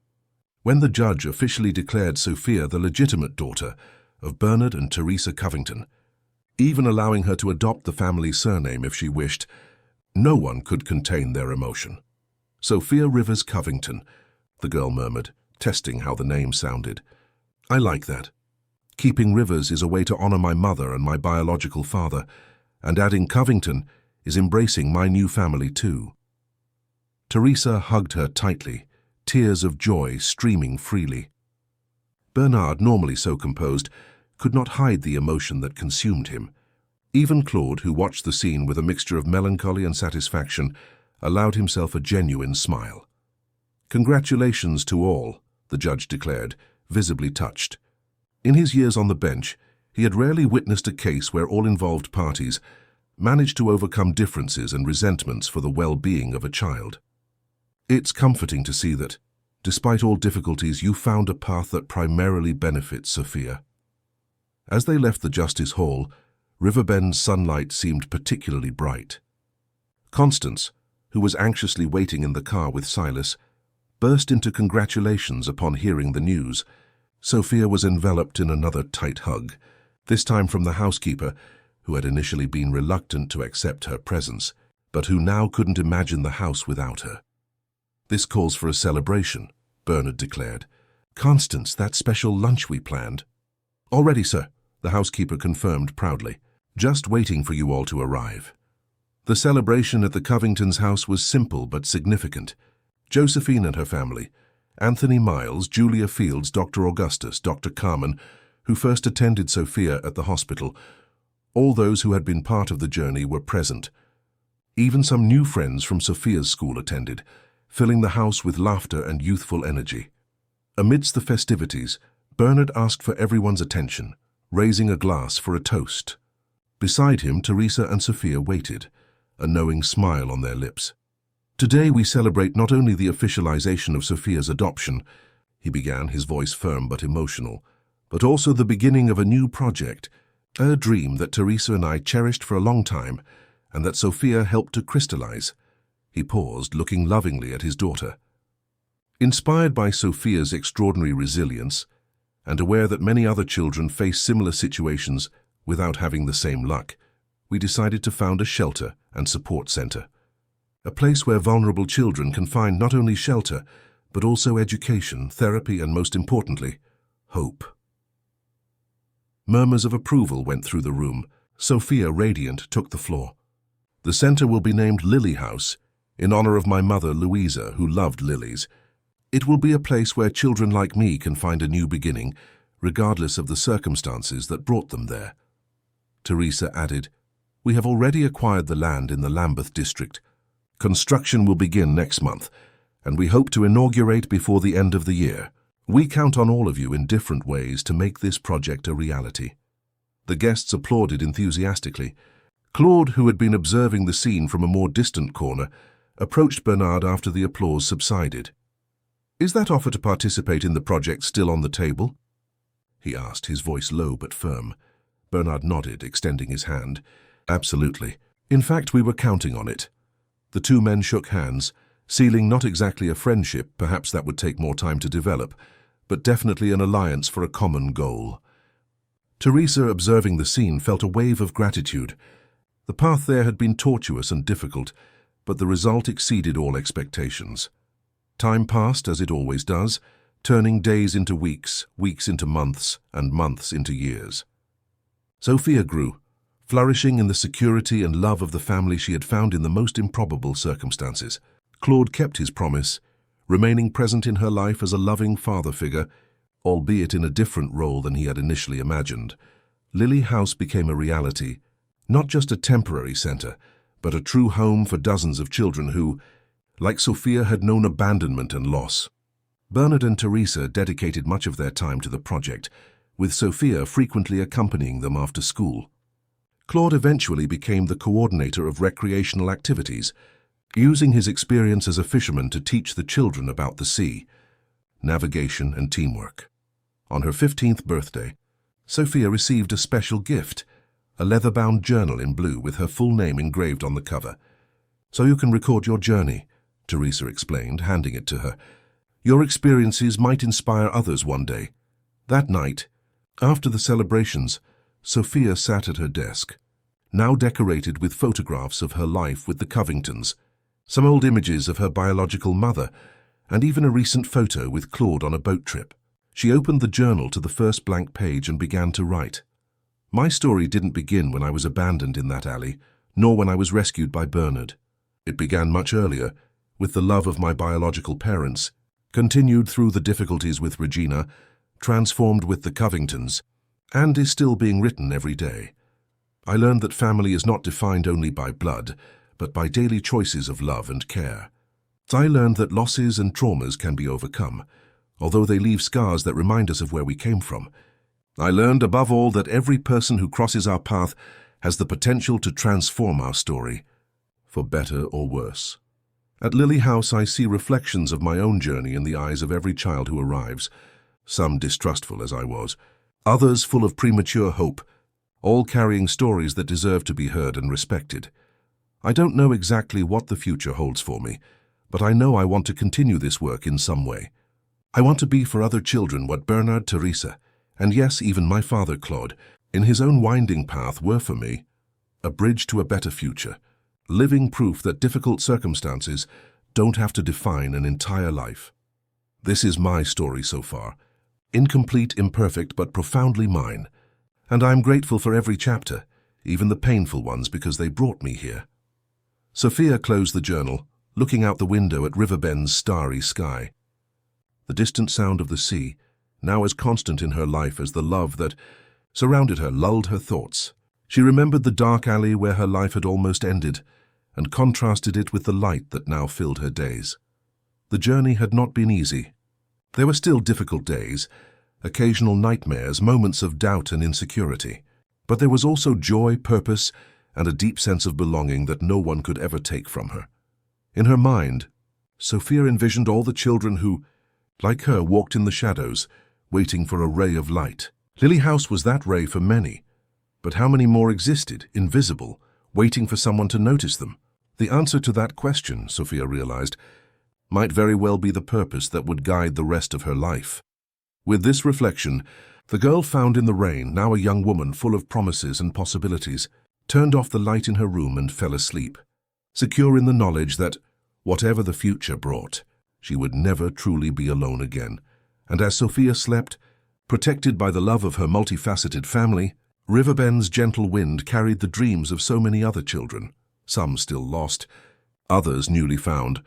When the judge officially declared Sophia the legitimate daughter of Bernard and Teresa Covington, even allowing her to adopt the family surname if she wished, no one could contain their emotion. "Sophia Rivers Covington," the girl murmured, testing how the name sounded. "I like that. Keeping Rivers is a way to honor my mother and my biological father, and adding Covington is embracing my new family too." Teresa hugged her tightly, tears of joy streaming freely. Bernard, normally so composed, could not hide the emotion that consumed him. Even Claude, who watched the scene with a mixture of melancholy and satisfaction, allowed himself a genuine smile. "Congratulations to all," the judge declared, visibly touched. In his years on the bench, he had rarely witnessed a case where all involved parties managed to overcome differences and resentments for the well-being of a child. "It's comforting to see that, despite all difficulties, you found a path that primarily benefits Sophia." As they left the Justice Hall, Riverbend's sunlight seemed particularly bright. Constance, who was anxiously waiting in the car with Silas, burst into congratulations upon hearing the news. Sophia was enveloped in another tight hug, this time from the housekeeper, who had initially been reluctant to accept her presence, but who now couldn't imagine the house without her. "This calls for a celebration," Bernard declared. "Constance, that special lunch we planned." "All ready, sir," the housekeeper confirmed proudly. "Just waiting for you all to arrive." The celebration at the Covingtons' house was simple but significant. Josephine and her family, Anthony Miles, Julia Fields, Dr. Augustus, Dr. Carmen, who first attended Sophia at the hospital, all those who had been part of the journey were present. Even some new friends from Sophia's school attended, filling the house with laughter and youthful energy. Amidst the festivities, Bernard asked for everyone's attention, raising a glass for a toast. Beside him, Teresa and Sophia waited, a knowing smile on their lips. "Today we celebrate not only the officialization of Sophia's adoption," he began, his voice firm but emotional, "but also the beginning of a new project, a dream that Teresa and I cherished for a long time, and that Sophia helped to crystallize." He paused, looking lovingly at his daughter. Inspired by Sophia's extraordinary resilience, and aware that many other children face similar situations without having the same luck, we decided to found a shelter and support center. A place where vulnerable children can find not only shelter, but also education, therapy, and most importantly, hope. Murmurs of approval went through the room. Sophia, radiant, took the floor. "The center will be named Lily House, in honor of my mother, Louisa, who loved lilies. It will be a place where children like me can find a new beginning, regardless of the circumstances that brought them there." Teresa added, "We have already acquired the land in the Lambeth district. Construction will begin next month, and we hope to inaugurate before the end of the year. We count on all of you in different ways to make this project a reality." The guests applauded enthusiastically. Claude, who had been observing the scene from a more distant corner, approached Bernard after the applause subsided. "Is that offer to participate in the project still on the table?" he asked, his voice low but firm. Bernard nodded, extending his hand. "Absolutely. In fact, we were counting on it." The two men shook hands, sealing not exactly a friendship, perhaps that would take more time to develop, but definitely an alliance for a common goal. Teresa, observing the scene, felt a wave of gratitude. The path there had been tortuous and difficult, but the result exceeded all expectations. Time passed, as it always does, turning days into weeks, weeks into months, and months into years. Sophia grew, flourishing in the security and love of the family she had found in the most improbable circumstances. Claude kept his promise, remaining present in her life as a loving father figure, albeit in a different role than he had initially imagined. Lily House became a reality, not just a temporary center, but a true home for dozens of children who, like Sophia, had known abandonment and loss. Bernard and Teresa dedicated much of their time to the project, with Sophia frequently accompanying them after school. Claude eventually became the coordinator of recreational activities, using his experience as a fisherman to teach the children about the sea, navigation, and teamwork. On her 15th birthday, Sophia received a special gift, a leather-bound journal in blue with her full name engraved on the cover. "So you can record your journey," Teresa explained, handing it to her. Your experiences might inspire others one day. That night, after the celebrations, Sophia sat at her desk, now decorated with photographs of her life with the Covingtons, some old images of her biological mother, and even a recent photo with Claude on a boat trip. She opened the journal to the first blank page and began to write. My story didn't begin when I was abandoned in that alley, nor when I was rescued by Bernard. It began much earlier, with the love of my biological parents, continued through the difficulties with Regina, transformed with the Covingtons, and is still being written every day. I learned that family is not defined only by blood, but by daily choices of love and care. I learned that losses and traumas can be overcome, although they leave scars that remind us of where we came from. I learned above all that every person who crosses our path has the potential to transform our story, for better or worse. At Lily House, I see reflections of my own journey in the eyes of every child who arrives, some distrustful as I was, others full of premature hope, all carrying stories that deserve to be heard and respected. I don't know exactly what the future holds for me, but I know I want to continue this work in some way. I want to be for other children what Bernard, Teresa, and yes, even my father Claude, in his own winding path were for me, a bridge to a better future, living proof that difficult circumstances don't have to define an entire life. This is my story so far, incomplete, imperfect, but profoundly mine, and I am grateful for every chapter, even the painful ones, because they brought me here. Sophia closed the journal, looking out the window at Riverbend's starry sky. The distant sound of the sea, now as constant in her life as the love that surrounded her, lulled her thoughts. She remembered the dark alley where her life had almost ended, and contrasted it with the light that now filled her days. The journey had not been easy. There were still difficult days, occasional nightmares, moments of doubt and insecurity. But there was also joy, purpose, and a deep sense of belonging that no one could ever take from her. In her mind, Sophia envisioned all the children who, like her, walked in the shadows, waiting for a ray of light. Lily House was that ray for many, but how many more existed, invisible, waiting for someone to notice them? The answer to that question, Sophia realized, might very well be the purpose that would guide the rest of her life. With this reflection, the girl found in the rain, now a young woman full of promises and possibilities, turned off the light in her room and fell asleep, secure in the knowledge that, whatever the future brought, she would never truly be alone again. And as Sophia slept, protected by the love of her multifaceted family, Riverbend's gentle wind carried the dreams of so many other children, some still lost, others newly found,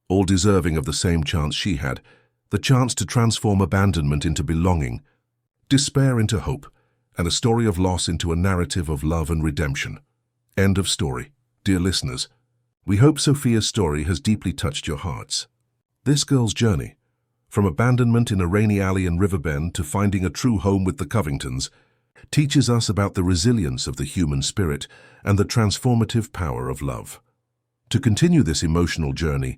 all deserving of the same chance she had, the chance to transform abandonment into belonging, despair into hope, and a story of loss into a narrative of love and redemption. End of story. Dear listeners, we hope Sophia's story has deeply touched your hearts. This girl's journey, from abandonment in a rainy alley in Riverbend to finding a true home with the Covingtons, teaches us about the resilience of the human spirit and the transformative power of love. To continue this emotional journey,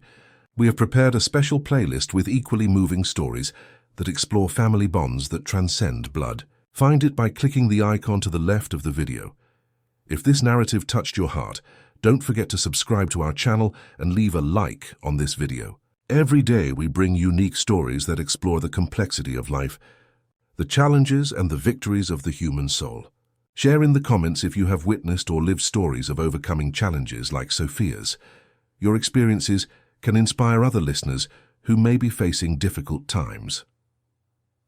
we have prepared a special playlist with equally moving stories that explore family bonds that transcend blood. Find it by clicking the icon to the left of the video. If this narrative touched your heart, don't forget to subscribe to our channel and leave a like on this video. Every day we bring unique stories that explore the complexity of life, the challenges and the victories of the human soul. Share in the comments if you have witnessed or lived stories of overcoming challenges like Sophia's. Your experiences can inspire other listeners who may be facing difficult times.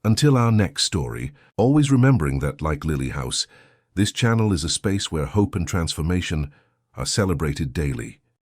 Until our next story, always remembering that, like Lily House, this channel is a space where hope and transformation are celebrated daily.